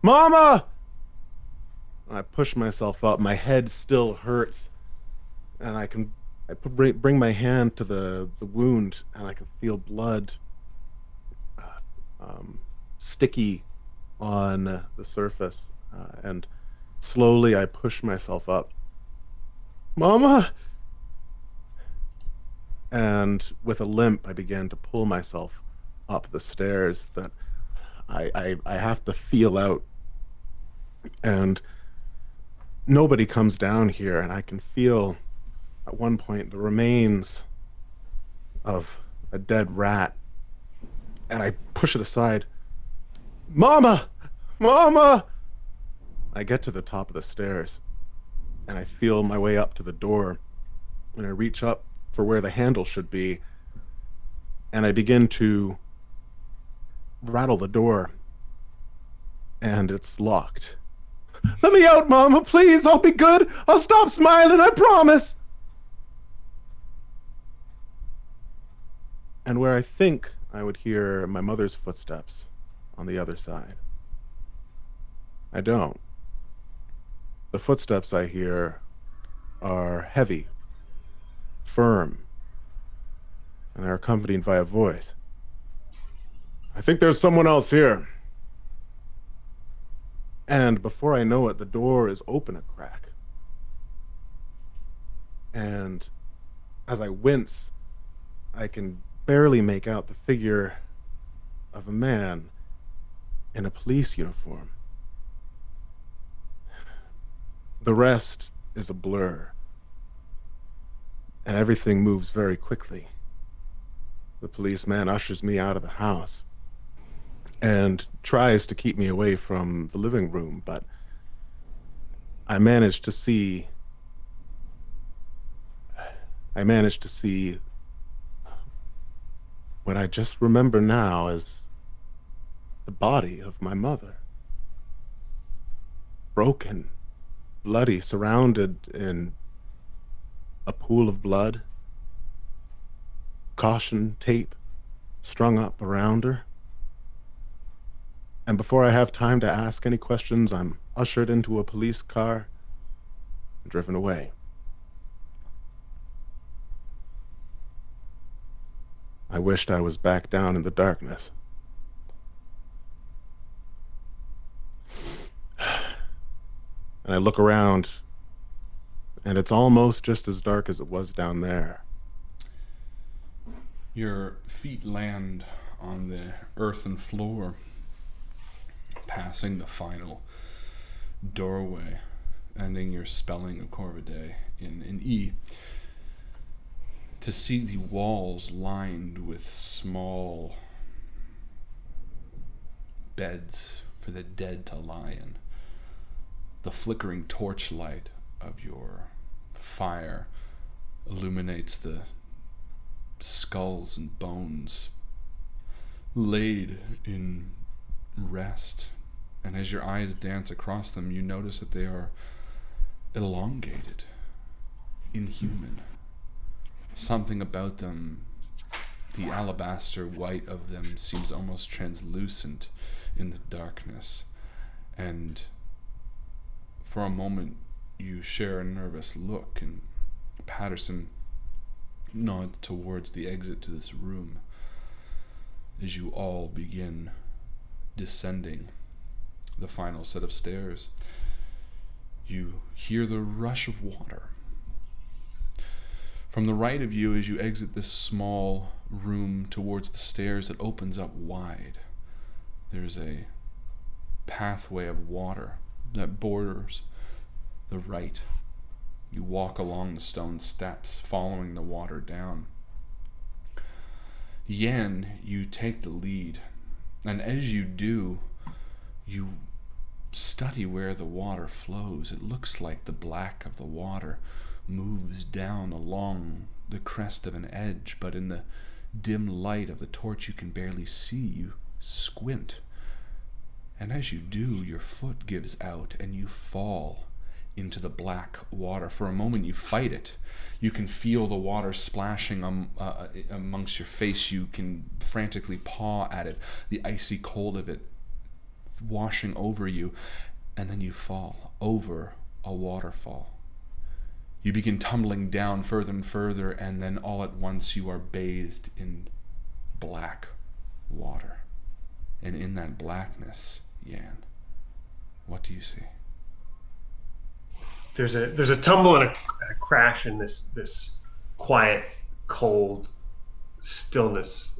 Mama! I push myself up. My head still hurts. And I bring my hand to the wound, and I can feel blood sticky on the surface. And slowly I push myself up. Mama! And with a limp, I began to pull myself up the stairs that I have to feel out. And nobody comes down here, and I can feel at one point the remains of a dead rat. And I push it aside. Mama! Mama! I get to the top of the stairs, and I feel my way up to the door, and I reach up for where the handle should be, and I begin to rattle the door, and it's locked. Let me out, Mama, please. I'll be good. I'll stop smiling, I promise. And where I think I would hear my mother's footsteps on the other side, I don't. The footsteps I hear are heavy, firm, and are accompanied by a voice. I think there's someone else here. And before I know it, the door is open a crack. And as I wince, I can barely make out the figure of a man in a police uniform. The rest is a blur, and everything moves very quickly. The policeman ushers me out of the house and tries to keep me away from the living room, but I managed to see what I just remember now as the body of my mother. Broken, bloody, surrounded in a pool of blood, caution tape strung up around her. And before I have time to ask any questions, I'm ushered into a police car and driven away. I wished I was back down in the darkness. And I look around, and it's almost just as dark as it was down there. Your feet land on the earthen floor. passing the final doorway, ending your spelling of Corvidae in an E, to see the walls lined with small beds for the dead to lie in. The flickering torchlight of your fire illuminates the skulls and bones laid in rest, and as your eyes dance across them, you notice that they are elongated, inhuman. Something about them, the alabaster white of them, seems almost translucent in the darkness, and for a moment you share a nervous look, and Patterson nods towards the exit to this room as you all begin descending the final set of stairs. You hear the rush of water. From the right of you, as you exit this small room towards the stairs that opens up wide, there's a pathway of water that borders the right. You walk along the stone steps, following the water down. Yan, you take the lead, and as you do, you study where the water flows. It looks like the black of the water moves down along the crest of an edge, but in the dim light of the torch you can barely see. You squint, and as you do, your foot gives out and you fall into the black water. For a moment you fight it. You can feel the water splashing amongst your face. You can frantically paw at it, the icy cold of it washing over you, and then you fall over a waterfall. You begin tumbling down further and further, and then all at once you are bathed in black water. And in that blackness, Yan, what do you see? There's a tumble and a crash in this quiet, cold stillness.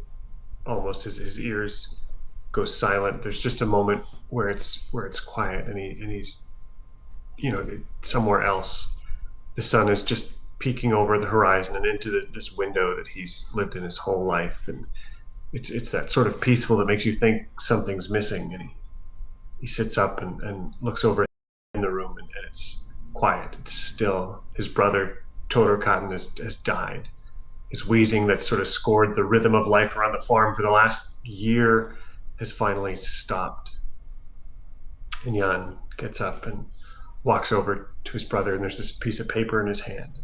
Almost his ears go silent. There's just a moment where it's quiet, and he's somewhere else. The sun is just peeking over the horizon and into this window that he's lived in his whole life, and it's that sort of peaceful that makes you think something's missing. And he sits up and looks over in the room, and it's quiet. It's still. His brother Todor Cotton has died. His wheezing that sort of scored the rhythm of life around the farm for the last year has finally stopped. And Jan gets up and walks over to his brother, and there's this piece of paper in his hand.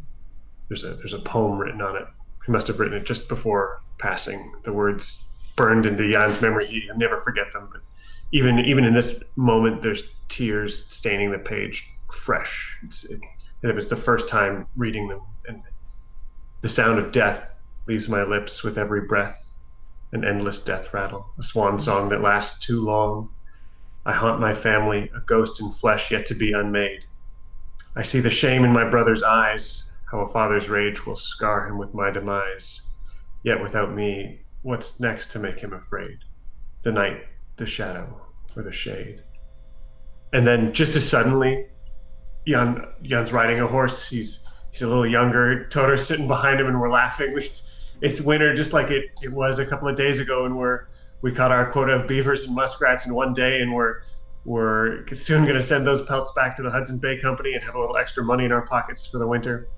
There's a poem written on it. He must have written it just before passing. The words burned into Jan's memory. He'll never forget them. But even in this moment, there's tears staining the page fresh. It was the first time reading them, and the sound of death leaves my lips with every breath, an endless death rattle, a swan song that lasts too long. I haunt my family, a ghost in flesh yet to be unmade. I see the shame in my brother's eyes, how a father's rage will scar him with my demise. Yet without me, what's next to make him afraid? The night, the shadow, or the shade? And then just as suddenly, Jan's riding a horse. He's a little younger. Todor's sitting behind him, and we're laughing. It's winter, just like it was a couple of days ago, and we caught our quota of beavers and muskrats in one day, and we're soon going to send those pelts back to the Hudson Bay Company and have a little extra money in our pockets for the winter.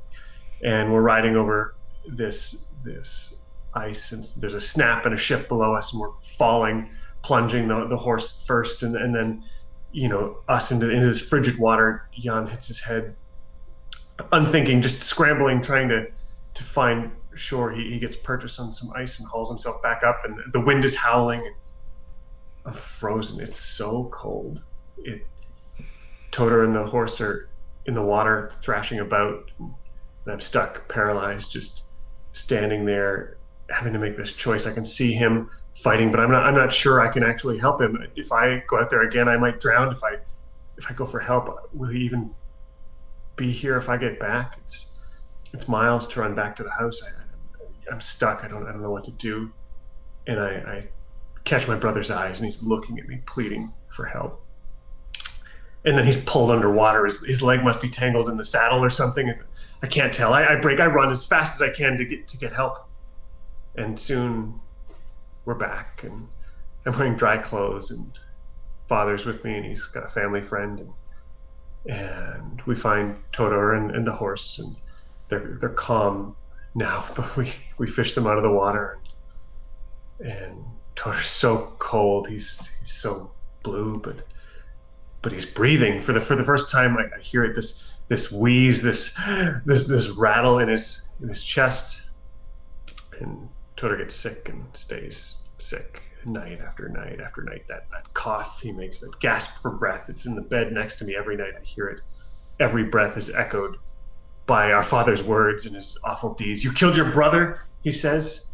And we're riding over this ice, and there's a snap and a shift below us, and we're falling, plunging the horse first, and then us into this frigid water. Jan hits his head, unthinking, just scrambling, trying to find shore. He gets purchased on some ice and hauls himself back up, and the wind is howling. I'm frozen. It's so cold. Todor and the horse are in the water thrashing about, and I'm stuck, paralyzed, just standing there, having to make this choice. I can see him fighting, but I'm not sure I can actually help him. If I go out there again, I might drown. If I go for help, will he even be here if I get back? It's miles to run back to the house. I'm stuck. I don't know what to do, and I catch my brother's eyes, and he's looking at me, pleading for help. And then he's pulled underwater. His leg must be tangled in the saddle or something. I can't tell. I run as fast as I can to get help. And soon we're back, and I'm wearing dry clothes, and Father's with me, and he's got a family friend, and we find Todor and the horse, and they're calm now, but we fish them out of the water, and Todor's so cold. He's so blue, but he's breathing. For the first time, I hear it, this wheeze, this rattle in his chest, and Todor gets sick and stays sick night after night after night. That cough he makes, that gasp for breath, it's in the bed next to me every night. I hear it. Every breath is echoed by our father's words and his awful deeds. You killed your brother, he says.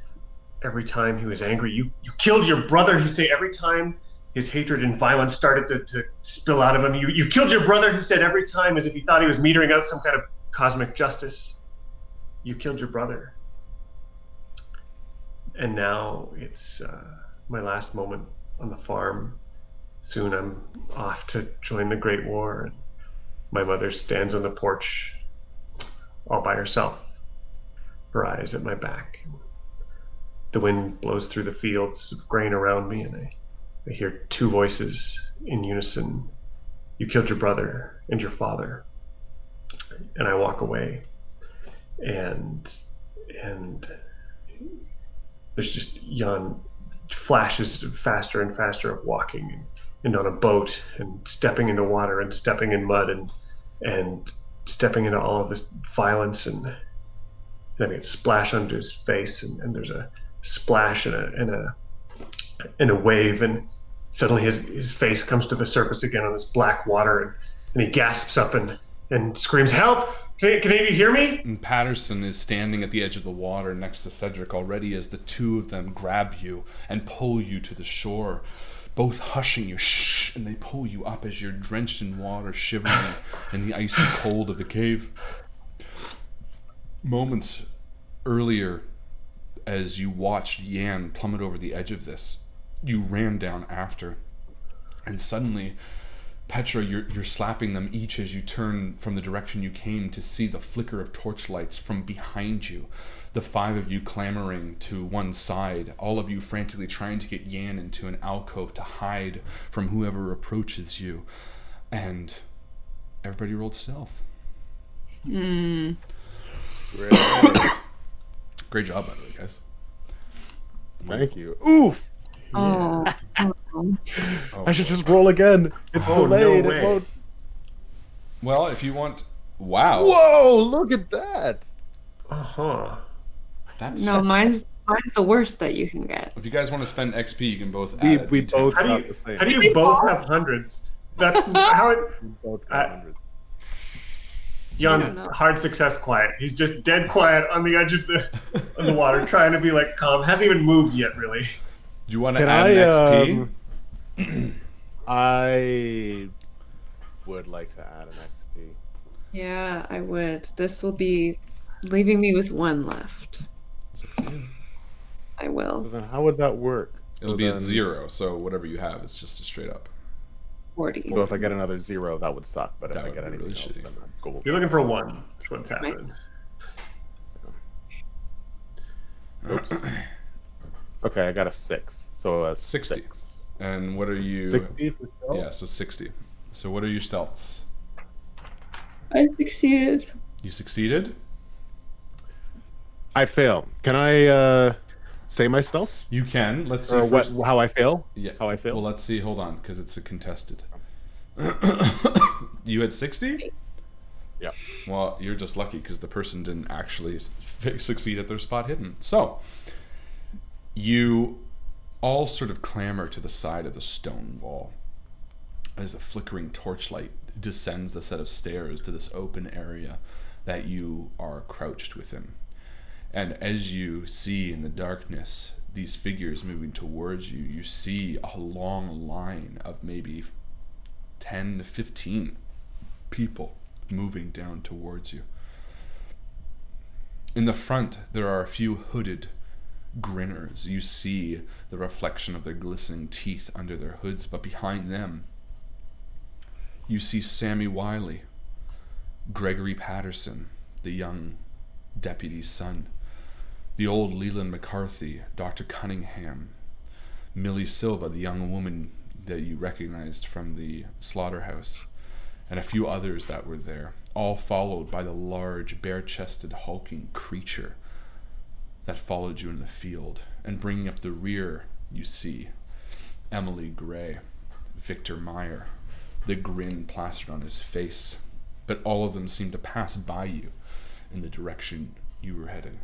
Every time he was angry, you killed your brother, he say. Every time his hatred and violence started to spill out of him, you killed your brother, he said. Every time, as if he thought he was metering out some kind of cosmic justice. You killed your brother. And now it's my last moment on the farm. Soon I'm off to join the Great War, and my mother stands on the porch all by herself, her eyes at my back. The wind blows through the fields of grain around me, and I hear two voices in unison. You killed your brother and your father. And I walk away, and there's just Jan flashes faster and faster of walking and on a boat and stepping into water and stepping in mud and stepping into all of this violence, and having it splash onto his face, and there's a splash and a wave, and suddenly his face comes to the surface again on this black water, and he gasps up and screams, "Help! Can any of you hear me?" And Patterson is standing at the edge of the water next to Cedric already as the two of them grab you and pull you to the shore, both hushing you, shh, and they pull you up as you're drenched in water, shivering in the icy cold of the cave. Moments earlier, as you watched Yan plummet over the edge of this, you ran down after, and suddenly, Petra, you're slapping them each as you turn from the direction you came to see the flicker of torchlights from behind you. The five of you clamoring to one side, all of you frantically trying to get Yan into an alcove to hide from whoever approaches you. And everybody rolled stealth. Great. Great job, by the way, guys. Thank you. Oof! Oh. I should just roll again. It's delayed. No way. It won't. Well, if you want... Wow. Whoa, look at that. Uh-huh. That's... No, mine's the worst that you can get. If you guys want to spend XP, you can both add it We to 10. both How do got the same. you both have hundreds? That's how it... We both got hundreds. Jan's I don't know. hard success quiet. He's just dead quiet on the edge of the water, trying to be like calm. Hasn't even moved yet, really. Do you want to Can add an XP? I would like to add an XP. Yeah, I would. This will be leaving me with one left. It's up to you. I So will. then how would that work? It'll So be at then- 0, so whatever you have is just a straight up. 40. So if I get another 0, that would suck. But if That I would get be anything really else, shitty. then I'm gold. You're looking for a 1. That's what's happening. Oops. Okay, I got a 6. So a 60. 6. And what are you... 60 for stealth? Yeah, so 60. So what are your stealths? I succeeded. You succeeded? I fail. Can I say my stealth? You can. Let's see Or what? first. How I fail? Yeah. How I fail? Well, let's see. Hold on, because it's a contested. You had 60? Yeah. Well, you're just lucky because the person didn't actually succeed at their spot hidden. So, you all sort of clamber to the side of the stone wall as the flickering torchlight descends the set of stairs to this open area that you are crouched within. And as you see in the darkness these figures moving towards you, you see a long line of maybe 10 to 15 people moving down towards you. In the front, there are a few hooded grinners. You see the reflection of their glistening teeth under their hoods, but behind them, you see Sammy Wiley, Gregory Patterson, the young deputy's son, the old Leland McCarthy, Dr. Cunningham, Millie Silva, the young woman that you recognized from the slaughterhouse, and a few others that were there, all followed by the large, bare-chested, hulking creature that followed you in the field. And bringing up the rear, you see Emily Gray, Victor Meyer, the grin plastered on his face. But all of them seemed to pass by you in the direction you were heading.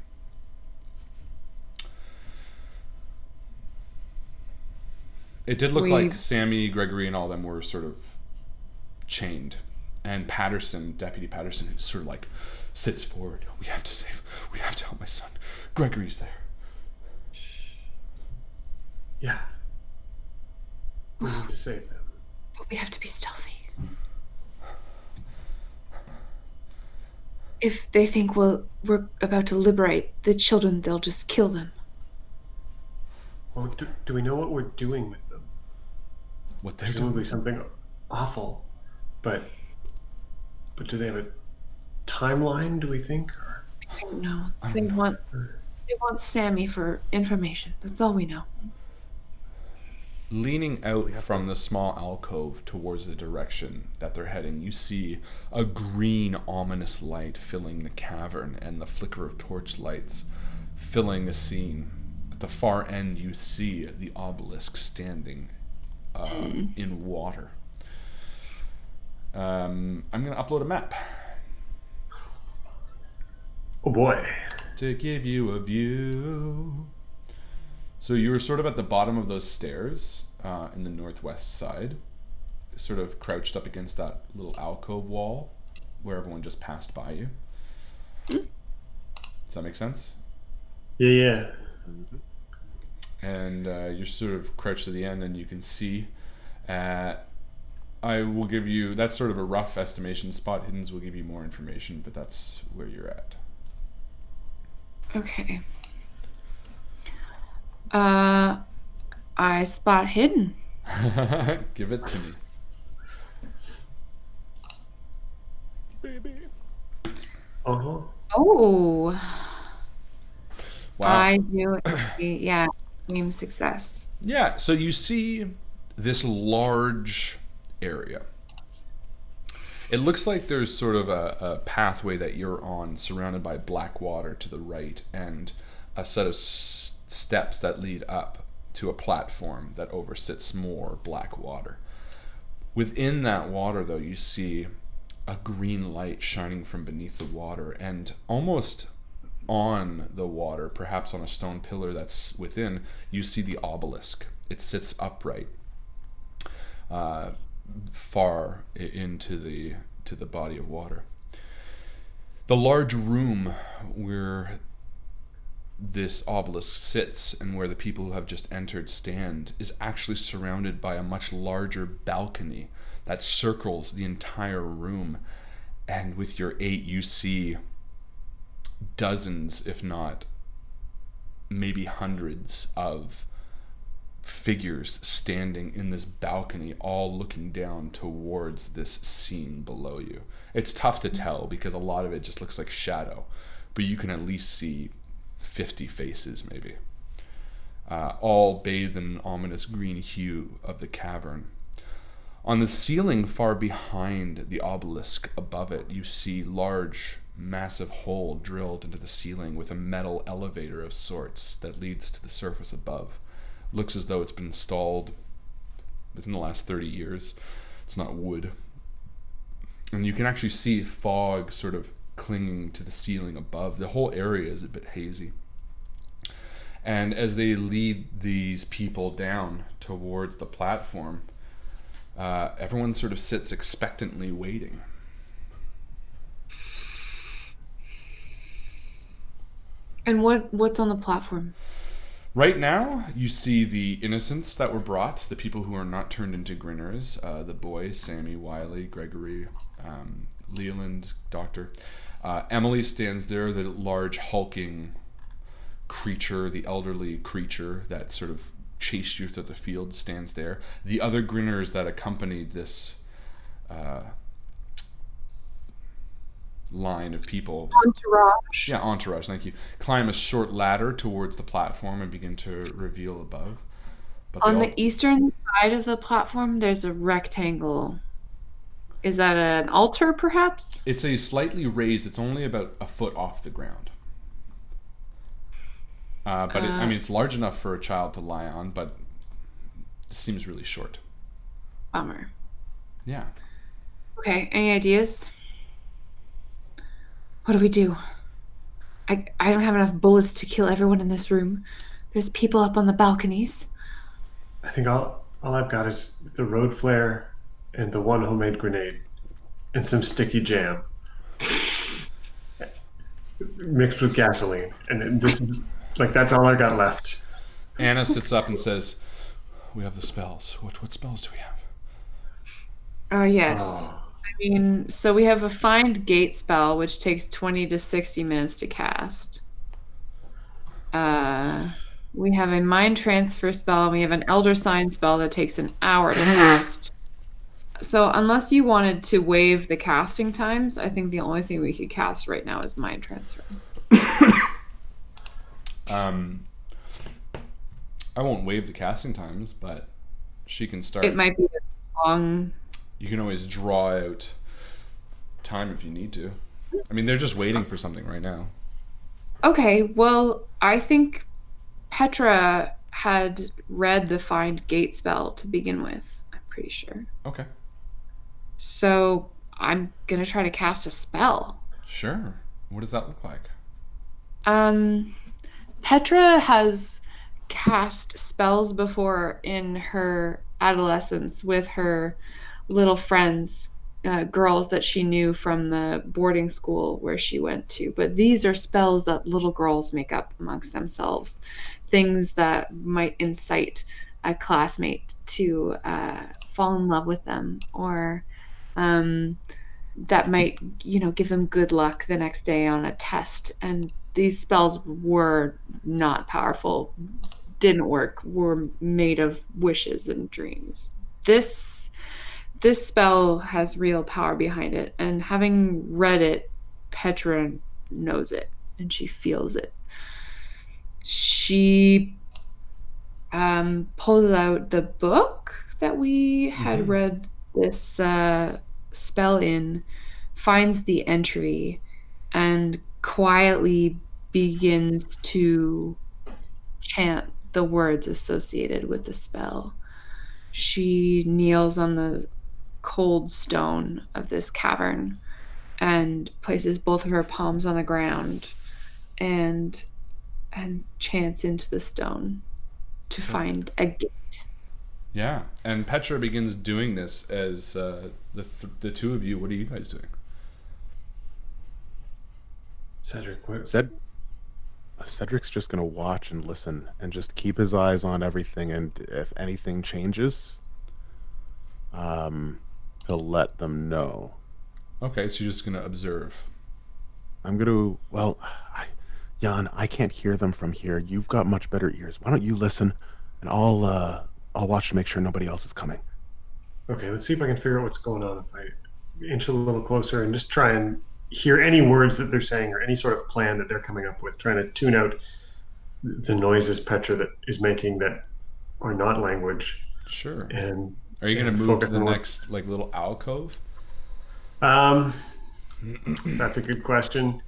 It did look like Sammy, Gregory, and all of them were sort of chained. And Patterson, Deputy Patterson, sort of like sits forward. We have to help my son. Gregory's there. Yeah. We need to save them. But we have to be stealthy. If they think we're about to liberate the children, they'll just kill them. Well, do we know what we're doing with them? What they're Presumably doing? something awful, but do they have a timeline? Do we think? Or? I don't know. They want Sammy for information. That's all we know. Leaning out from the small alcove towards the direction that they're heading, you see a green, ominous light filling the cavern and the flicker of torch lights filling the scene. At the far end, you see the obelisk standing in water. I'm going to upload a map. Oh boy. To give you a view. So you were sort of at the bottom of those stairs in the northwest side, sort of crouched up against that little alcove wall where everyone just passed by you. Does that make sense? Yeah. And you're sort of crouched to the end, and you can see I will give you, that's sort of a rough estimation. Spot hiddens will give you more information, but that's where you're at. Okay. I spot hidden. Give it to me. Baby. Uh-huh. Oh. Wow. I do. Yeah. Team success. Yeah, so you see this large area. It looks like there's sort of a pathway that you're on, surrounded by black water to the right, and a set of steps that lead up to a platform that oversits more black water. Within that water, though, you see a green light shining from beneath the water, and almost on the water, perhaps on a stone pillar that's within, you see the obelisk. It sits upright, far into the body of water. The large room where this obelisk sits and where the people who have just entered stand is actually surrounded by a much larger balcony that circles the entire room. And with your 8, you see dozens, if not maybe hundreds of figures standing in this balcony, all looking down towards this scene below you. It's tough to tell because a lot of it just looks like shadow, but you can at least see 50 faces maybe, all bathed in an ominous green hue of the cavern. On the ceiling far behind the obelisk above it, you see large, massive hole drilled into the ceiling with a metal elevator of sorts that leads to the surface above. Looks as though it's been installed within the last 30 years. It's not wood. And you can actually see fog sort of clinging to the ceiling above. The whole area is a bit hazy. And as they lead these people down towards the platform, everyone sort of sits expectantly waiting. And what's on the platform? Right now, you see the innocents that were brought, the people who are not turned into grinners, the boys, Sammy, Wiley, Gregory, Leland, Doctor. Emily stands there, the large, hulking creature, the elderly creature that sort of chased you through the field, stands there. The other grinners that accompanied this line of people, Entourage. yeah, entourage, thank you, climb a short ladder towards the platform and begin to reveal above. But On the eastern side of the platform, there's a rectangle. Is that an altar, perhaps? It's a slightly raised, it's only about a foot off the ground. But it's large enough for a child to lie on, but it seems really short. Bummer. Yeah. Okay, any ideas? What do we do? I don't have enough bullets to kill everyone in this room. There's people up on the balconies. I think all I've got is the road flare and the one homemade grenade and some sticky jam mixed with gasoline. And this is like, that's all I got left. Anna sits up and says, "We have the spells. What spells do we have?" Oh, yes. I mean, so we have a find gate spell, which takes 20 to 60 minutes to cast. We have a mind transfer spell, and we have an elder sign spell that takes an hour to cast. So unless you wanted to waive the casting times, I think the only thing we could cast right now is mind transfer. I won't waive the casting times, but she can start. It might be long. You can always draw out time if you need to. I mean, they're just waiting for something right now. Okay, well, I think Petra had read the find gate spell to begin with. I'm pretty sure. Okay. So I'm gonna try to cast a spell. Sure. What does that look like? Petra has cast spells before in her adolescence with her little friends, girls that she knew from the boarding school where she went to. But these are spells that little girls make up amongst themselves, things that might incite a classmate to fall in love with them, or that might, give them good luck the next day on a test. And these spells were not powerful, didn't work, were made of wishes and dreams. This spell has real power behind it, and having read it, Petra knows it, and she feels it. She pulls out the book that we had read this spell in, finds the entry, and quietly begins to chant the words associated with the spell. She kneels on the cold stone of this cavern and places both of her palms on the ground and chants into the stone to find a gate. Yeah, and Petra begins doing this as the two of you. What are you guys doing? Cedric, what? Cedric's just gonna watch and listen and just keep his eyes on everything, and if anything changes, he'll let them know. Okay, so you're just gonna observe. I'm gonna, Jan, I can't hear them from here. You've got much better ears. Why don't you listen, and I'll watch to make sure nobody else is coming. Okay, let's see if I can figure out what's going on. If I inch a little closer and just try and hear any words that they're saying or any sort of plan that they're coming up with, trying to tune out the noises Petra that is making that are not language. Sure. And are you going to move to the next little alcove? That's a good question.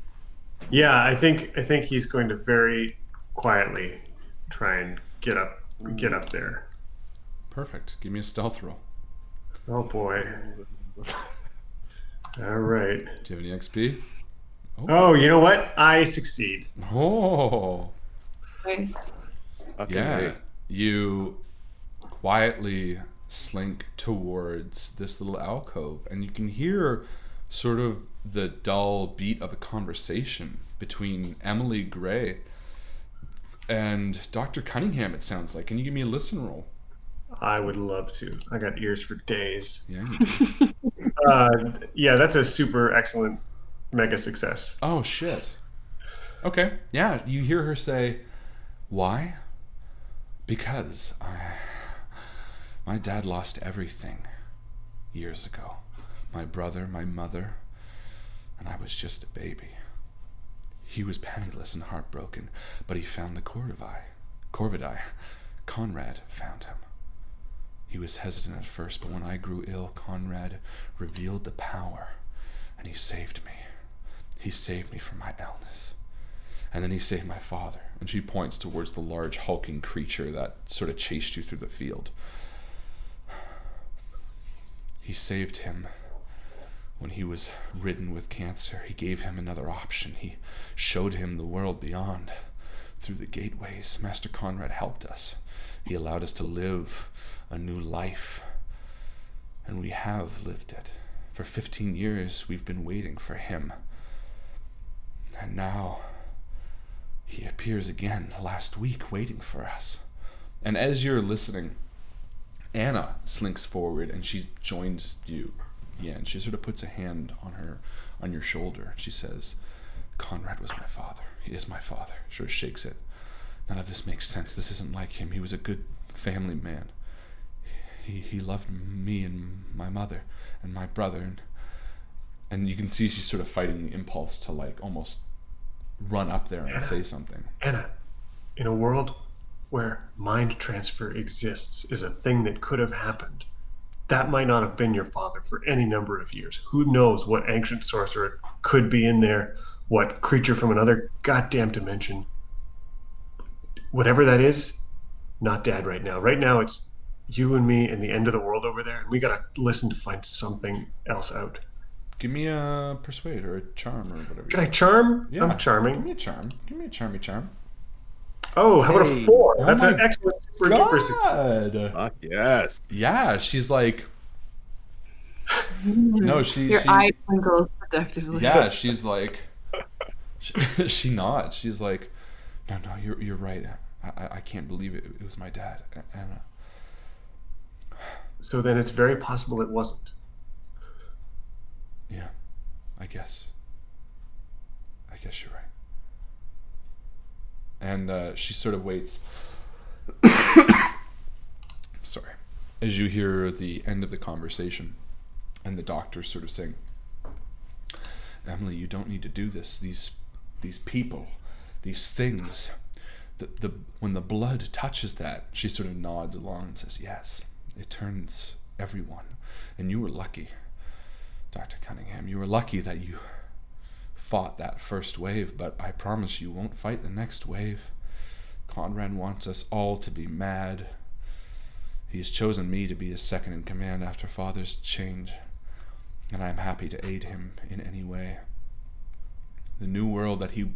Yeah, I think he's going to very quietly try and get up there. Perfect. Give me a stealth roll. Oh boy. All right. Do you have any XP? Oh, you know what? I succeed. Oh. Nice. Okay. Yeah. You quietly slink towards this little alcove, and you can hear sort of the dull beat of a conversation between Emily Gray and Dr. Cunningham, it sounds like. Can you give me a listen roll? I would love to. I got ears for days. Yeah, you do. Yeah, that's a super excellent mega success. Oh, shit. Okay. Yeah, you hear her say, Why? Because my dad lost everything years ago. My brother, my mother, and I was just a baby. He was penniless and heartbroken, but he found the Corvidae. Conrad found him. He was hesitant at first, but when I grew ill, Conrad revealed the power, and he saved me. He saved me from my illness. And then he saved my father. And she points towards the large hulking creature that sort of chased you through the field. He saved him when he was ridden with cancer. He gave him another option. He showed him the world beyond. Through the gateways, Master Conrad helped us. He allowed us to live a new life. And we have lived it. For 15 years, we've been waiting for him. And now he appears again last week, waiting for us. And as you're listening, Anna slinks forward and she joins you. Yeah, and she sort of puts a hand on your shoulder. She says, Conrad was my father. He is my father. Sort of shakes it. None of this makes sense. This isn't like him. He was a good family man. He loved me and my mother and my brother. And you can see she's sort of fighting the impulse to like almost run up there and say something. Anna, in a world where mind transfer exists is a thing that could have happened, that might not have been your father for any number of years. Who knows what ancient sorcerer could be in there, what creature from another goddamn dimension. Whatever that is, not Dad right now. Right now it's you and me and the end of the world over there, and we gotta listen to find something else out. Give me a persuade or a charm or whatever. Can I charm? Yeah. I'm charming. Give me a charm. Give me a charmy charm. Oh, how about a 4? Oh That's my an excellent super duper success. God. Fuck yes. Yeah, she's like... No, Your eye twinkles seductively. Yeah, she's like... She nods. She's like, no, you're right. I can't believe it. It was my dad. And, So then it's very possible it wasn't. yeah, I guess you're right. And she sort of waits. Sorry. As you hear the end of the conversation, and the doctor sort of saying, Emily, you don't need to do this. These people, these things, when the blood touches that, she sort of nods along and says, yes, it turns everyone. And you were lucky, Dr. Cunningham. You were lucky that you fought that first wave, but I promise you won't fight the next wave. Conrad wants us all to be mad. He's chosen me to be his second in command after Father's change, and I'm happy to aid him in any way. The new world that he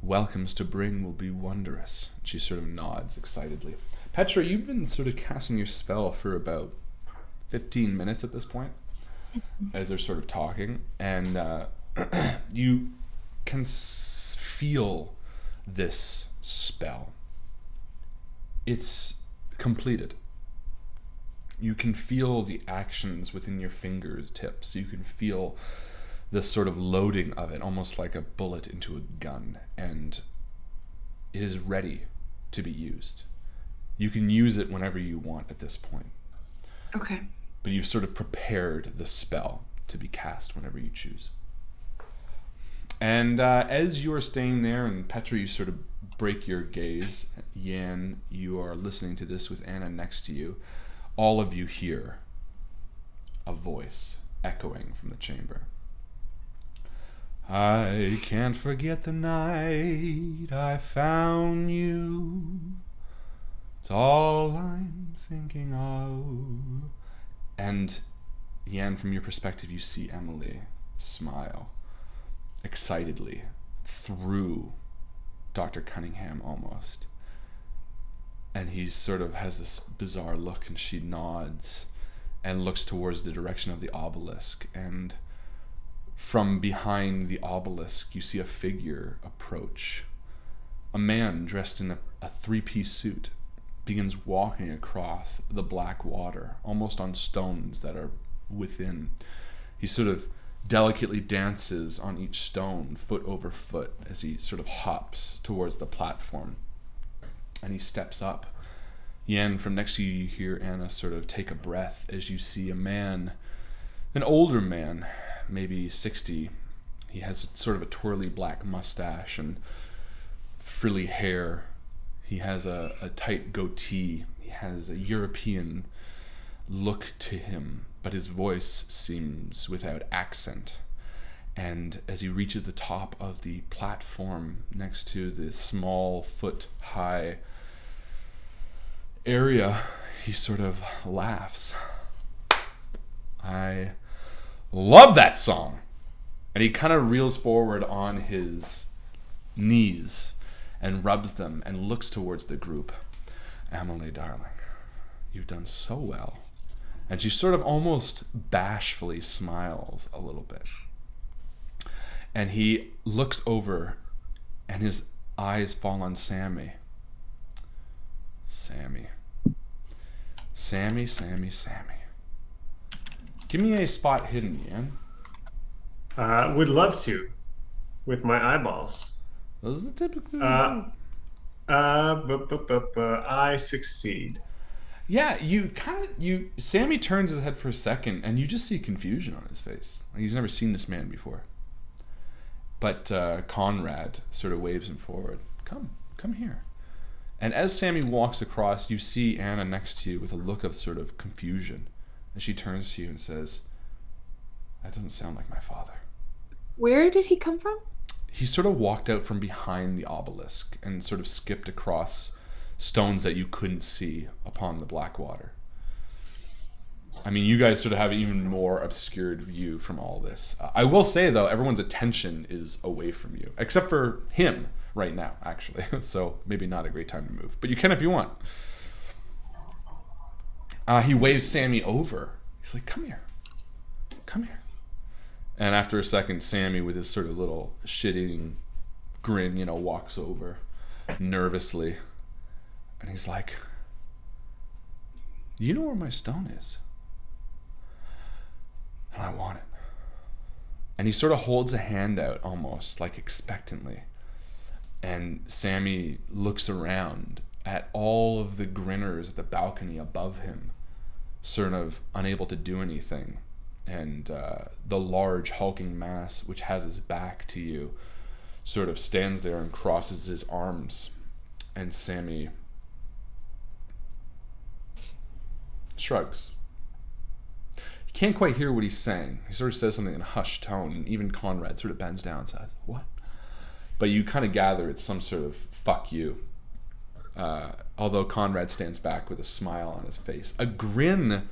welcomes to bring will be wondrous. She sort of nods excitedly. Petra, you've been sort of casting your spell for about 15 minutes at this point, as they're sort of talking, and you can feel this spell. It's completed. You can feel the actions within your fingertips. You can feel the sort of loading of it, almost like a bullet into a gun, and it is ready to be used. You can use it whenever you want at this point. Okay. But you've sort of prepared the spell to be cast whenever you choose. And as you are staying there, and Petra, you sort of break your gaze. Yan, you are listening to this with Anna next to you. All of you hear a voice echoing from the chamber. I can't forget the night I found you. It's all I'm thinking of. And Yan, from your perspective, you see Emily smile excitedly through Dr. Cunningham almost. And he sort of has this bizarre look, and she nods and looks towards the direction of the obelisk. And from behind the obelisk, you see a figure approach. A man dressed in a three-piece suit begins walking across the black water, almost on stones that are within. He sort of delicately dances on each stone, foot over foot, as he sort of hops towards the platform. and he steps up. Yan, from next to you, you hear Anna sort of take a breath as you see a man, an older man, maybe 60. He has sort of a twirly black mustache and frilly hair. He has a tight goatee. He has a European look to him, but his voice seems without accent. And as he reaches the top of the platform next to the small foot-high area, he sort of laughs. I love that song. And he kind of reels forward on his knees and rubs them and looks towards the group. Emily, darling, you've done so well. And she sort of almost bashfully smiles a little bit. And he looks over and his eyes fall on Sammy. Sammy. Give me a spot hidden, Yan. Would love to, with my eyeballs. Those are typically I succeed. Yeah, Sammy turns his head for a second, and you just see confusion on his face. Like he's never seen this man before. But Conrad sort of waves him forward. Come here. And as Sammy walks across, you see Anna next to you with a look of sort of confusion. And she turns to you and says, that doesn't sound like my father. Where did he come from? He sort of walked out from behind the obelisk and sort of skipped across stones that you couldn't see upon the black water. I mean, you guys sort of have an even more obscured view from all this. I will say, though, everyone's attention is away from you, except for him right now, actually. So maybe not a great time to move, but you can if you want. He waves Sammy over. He's like, come here. And after a second, Sammy, with his sort of little shit-eating grin, walks over nervously. And he's like, you know where my stone is? And I want it. And he sort of holds a hand out almost, like expectantly. And Sammy looks around at all of the grinners at the balcony above him, sort of unable to do anything. And the large hulking mass, which has his back to you, sort of stands there and crosses his arms. And Sammy shrugs. You can't quite hear what he's saying. He sort of says something in a hushed tone, and even Conrad sort of bends down and says, what? But you kind of gather it's some sort of fuck you. Although Conrad stands back with a smile on his face. A grin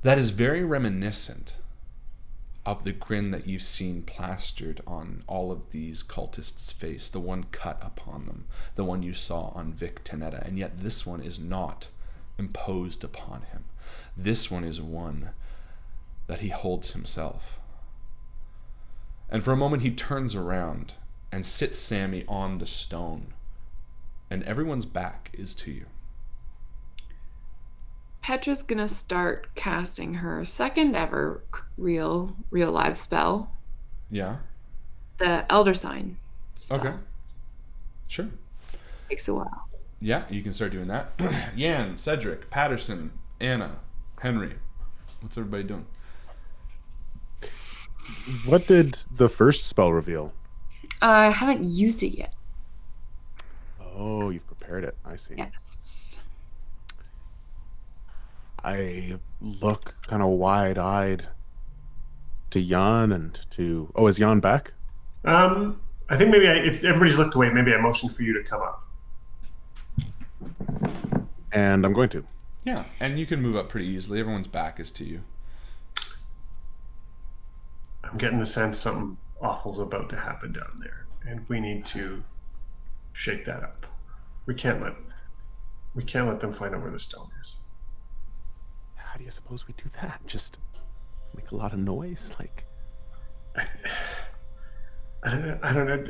that is very reminiscent of the grin that you've seen plastered on all of these cultists' face, the one cut upon them, the one you saw on Vic Tenetta, and yet this one is not imposed upon him. This one is one that he holds himself. And for a moment he turns around and sits Sammy on the stone, and everyone's back is to you. Petra's gonna start casting her second ever real live spell. Yeah. The Elder Sign spell. Okay. Sure. Takes a while. Yeah, you can start doing that. Yan, Cedric, Patterson, Anna, Henry. What's everybody doing? What did the first spell reveal? I haven't used it yet. Oh, you've prepared it. I see. Yes. I look kind of wide-eyed to Jan and to... Oh, is Jan back? I think maybe if everybody's looked away, maybe I motion for you to come up. And I'm going to. Yeah, and you can move up pretty easily. Everyone's back is to you. I'm getting the sense something awful's about to happen down there, and we need to shake that up. We can't let them find out where the stone is. How do you suppose we do that? Just make a lot of noise, like? I don't know.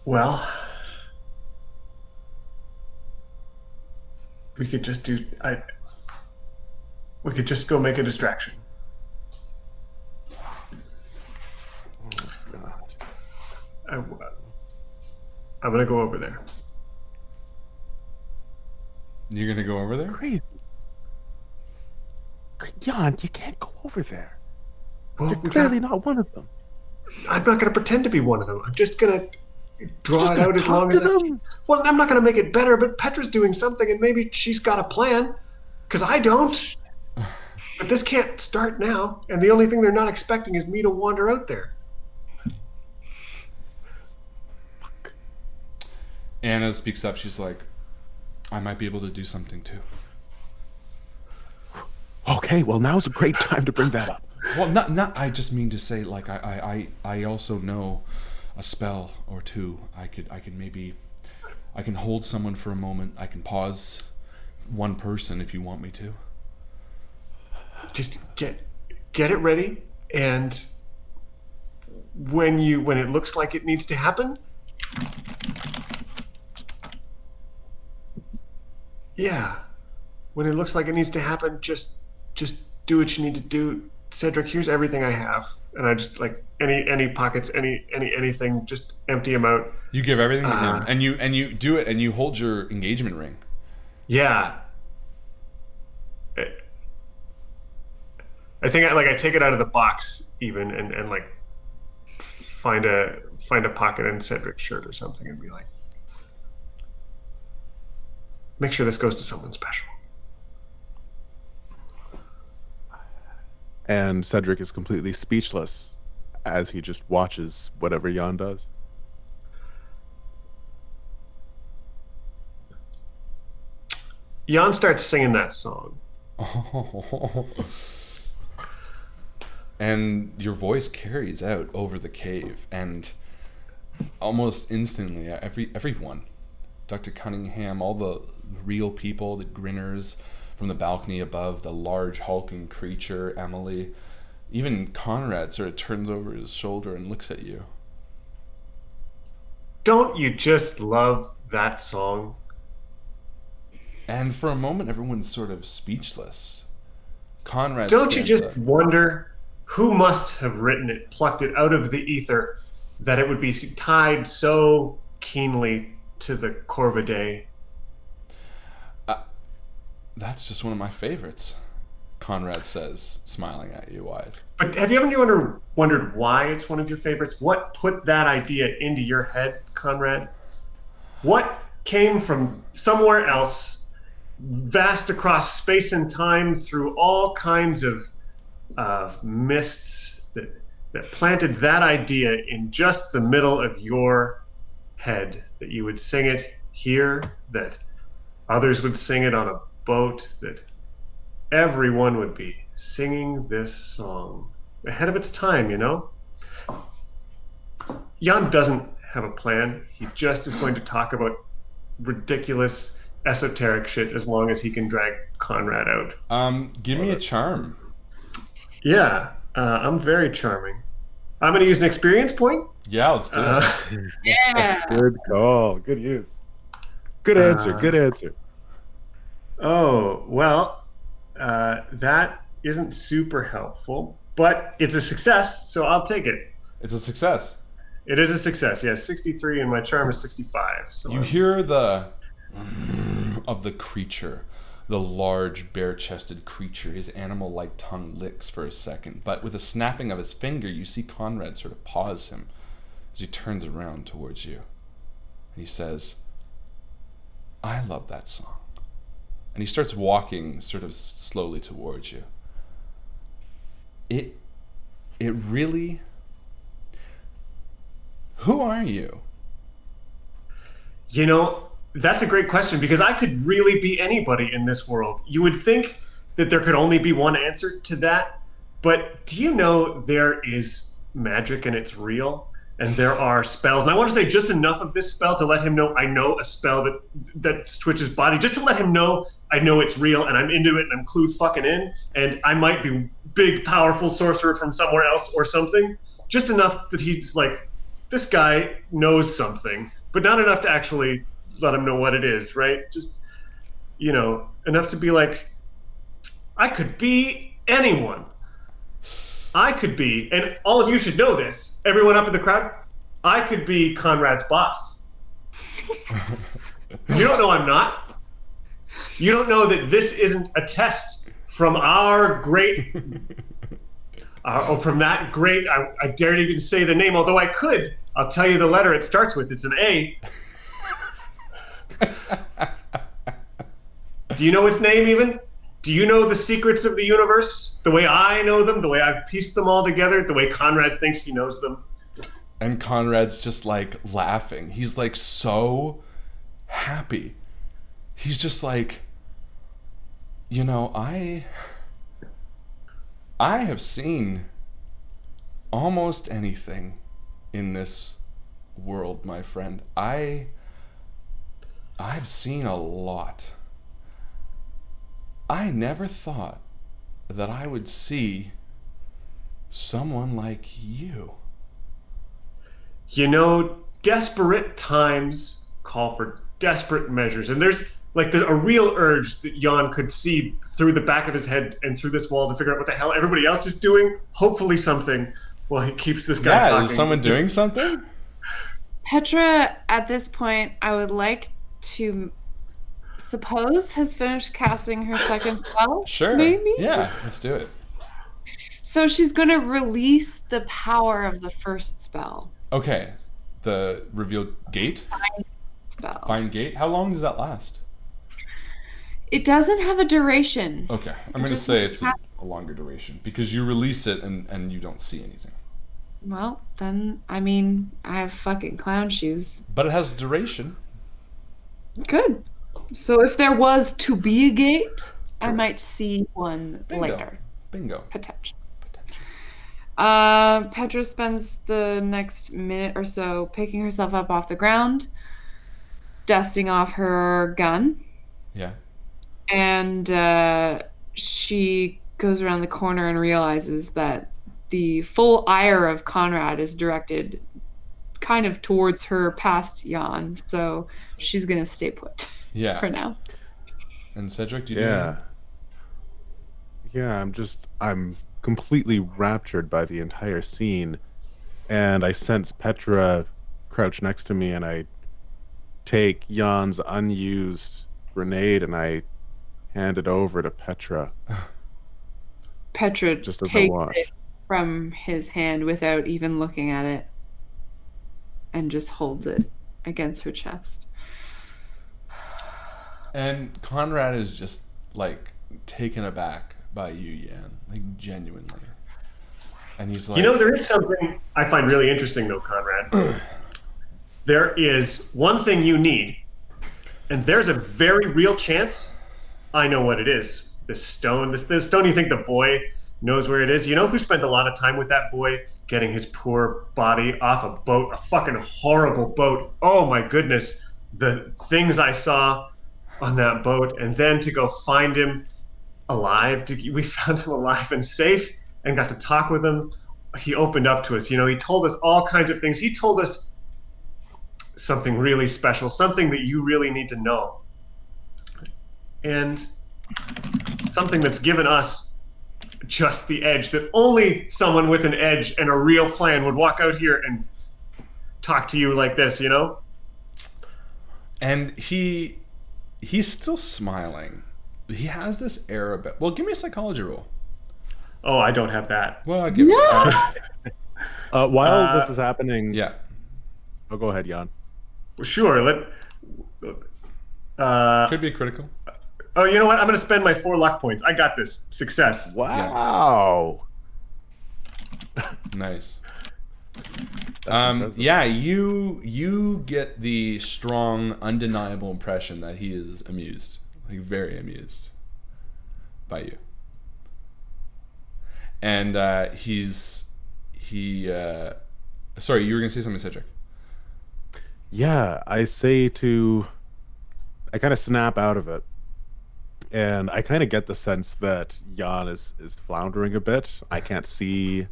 Well, we could just do. We could just go make a distraction. Oh God. I'm gonna go over there. You're gonna go over there? Crazy. Jan, you can't go over there. Well, You're clearly not one of them. I'm not gonna pretend to be one of them. I'm just gonna draw Just it gonna out as talk long to as I can. them. Well, I'm not gonna make it better, but Petra's doing something, and maybe she's got a plan. Because I don't. But this can't start now, and the only thing they're not expecting is me to wander out there. Anna speaks up. She's like, I might be able to do something too. Okay, well now's a great time to bring that up. Well, not. I just mean to say, like, I also know a spell or two. I can hold someone for a moment. I can pause one person if you want me to. Just get it ready, and when it looks like it needs to happen, yeah, when it looks like it needs to happen, just do what you need to do. Cedric, here's everything I have, and I just like any pockets, anything, just empty them out. You give everything to him, and you do it, and you hold your engagement ring. Yeah. I think I take it out of the box even and like find a pocket in Cedric's shirt or something and be like, make sure this goes to someone special. And Cedric is completely speechless as he just watches whatever Jan does. Jan starts singing that song. And your voice carries out over the cave, and almost instantly, everyone, Dr. Cunningham, all the real people, the grinners from the balcony above, the large hulking creature, Emily, even Conrad sort of turns over his shoulder and looks at you. Don't you just love that song? And for a moment, everyone's sort of speechless. Conrad Don't you stands just up. wonder who must have written it, plucked it out of the ether, that it would be tied so keenly to the Corvidae? That's just one of my favorites, Conrad says, smiling at you wide. But have you ever wondered why it's one of your favorites? What put that idea into your head, Conrad? What came from somewhere else, vast across space and time, through all kinds of mists that planted that idea in just the middle of your head, that you would sing it here, that others would sing it on a boat, that everyone would be singing this song ahead of its time, you know? Jan doesn't have a plan. He just is going to talk about ridiculous esoteric shit as long as he can drag Conrad out. Give me a charm. Yeah, I'm very charming. I'm going to use an experience point. Yeah, let's do it. Yeah. Good call. Good use. Good answer. Good answer. Oh, well, that isn't super helpful, but it's a success, so I'll take it. It's a success. It is a success, yeah, 63, and my charm is 65. So You hear the of the creature, the large, bare-chested creature. His animal-like tongue licks for a second, but with a snapping of his finger, you see Conrad sort of pause him as he turns around towards you. And he says, I love that song. And he starts walking sort of slowly towards you. It really... Who are you? You know, that's a great question, because I could really be anybody in this world. You would think that there could only be one answer to that, but do you know there is magic and it's real? And there are spells, and I want to say just enough of this spell to let him know I know a spell that switches body, just to let him know I know it's real and I'm into it and I'm clued fucking in, and I might be big, powerful sorcerer from somewhere else or something. Just enough that he's like, this guy knows something, but not enough to actually let him know what it is, right? Just, you know, enough to be like, I could be anyone. I could be, and all of you should know this, everyone up in the crowd, I could be Conrad's boss. You don't know I'm not. You don't know that this isn't a test from our great, or from that great, I daren't even say the name, although I could. I'll tell you the letter it starts with. It's an A. Do you know its name even? Do you know the secrets of the universe? The way I know them, the way I've pieced them all together, the way Conrad thinks he knows them? And Conrad's just like laughing. He's like so happy. He's just like, you know, I have seen almost anything in this world, my friend. I've seen a lot. I never thought that I would see someone like you. You know, desperate times call for desperate measures. And there's like a real urge that Jan could see through the back of his head and through this wall to figure out what the hell everybody else is doing. Hopefully something while he keeps this guy talking. Yeah, is someone doing something? Petra, at this point, I would like to suppose has finished casting her second spell. Sure. Maybe? Yeah, let's do it. So she's going to release the power of the first spell. Okay. The reveal gate? Spell. Find gate? How long does that last? It doesn't have a duration. Okay. I'm going to say it's a longer duration because you release it and you don't see anything. Well, then, I mean, I have fucking clown shoes. But it has duration. Good. So if there was to be a gate, I might see one later. Bingo. Potential. Petra spends the next minute or so picking herself up off the ground, dusting off her gun. Yeah. And she goes around the corner and realizes that the full ire of Conrad is directed kind of towards her past Jan. So she's going to stay put. Yeah. For now. And Cedric, do you Yeah, I'm completely raptured by the entire scene, and I sense Petra crouch next to me, and I take Jan's unused grenade and I hand it over to Petra. Petra just takes it from his hand without even looking at it and just holds it against her chest. And Conrad is just like taken aback by you, Jan, like genuinely. And he's like, you know, there is something I find really interesting though, Conrad. There is one thing you need, and there's a very real chance I know what it is. This stone, this stone. You think the boy knows where it is? You know who spent a lot of time with that boy getting his poor body off a boat, a fucking horrible boat. Oh my goodness, the things I saw on that boat, and then to go find him alive. We found him alive and safe and got to talk with him. He opened up to us. You know, he told us all kinds of things. He told us something really special, something that you really need to know. And something that's given us just the edge that only someone with an edge and a real plan would walk out here and talk to you like this, you know? And he's still smiling. He has this air about... Well, give me a psychology roll. Oh, I don't have that. Well, I'll give it. While this is happening... Yeah. Oh, go ahead, Jan. Well, sure. Could be critical. Oh, you know what? I'm going to spend my 4 luck points. I got this. Success. Wow. Yeah. Nice. Impressive. Yeah, you get the strong, undeniable impression that he is amused, like very amused by you. And sorry, you were gonna say something, Cedric. Yeah, I kind of snap out of it, and I kind of get the sense that Jan is floundering a bit. I can't see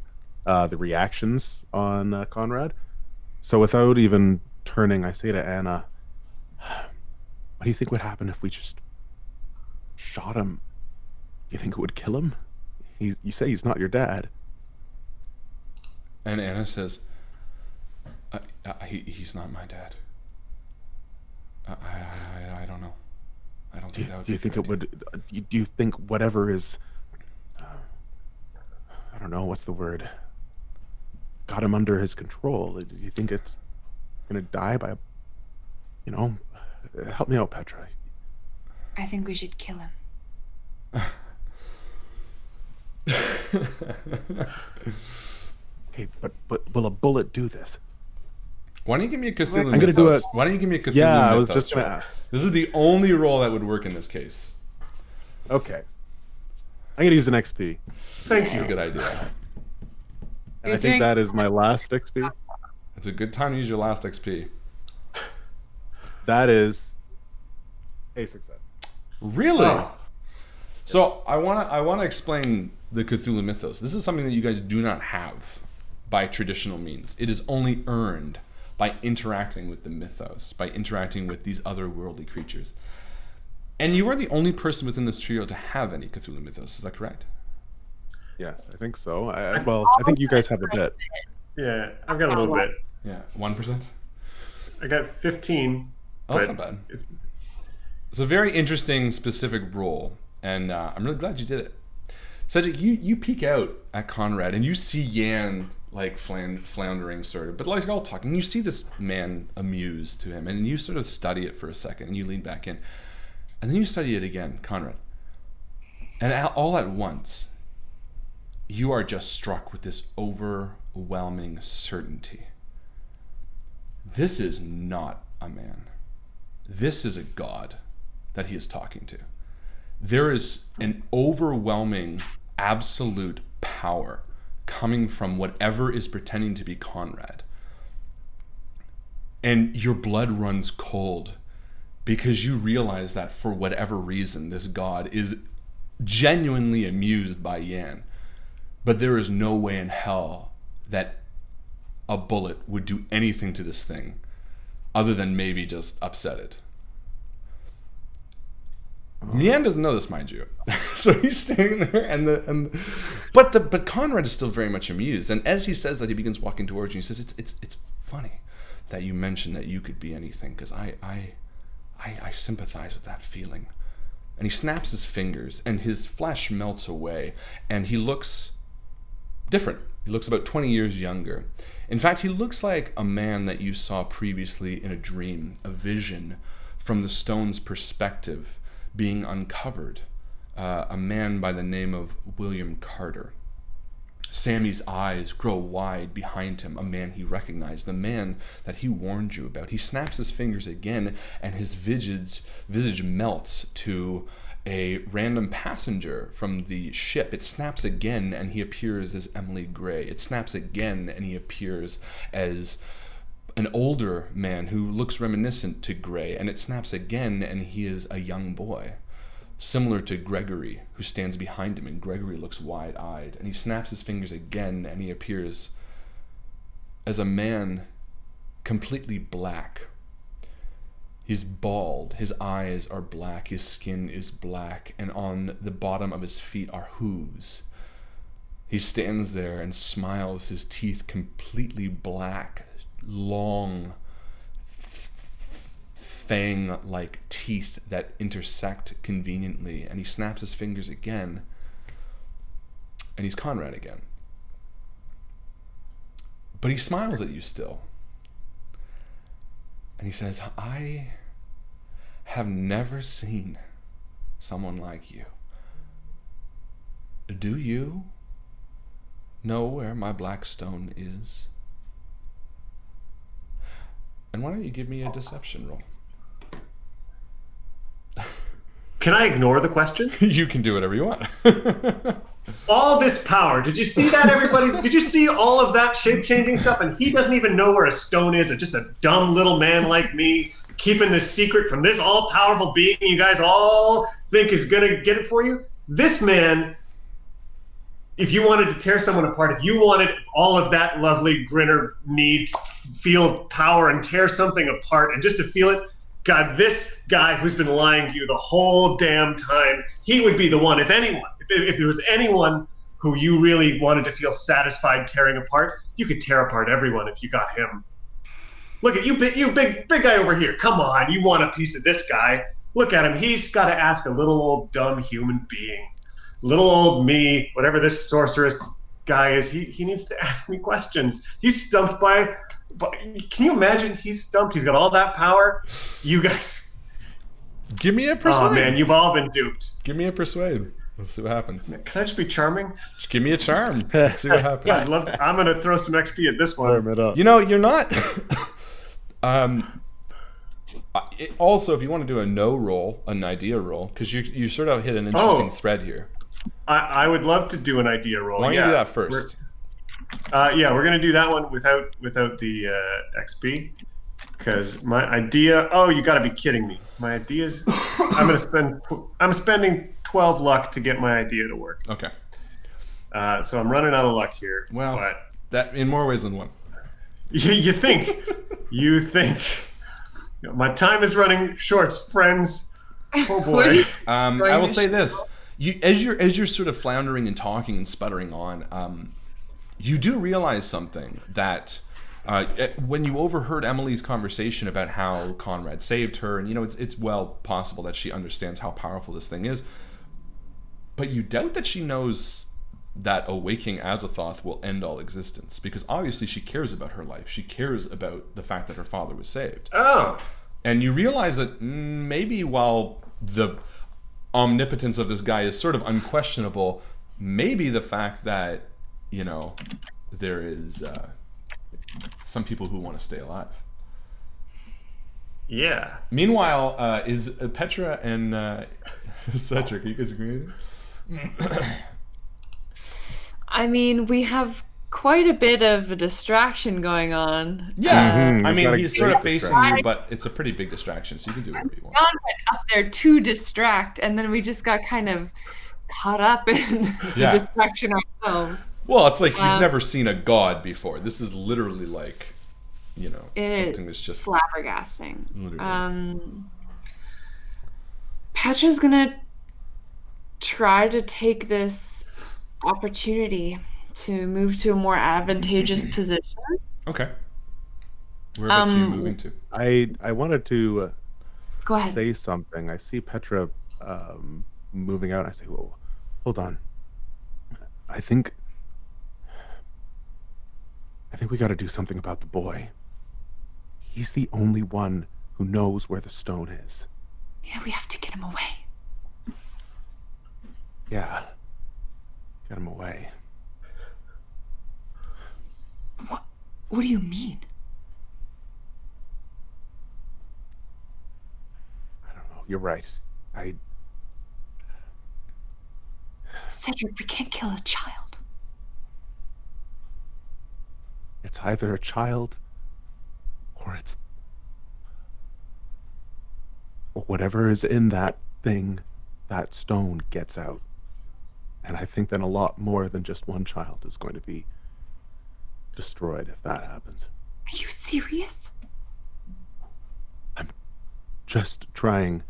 the reactions on Conrad. So without even turning, I say to Anna, what do you think would happen if we just shot him? You think it would kill him? You say he's not your dad. And Anna says, He's not my dad. I don't know. I don't think that would. Do you think it would? Do you think whatever is? I don't know what's the word. Got him under his control. Do you think it's gonna die by? Help me out, Petra. I think we should kill him. Okay, but will a bullet do this? Why don't you give me a Cthulhu I'm gonna do mythos? it. Why don't you give me a Cthulhu Yeah, I was mythos just gonna roll? ask. This is the only roll that would work in this case. Okay. I'm gonna use an XP. Thank It's a you. good idea. And I think that is my last XP. It's a good time to use your last XP. That is a success. Really? Oh. So I wanna explain the Cthulhu mythos. This is something that you guys do not have by traditional means. It is only earned by interacting with the mythos, by interacting with these otherworldly creatures. And you are the only person within this trio to have any Cthulhu mythos. Is that correct? Yes, I think so. I think you guys have a bit. Yeah, I've got a little bit. Yeah, 1%. I got 15. Oh, that's but not bad. it's- It's a very interesting, specific role, and I'm really glad you did it. Cedric, you peek out at Conrad, and you see Yan like floundering, sort of, but like all talking. You see this man amused to him, and you sort of study it for a second, and you lean back in, and then you study it again, Conrad. And all at once, you are just struck with this overwhelming certainty. This is not a man. This is a god that he is talking to. There is an overwhelming, absolute power coming from whatever is pretending to be Conrad. And your blood runs cold because you realize that for whatever reason, this god is genuinely amused by Yan. But there is no way in hell that a bullet would do anything to this thing other than maybe just upset it. Yan doesn't know this, mind you. So he's standing there, but Conrad is still very much amused. And as he says that, he begins walking towards you. He says, "It's funny that you mentioned that you could be anything, because I sympathize with that feeling." And he snaps his fingers, and his flesh melts away, and he looks different. He looks about 20 years younger. In fact, he looks like a man that you saw previously in a dream, a vision from the stone's perspective, being uncovered, a man by the name of William Carter. Sammy's eyes grow wide behind him, a man he recognized, the man that he warned you about. He snaps his fingers again, and his visage melts to a random passenger from the ship. It snaps again, and he appears as Emily Gray. It snaps again, and he appears as an older man who looks reminiscent to Gray, and it snaps again, and he is a young boy, similar to Gregory, who stands behind him, and Gregory looks wide-eyed, and he snaps his fingers again, and he appears as a man completely black. He's bald, his eyes are black, his skin is black, and on the bottom of his feet are hooves. He stands there and smiles, his teeth completely black, long fang-like teeth that intersect conveniently, and he snaps his fingers again, and he's Conrad again. But he smiles at you still, and he says, "I have never seen someone like you. Do you know where my black stone is? And why don't you give me a deception roll?" Can I ignore the question? You can do whatever you want. All this power. Did you see that, everybody? Did you see all of that shape-changing stuff? And he doesn't even know where a stone is. It's just a dumb little man like me keeping this secret from this all-powerful being you guys all think is going to get it for you. This man, if you wanted to tear someone apart, if you wanted all of that lovely Grinner need, feel power and tear something apart and just to feel it, God, this guy who's been lying to you the whole damn time, he would be the one, if anyone, if there was anyone who you really wanted to feel satisfied tearing apart, you could tear apart everyone if you got him. Look at you, you big guy over here. Come on, you want a piece of this guy? Look at him. He's got to ask a little old dumb human being, little old me, whatever this sorceress guy is. He needs to ask me questions. He's stumped by. Can you imagine? He's stumped. He's got all that power. You guys. Give me a persuade. Oh man, you've all been duped. Give me a persuade. Let's see what happens. Can I just be charming? Just give me a charm. Let's see what happens. Yeah, I'm gonna throw some XP at this one. You know, you're not. Also, if you want to do a no roll, an idea roll, because you sort of hit an interesting thread here. I would love to do an idea roll. Why don't you do that first? We're gonna do that one without the XP, because my idea. Oh, you got to be kidding me! My ideas. I'm spending 12 luck to get my idea to work. Okay. So I'm running out of luck here. Well, but that in more ways than one. You think? You think? My time is running short, friends. Oh boy. I will say this: as you're sort of floundering and talking and sputtering on, you do realize something that when you overheard Emily's conversation about how Conrad saved her, and it's well possible that she understands how powerful this thing is, but you doubt that she knows that awaking Azathoth will end all existence, because obviously she cares about her life. She cares about the fact that her father was saved. Oh. And you realize that maybe while the omnipotence of this guy is sort of unquestionable, maybe the fact that, there is some people who want to stay alive. Yeah. Meanwhile, is Petra and Cedric, are you guys agreeing? I mean, we have quite a bit of a distraction going on. Yeah, I mean, he's sort of facing you, but it's a pretty big distraction, so you can do whatever you want. John went up there to distract, and then we just got kind of caught up in the distraction ourselves. Well, it's like you've never seen a god before. This is literally like, something that's just flabbergasting. Literally. Petra's gonna try to take this opportunity to move to a more advantageous position. Okay. Whereabouts are you moving to? I wanted to Go ahead. say something. I see Petra moving out. And I say, "Whoa, hold on. I think we got to do something about the boy. He's the only one who knows where the stone is. Yeah, we have to get him away. Yeah, get him away." What do you mean? I don't know. You're right. Cedric, we can't kill a child. It's either a child or whatever is in that thing, that stone gets out. And I think then a lot more than just one child is going to be destroyed if that happens. Are you serious? I'm just trying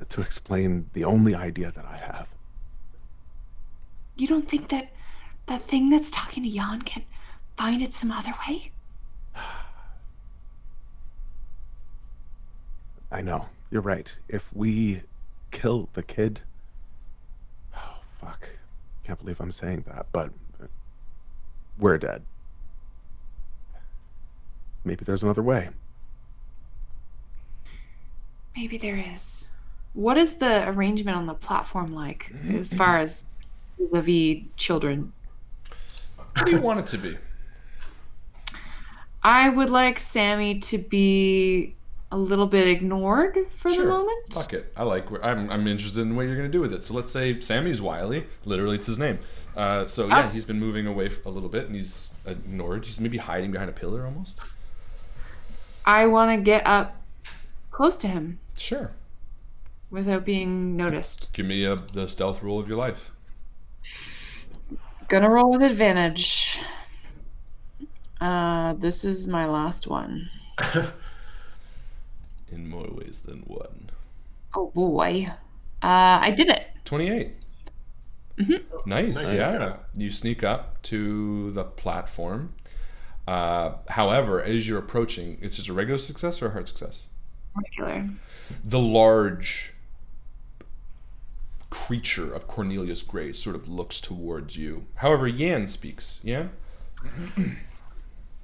to explain the only idea that I have. You don't think that thing that's talking to Jan can find it some other way? I know. You're right. If we kill the kid... Oh, fuck. Can't believe I'm saying that, but we're dead. Maybe there's another way. Maybe there is. What is the arrangement on the platform like as far as vis-a-vis children? What do you want it to be? I would like Sammy to be a little bit ignored for the moment. Fuck it. I'm interested in what you're going to do with it. So let's say Sammy's wily. Literally, it's his name. He's been moving away a little bit, and he's ignored. He's maybe hiding behind a pillar almost. I want to get up close to him. Sure. Without being noticed. Give me the stealth roll of your life. Gonna roll with advantage. This is my last one. In more ways than one. Oh boy. I did it. 28. Mm-hmm. Nice, yeah. You sneak up to the platform. However, as you're approaching, it's just a regular success or a hard success? Regular. The large creature of Cornelius Gray sort of looks towards you. However, Yan speaks. Yan?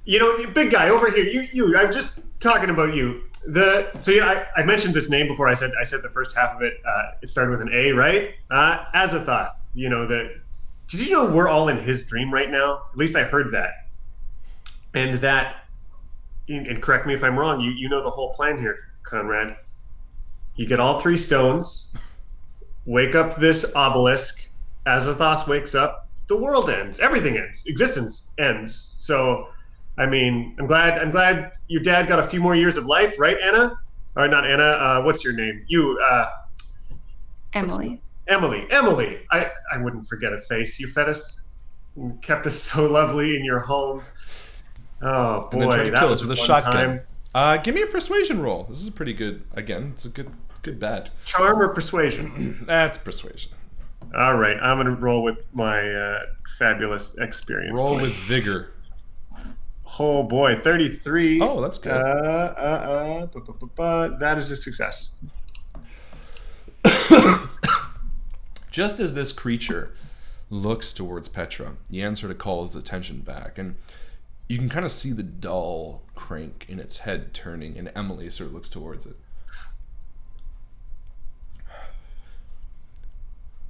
You know, the big guy over here. You. I'm just talking about you. I mentioned this name before. I said the first half of it. It started with an A, right? Azathoth. You know that. Did you know we're all in his dream right now? At least I heard that. And that. And correct me if I'm wrong. You know the whole plan here, Conrad. You get all 3 stones. Wake up this obelisk. Azathoth wakes up. The world ends. Everything ends. Existence ends. So. I mean, I'm glad your dad got a few more years of life, right, Anna? Or not Anna, what's your name? Emily. Emily. I wouldn't forget a face. You fed us and kept us so lovely in your home. Oh, boy. And then try to that kill was us with a fun shotgun. time. Give me a persuasion roll. This is a pretty good, again, it's a good bet. Charm or persuasion? That's persuasion. All right. I'm going to roll with my fabulous experience. Roll with vigor. Oh boy, 33. Oh, that's good. That is a success. Just as this creature looks towards Petra, Yan sort of calls the attention back, and you can kind of see the dull crank in its head turning, and Emily sort of looks towards it.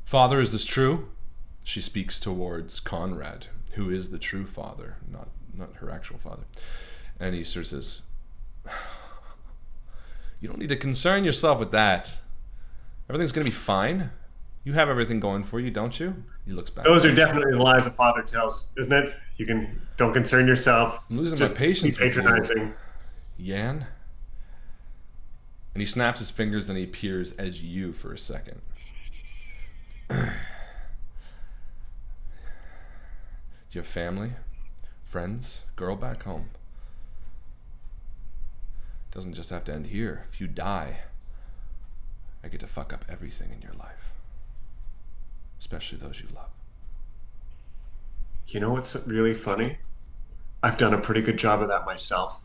Father, is this true? She speaks towards Conrad, who is the true father, not her actual father. And he sort of says, you don't need to concern yourself with that. Everything's going to be fine. You have everything going for you, don't you? He looks back. Those are definitely the lies a father tells, isn't it? Don't concern yourself. I'm losing Just my patience be patronizing. with you, Yan. And he snaps his fingers and he appears as you for a second. Do you have family? Friends? Girl back home? Doesn't just have to end here. If you die, I get to fuck up everything in your life. Especially those you love. You know what's really funny? I've done a pretty good job of that myself.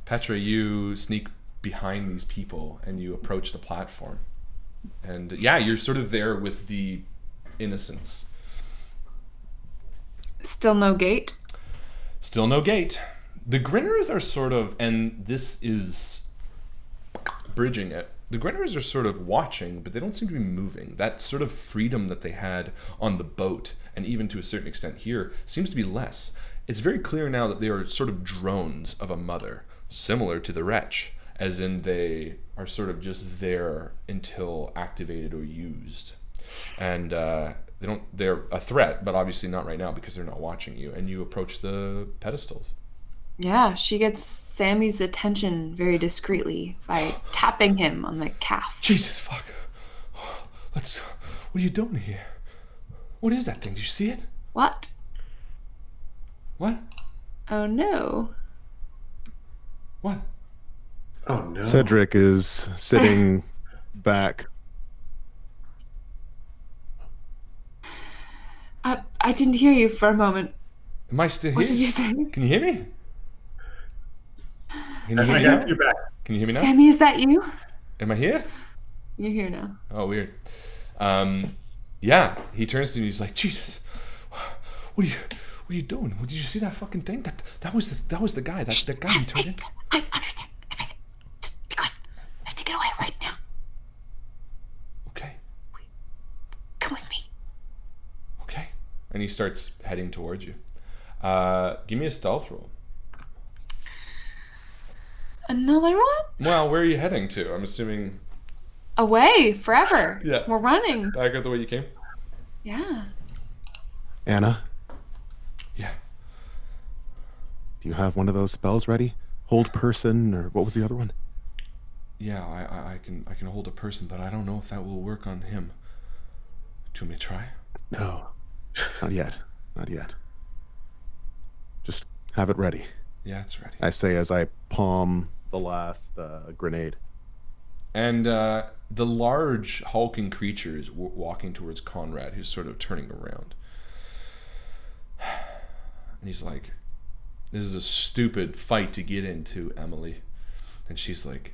Petra, you sneak behind these people and you approach the platform. And yeah, you're sort of there with the innocents. Still no gate? Still no gate. The Grinners are sort of, and this is bridging it, the Grinners are sort of watching, but they don't seem to be moving. That sort of freedom that they had on the boat, and even to a certain extent here, seems to be less. It's very clear now that they are sort of drones of a mother, similar to the Wretch, as in they are sort of just there until activated or used. And they're a threat, but obviously not right now because they're not watching you. And you approach the pedestals. Yeah, she gets Sammy's attention very discreetly by tapping him on the calf. Jesus fuck. What are you doing here? What is that thing? Did you see it? What? What? Oh no. What? Oh no. Cedric is sitting back. I didn't hear you for a moment. Am I still here? What did you say? Can you hear me? Can you I hear me got now? your back. Can you hear me now? Sammy, is that you? Am I here? You're here now. Oh, weird. Yeah, he turns to me and he's like, Jesus, what are you doing? Did you see that fucking thing? That was the guy. That's the guy you turned in. I understand everything. Just be quiet. I have to get away right now. Okay. Come with me. Okay. And he starts heading towards you. Give me a stealth roll. Another one? Well, where are you heading to? I'm assuming Away forever. Yeah. We're running. back out the way you came. Yeah. Anna, Yeah. do you have one of those spells ready? Hold person, or what was the other one? Yeah, I can hold a person, but I don't know if that will work on him. Do you want me to try? No, not yet. Not yet. Just have it ready. Yeah, it's ready. I say as I palm the last grenade. And the large hulking creature is walking towards Conrad, who's sort of turning around. And he's like, this is a stupid fight to get into, Emily. And she's like,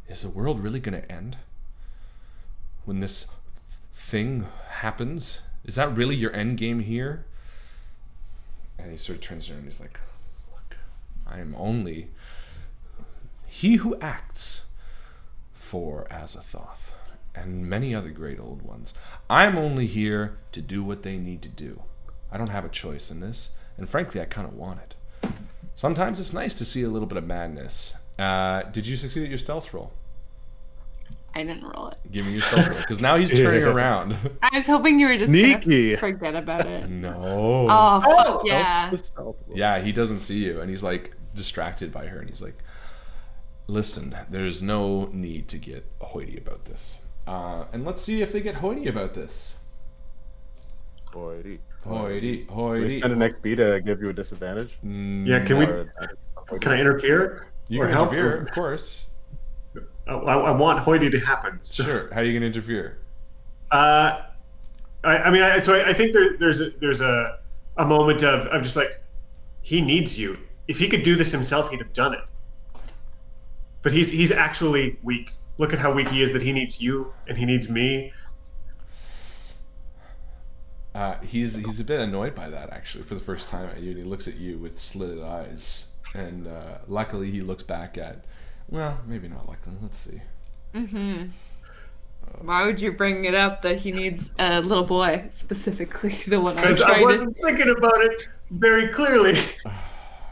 is the world really going to end? When this thing happens? Is that really your end game here? And he sort of turns around and he's like, look, I am only he who acts for Azathoth and many other great old ones. I'm only here to do what they need to do. I don't have a choice in this, and frankly, I kind of want it. Sometimes it's nice to see a little bit of madness. Did you succeed at your stealth roll? I didn't roll it. Give me your stealth roll, because now he's turning around. I was hoping you were just Sneaky. gonna forget about it. No. Oh, fuck yeah. Yeah, he doesn't see you, and he's like distracted by her, and he's like, listen, there's no need to get hoity about this. And let's see if they get hoity about this. Hoity. Hoity, Can we hoity. spend an XP to give you a disadvantage? Yeah, can we? Can I interfere? You or can help? interfere, of course. I want hoity to happen. So. Sure. How are you going to interfere? I think there's a moment of just like, he needs you. If he could do this himself, he'd have done it. But he's actually weak. Look at how weak he is, that he needs you and he needs me. He's a bit annoyed by that, actually, for the first time at you, and he looks at you with slitted eyes. And luckily he looks back at, well, maybe not luckily, let's see. Mm-hmm. Why would you bring it up that he needs a little boy, specifically the one I'm Because I trying wasn't thinking about it very clearly.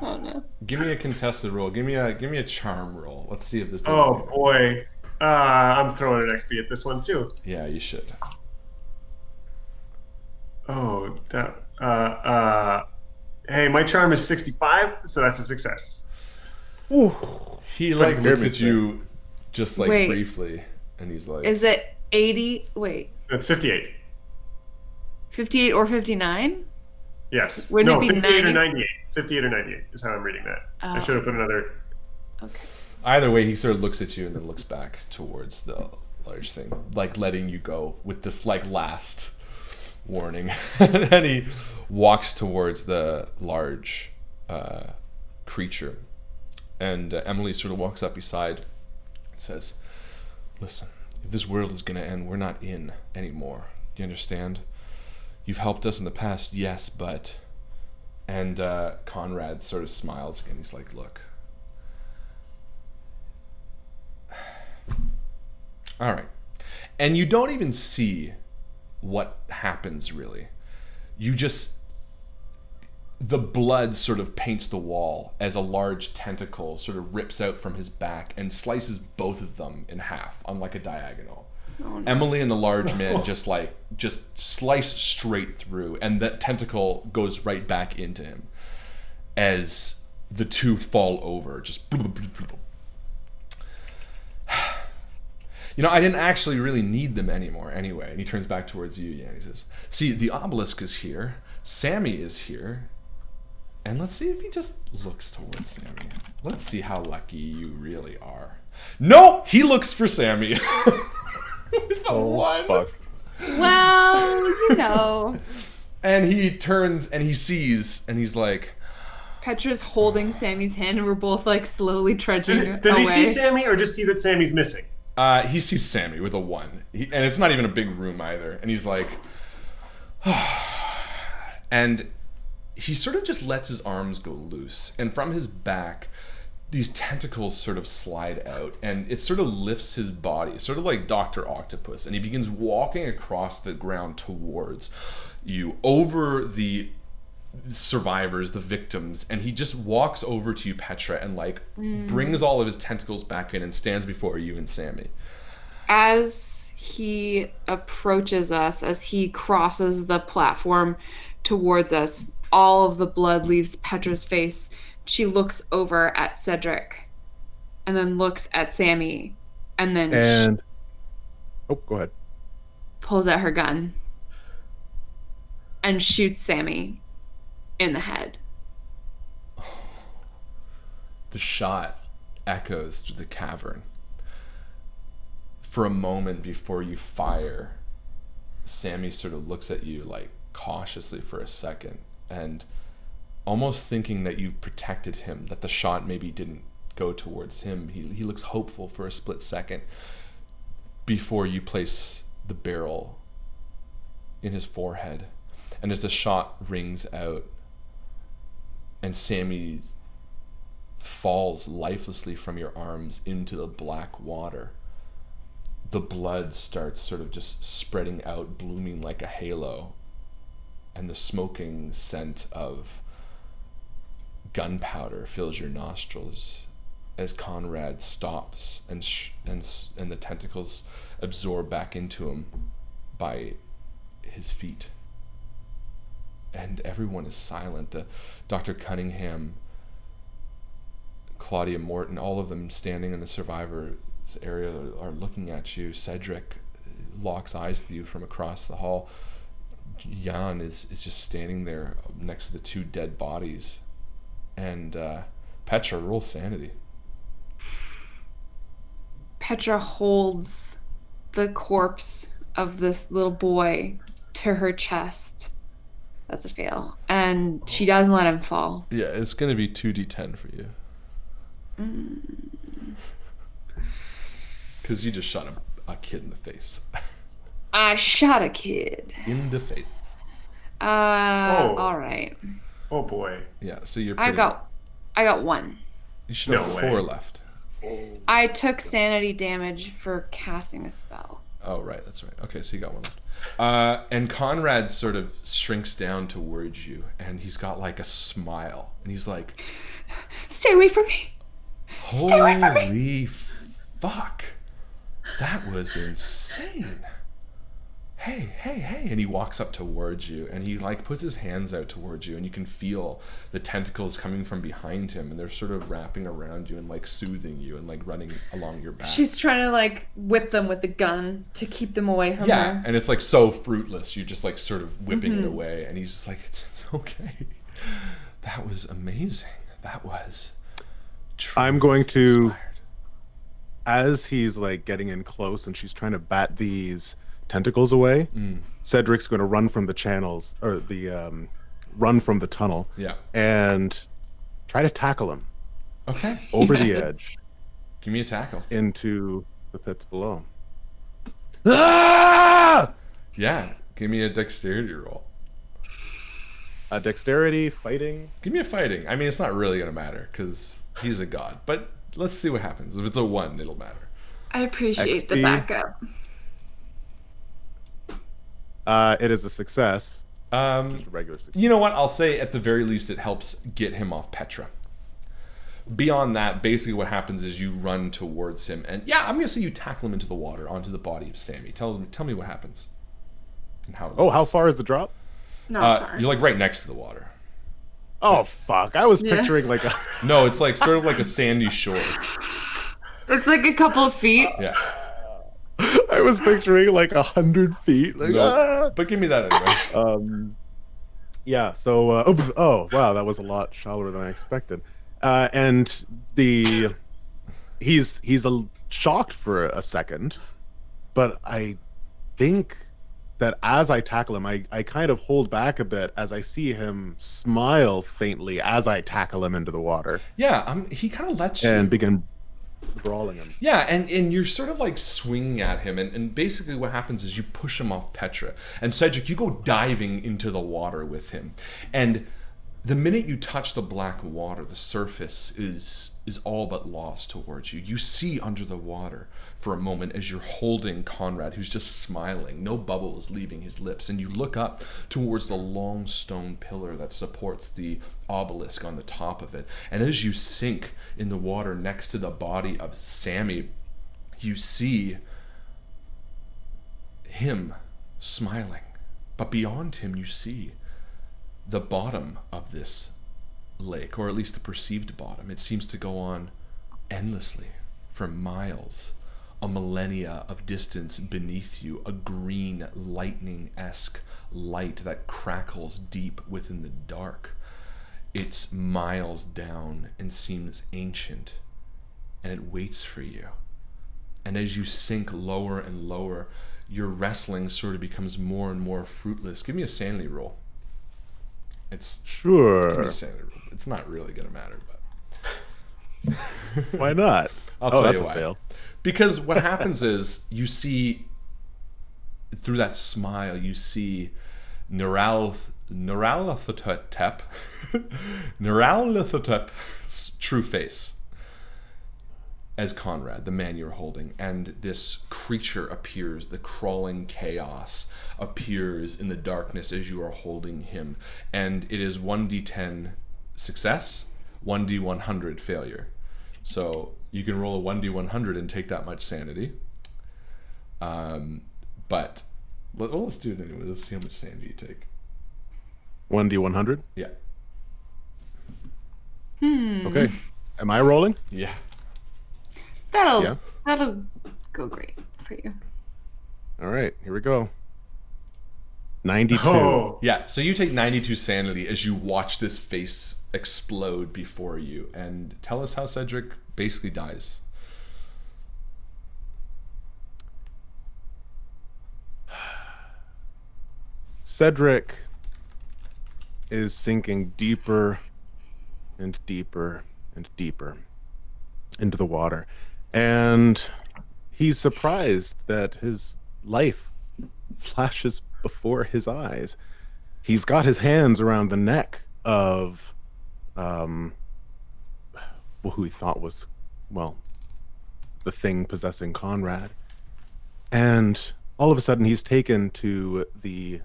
Oh no. Give me a contested roll. Give me a charm roll. Let's see if this does Oh anything. boy. I'm throwing an XP at this one too. Yeah, you should. Oh, that. Hey, my charm is 65, so that's a success. Ooh. He like Pretty looks good, at you just like Wait. briefly, and he's like, Is it 80? Wait, That's 58. 58 or 59? Yes. Wouldn't no, it be 58 or 90? 98. 58 or 98 is how I'm reading that. I should have put another. Okay. either way, he sort of looks at you and then looks back towards the large thing, like letting you go with this like last warning. And he walks towards the large creature. And Emily sort of walks up beside and says, listen, if this world is going to end, we're not in anymore. Do you understand? You've helped us in the past, yes, but... And Conrad sort of smiles again. He's like, look. All right. And you don't even see what happens, really. You just... The blood sort of paints the wall as a large tentacle sort of rips out from his back and slices both of them in half on like a diagonal. Oh, no. Emily and the large man just slice straight through, and that tentacle goes right back into him as the two fall over. Just I didn't actually really need them anymore anyway. And he turns back towards you, yeah, and he says, see, the obelisk is here, Sammy is here, and let's see if he just looks towards Sammy. Let's see how lucky you really are. No, he looks for Sammy. With a one. Fuck. Well, And he turns and he sees and he's like, Petra's holding Sammy's hand and we're both like slowly trudging Does he away. see Sammy or just see that Sammy's missing? he sees Sammy with a one. And it's not even a big room either. And he's like, and he sort of just lets his arms go loose. And from his back, these tentacles sort of slide out, and it sort of lifts his body, sort of like Dr. Octopus, and he begins walking across the ground towards you, over the survivors, the victims, and he just walks over to you, Petra, and like brings all of his tentacles back in and stands before you and Sammy. As he approaches us, as he crosses the platform towards us, all of the blood leaves Petra's face. She looks over at Cedric and then looks at Sammy and then oh, go ahead. pulls out her gun and shoots Sammy in the head. The shot echoes through the cavern. For a moment before you fire, Sammy sort of looks at you like cautiously for a second, and almost thinking that you've protected him, that the shot maybe didn't go towards him. He looks hopeful for a split second before you place the barrel in his forehead. And as the shot rings out and Sammy falls lifelessly from your arms into the black water, the blood starts sort of just spreading out, blooming like a halo, and the smoking scent of gunpowder fills your nostrils as Conrad stops and the tentacles absorb back into him by his feet. And everyone is silent. Dr. Cunningham, Claudia Morton, all of them standing in the survivors area are looking at you. Cedric locks eyes with you from across the hall. Jan is just standing there next to the two dead bodies. And Petra, roll sanity. Petra holds the corpse of this little boy to her chest. That's a fail. And she doesn't let him fall. Yeah, it's going to be 2d10 for you. Because you just shot a kid in the face. I shot a kid. In the face. All right. Oh boy. Yeah, so you're I got 1. You should have No 4 way. left. I took sanity damage for casting a spell. Oh, right, that's right. Okay, so you got 1 left. And Conrad sort of shrinks down towards you, and he's got like a smile, and he's like, Stay away from me. Stay away from me. holy fuck. That was insane. Hey. And he walks up towards you, and he like puts his hands out towards you, and you can feel the tentacles coming from behind him, and they're sort of wrapping around you and like soothing you and like running along your back. She's trying to like whip them with the gun to keep them away from Yeah, her. and it's like so fruitless. You're just like sort of whipping it away, and he's just like, it's okay. That was amazing. That was I'm going to, inspired. as he's like getting in close and she's trying to bat these tentacles away, Cedric's going to run from the channels, or the run from the tunnel, Yeah. and try to tackle him Okay. over the Yes. edge Give me a tackle. into the pits below. Ah! Yeah. Give me a dexterity roll. Dexterity, fighting. Give me a fighting. I mean, it's not really going to matter because he's a god. But let's see what happens. If it's a 1, it'll matter. I appreciate the XP. backup. It is a success. Just a regular success. You know what? I'll say at the very least it helps get him off Petra. Beyond that, basically what happens is you run towards him. And yeah, I'm going to say you tackle him into the water, onto the body of Sammy. Tell me what happens. And how it Oh, looks. how far is the drop? Not far. You're like right next to the water. Oh, fuck. I was Yeah. picturing like a... No, it's like sort of like a sandy shore. It's like a couple of feet. Yeah. I was picturing like 100 feet. Like, No, but give me that anyway. Yeah, so... oh, wow, that was a lot shallower than I expected. And he's shocked for a second, but I think that as I tackle him, I kind of hold back a bit as I see him smile faintly as I tackle him into the water Yeah, he kind of lets you. and begin brawling him. Yeah, and you're sort of like swinging at him, and basically what happens is you push him off Petra. And Cedric, you go diving into the water with him. And the minute you touch the black water, the surface is all but lost towards you. You see under the water for a moment as you're holding Conrad, who's just smiling. No bubble is leaving his lips. And you look up towards the long stone pillar that supports the obelisk on the top of it. And as you sink in the water next to the body of Sammy, you see him smiling. But beyond him, you see the bottom of this lake, or at least the perceived bottom. It seems to go on endlessly for miles, a millennia of distance beneath you, a green lightning-esque light that crackles deep within the dark. It's miles down and seems ancient, and it waits for you. And as you sink lower and lower, your wrestling sort of becomes more and more fruitless. Give me a sanity roll. It's give Sure. me sanity roll. It's not really gonna matter, but Why not? I'll tell that's you a why. fail. Because what happens is you see through that smile, you see Neuralathotep's true face as Conrad, the man you're holding, and this creature appears, the crawling chaos appears in the darkness as you are holding him, and it is 1d10 success, 1d100 failure. So you can roll a 1d100 and take that much sanity. But let's do it anyway. Let's see how much sanity you take. 1d100. Yeah. Okay. Am I rolling? Yeah. That'll go great for you. All right. Here we go. 92. Oh, Yeah, so you take 92 sanity as you watch this face explode before you, and tell us how Cedric basically dies. Cedric is sinking deeper and deeper and deeper into the water. And he's surprised that his life flashes before his eyes. He's got his hands around the neck of who he thought was, well, the thing possessing Conrad. And all of a sudden he's taken to the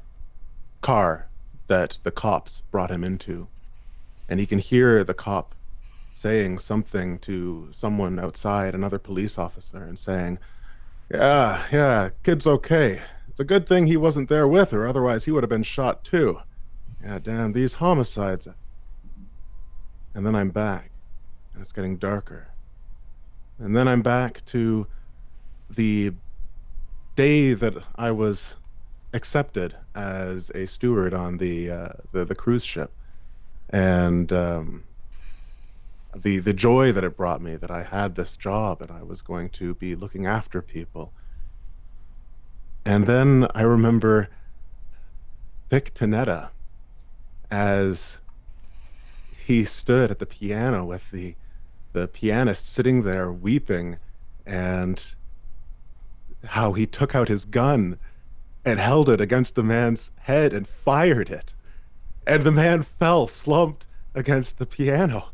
car that the cops brought him into. And he can hear the cop saying something to someone outside, another police officer, and saying, yeah, kid's okay. It's a good thing he wasn't there with her, otherwise he would have been shot too. Yeah, damn, these homicides. And then I'm back, and it's getting darker. And then I'm back to the day that I was accepted as a steward on the cruise ship, and the joy that it brought me, that I had this job and I was going to be looking after people. And then I remember Vic Tanetta as he stood at the piano with the pianist sitting there weeping, and how he took out his gun and held it against the man's head and fired it. And the man fell slumped against the piano.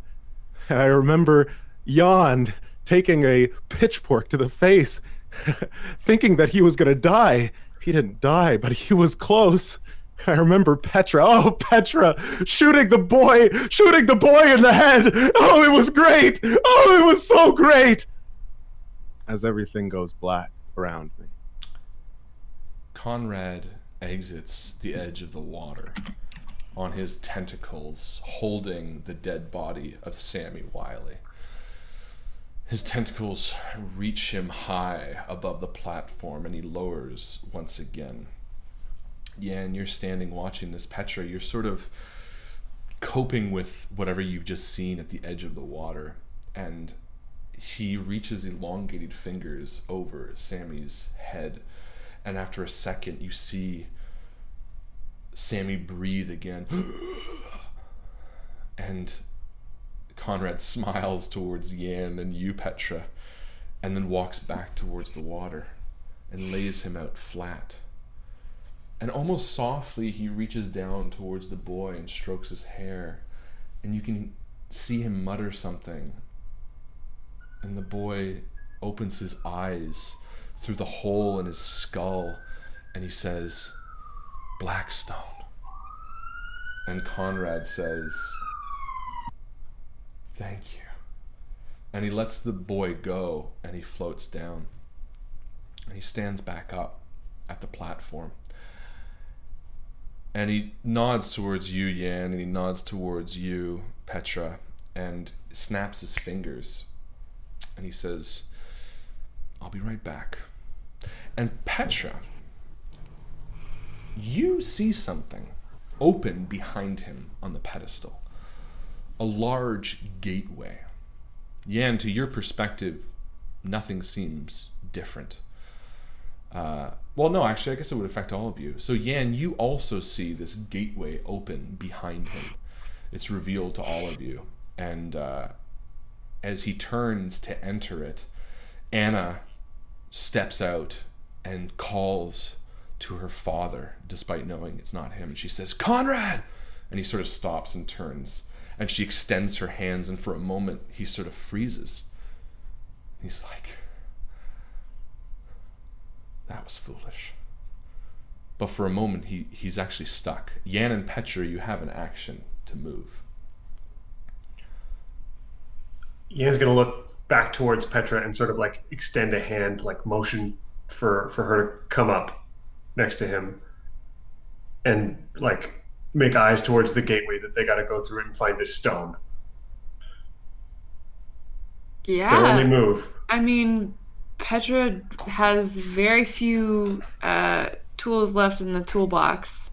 And I remember Jan taking a pitchfork to the face, thinking that he was going to die. He didn't die, but he was close. I remember Petra shooting the boy in the head. Oh, it was great. Oh, it was so great. As everything goes black around me. Conrad exits the edge of the water on his tentacles, holding the dead body of Sammy Wiley. His tentacles reach him high above the platform, and he lowers once again. Yeah, and you're standing watching this, Petra. You're sort of coping with whatever you've just seen at the edge of the water, and he reaches elongated fingers over Sammy's head, and after a second you see Sammy breathe again. And Conrad smiles towards Yan and you, Petra, and then walks back towards the water and lays him out flat. And almost softly he reaches down towards the boy and strokes his hair, and you can see him mutter something. And the boy opens his eyes through the hole in his skull, and he says, "Blackstone." And Conrad says, "Thank you." And he lets the boy go, and he floats down. And he stands back up at the platform. And he nods towards you, Yan, and he nods towards you, Petra, and snaps his fingers. And he says, "I'll be right back." And Petra, you see something open behind him on the pedestal. A large gateway. Yan, to your perspective, nothing seems different. Well, no, actually, I guess it would affect all of you. So, Yan, you also see this gateway open behind him. It's revealed to all of you. And as he turns to enter it, Anna steps out and calls to her father, despite knowing it's not him. And she says, "Conrad!" And he sort of stops and turns. And she extends her hands, and for a moment, he sort of freezes. He's like, that was foolish. But for a moment, he's actually stuck. Yan and Petra, you have an action to move. Yan's going to look back towards Petra and sort of like extend a hand, like motion for her to come up next to him and like make eyes towards the gateway that they got to go through it and find this stone. Yeah. It's their only move. I mean, Petra has very few tools left in the toolbox.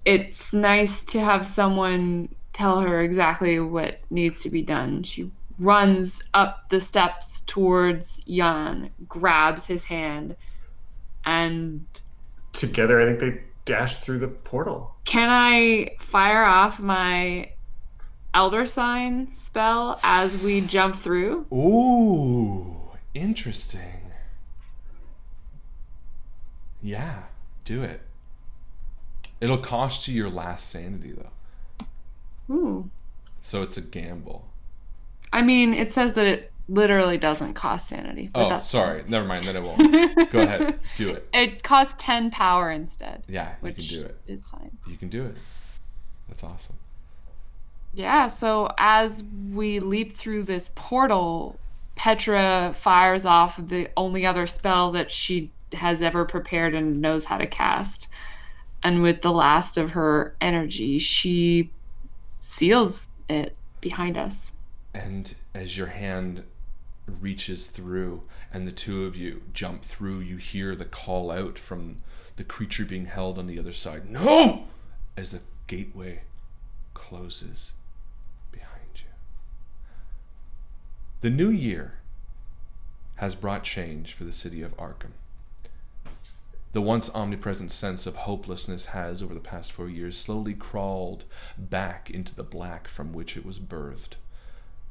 It's nice to have someone tell her exactly what needs to be done. She runs up the steps towards Jan, grabs his hand, and together I think they dashed through the portal. Can I fire off my Elder Sign spell as we jump through? Ooh, interesting. Yeah, do it. It'll cost you your last sanity, though. Ooh. So it's a gamble. I mean, it says that it literally doesn't cost sanity. But Oh, sorry. Never mind. Then it won't. Go ahead. Do it. It costs 10 power instead. Yeah, you which can do it. Is fine. You can do it. That's awesome. Yeah, so as we leap through this portal, Petra fires off the only other spell that she has ever prepared and knows how to cast. And with the last of her energy, she seals it behind us. And as your hand reaches through and the two of you jump through, you hear the call out from the creature being held on the other side. No! As the gateway closes behind you. The new year has brought change for the city of Arkham. The once omnipresent sense of hopelessness has, over the past 4 years, slowly crawled back into the black from which it was birthed.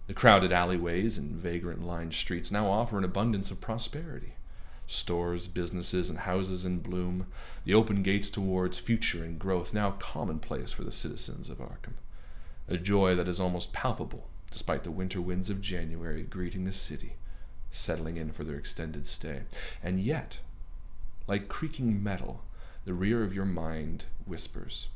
The crowded alleyways and vagrant-lined streets now offer an abundance of prosperity. Stores, businesses, and houses in bloom, the open gates towards future and growth now commonplace for the citizens of Arkham. A joy that is almost palpable, despite the winter winds of January greeting the city, settling in for their extended stay. And yet, like creaking metal, the rear of your mind whispers.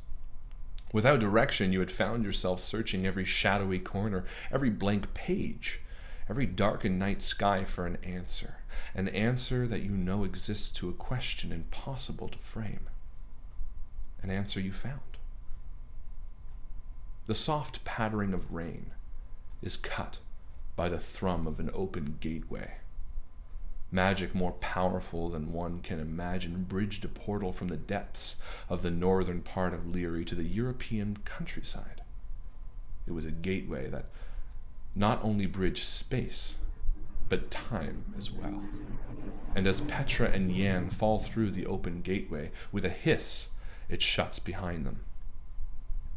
Without direction, you had found yourself searching every shadowy corner, every blank page, every darkened night sky for an answer that you know exists to a question impossible to frame. An answer you found. The soft pattering of rain is cut by the thrum of an open gateway. Magic more powerful than one can imagine bridged a portal from the depths of the northern part of Leary to the European countryside. It was a gateway that not only bridged space, but time as well. And as Petra and Yan fall through the open gateway, with a hiss, it shuts behind them.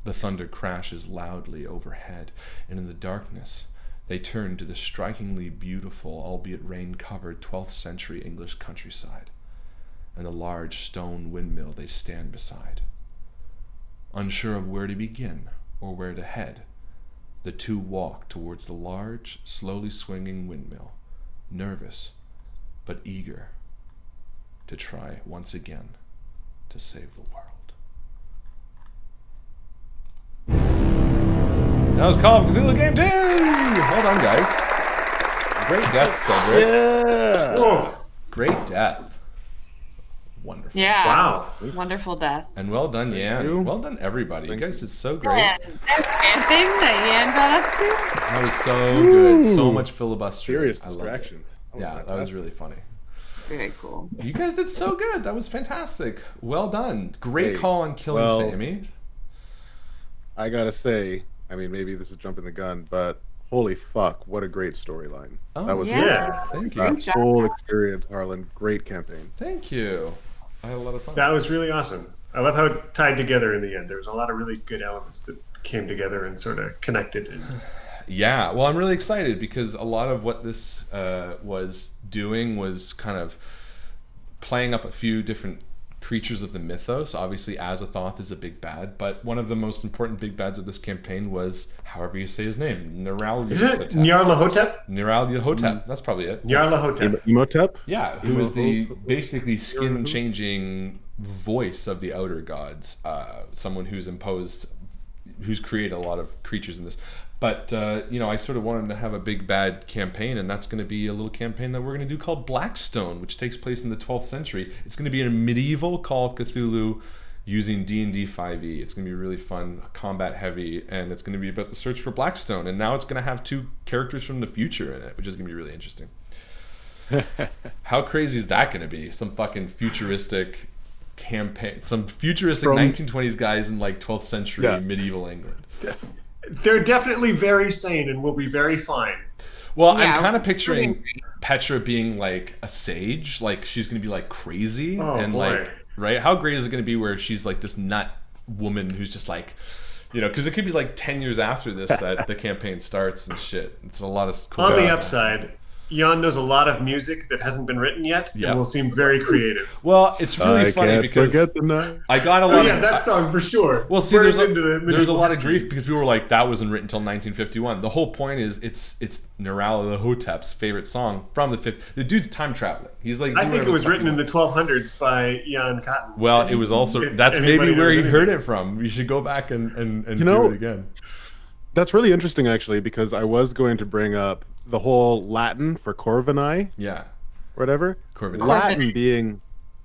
The thunder crashes loudly overhead, and in the darkness, they turn to the strikingly beautiful, albeit rain-covered 12th century English countryside, and the large stone windmill they stand beside. Unsure of where to begin or where to head, the two walk towards the large, slowly swinging windmill, nervous but eager to try once again to save the world. That was Call of Cthulhu Game 2! Hold on, guys. Great death, Cedric. Yeah. Whoa. Great death. Wonderful. Yeah. Wow. Wonderful death. And well done, Yan. you. Well done, everybody. You guys did so great. Yeah. That thing that Yan got up to? That was so good. So much filibustering. Serious I loved it. distraction. Yeah, that was really funny. Very cool. You guys did so good. That was fantastic. Well done. Great Hey, call on killing well, Sammy. I gotta say, I mean, maybe this is jumping the gun, but holy fuck, what a great storyline. Oh, That was yeah. Thank that you. Good job. whole experience, Harlan. Great campaign. Thank you. I had a lot of fun. That was really awesome. I love how it tied together in the end. There was a lot of really good elements that came together and sort of connected. Yeah, well, I'm really excited because a lot of what this was doing was kind of playing up a few different creatures of the mythos. Obviously, Azathoth is a big bad, but one of the most important big bads of this campaign was, however you say his name, Is it Nyarlathotep? Nyarlathotep. That's probably it. Nyarlathotep. Emotep? Yeah, who is the basically skin-changing voice of the outer gods. Someone who's created a lot of creatures in this. But, I sort of wanted to have a big bad campaign, and that's going to be a little campaign that we're going to do called Blackstone, which takes place in the 12th century. It's going to be a medieval Call of Cthulhu using D&D 5e. It's going to be really fun, combat heavy, and it's going to be about the search for Blackstone. And now it's going to have 2 characters from the future in it, which is going to be really interesting. How crazy is that going to be? Some fucking futuristic campaign, some futuristic 1920s guys in like 12th century medieval England. They're definitely very sane and will be very fine. Well, Yeah, I'm kind of picturing Petra being like a sage, like she's going to be like crazy and boy. like, right? How great is it going to be where she's like this nut woman who's just like, because it could be like 10 years after this that the campaign starts and shit. It's a lot of cool On stuff. the upside, Jan knows a lot of music that hasn't been written yet and will seem very creative. Well, it's really funny can't because forget the night. I got a lot of that song for sure. Well, see, Burns there's into the a medieval lot of history. grief because we were like, that wasn't written until 1951. The whole point is it's Nyarlathotep's favorite song from the 50s. The dude's time traveling. He's like, I think it was written in the 1200s by Jan Cotton. Well, it was also that's maybe where he heard it from. We should go back and do it again. That's really interesting, actually, because I was going to bring up the whole Latin for Corvinae, Yeah. whatever. Corvinae. Latin being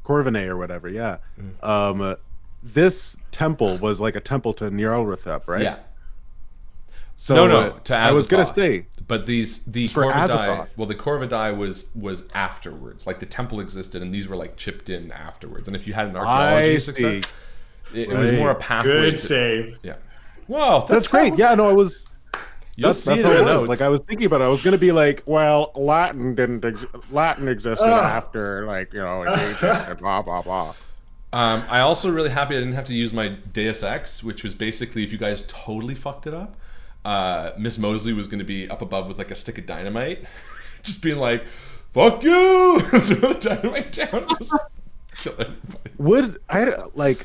Corvinae or whatever, yeah. This temple was like a temple to Nyarlathotep, right? Yeah. So No, to Azathoth. I was going to say, but the For Corvidae, Azathoth. well, the Corvidae was afterwards. Like the temple existed, and these were like chipped in afterwards. And if you had an archaeology I success, see. it was more a pathway. Good save. Yeah. Well, That's great. Yeah, no, I was. You'll That's see it how in it the was. notes. Like I was thinking about it. I was going to be like, well, Latin existed after, like, ancient and blah blah blah. I also really happy I didn't have to use my Deus Ex, which was basically if you guys totally fucked it up, Miss Mosley was going to be up above with like a stick of dynamite, just being like, "Fuck you!" Throw the dynamite down, just kill everybody.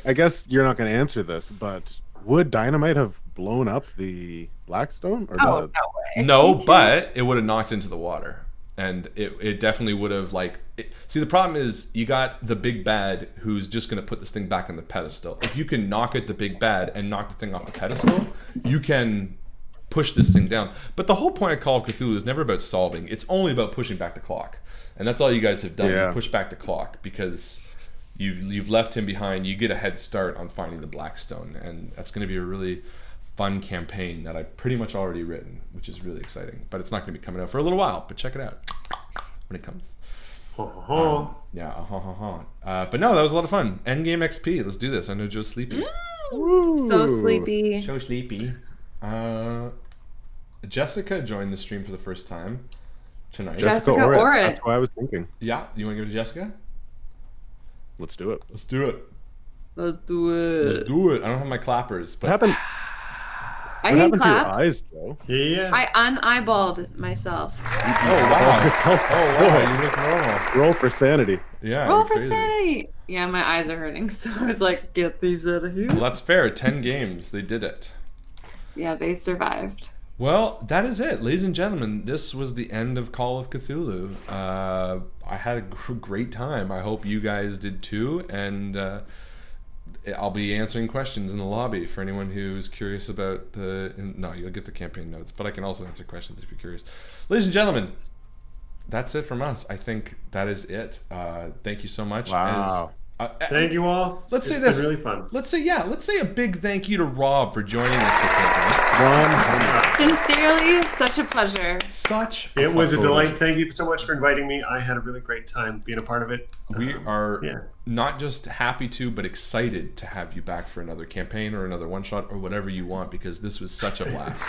I guess you're not going to answer this, but would dynamite have blown up the Blackstone? Or Oh, the, no way. No, but it would have knocked into the water. And it definitely would have see, the problem is you got the big bad who's just going to put this thing back on the pedestal. If you can knock at the big bad and knock the thing off the pedestal, you can push this thing down. But the whole point of Call of Cthulhu is never about solving. It's only about pushing back the clock. And that's all you guys have done. Yeah. You push back the clock because you've left him behind. You get a head start on finding the Blackstone. And that's going to be a really fun campaign that I've pretty much already written, which is really exciting. But it's not going to be coming out for a little while, but check it out when it comes. But no, that was a lot of fun. Endgame XP, let's do this. I know Joe's sleepy. So sleepy. So sleepy. Jessica joined the stream for the first time tonight. Jessica Orrit. Orrit. That's what I was thinking. Yeah, you want to give it to Jessica? Let's do it. Let's do it. Let's do it. Let's do it. I don't have my clappers, but What happened? I What can happened to your clap. eyes, Joe? Yeah. I un-eyeballed myself. oh wow, you look normal. Roll for sanity. Yeah, Roll you're for crazy. sanity. Yeah, my eyes are hurting, so I was like, get these out of here. Well, that's fair. 10 games, they did it. Yeah, they survived. Well, that is it, ladies and gentlemen. This was the end of Call of Cthulhu. I had a great time. I hope you guys did too. And I'll be answering questions in the lobby for anyone who's curious about no, you'll get the campaign notes, but I can also answer questions if you're curious. Ladies and gentlemen, that's it from us. I think that is it. Thank you so much. Wow. Thank you all. Let's say It's this. been really fun. Let's say a big thank you to Rob for joining us. Sincerely, such a pleasure. Such It was a fun delight. privilege. Thank you so much for inviting me. I had a really great time being a part of it. We are yeah. not just happy to, but excited to have you back for another campaign or another one shot or whatever you want, because this was such a blast.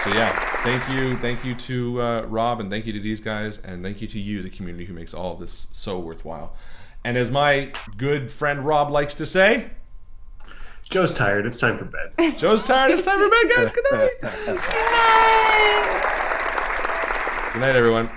So yeah, thank you to Rob, and thank you to these guys, and thank you to you, the community, who makes all of this so worthwhile. And as my good friend Rob likes to say, Joe's tired. It's time for bed. Joe's tired. It's time for bed, guys. Good night. Good night. Good night, everyone.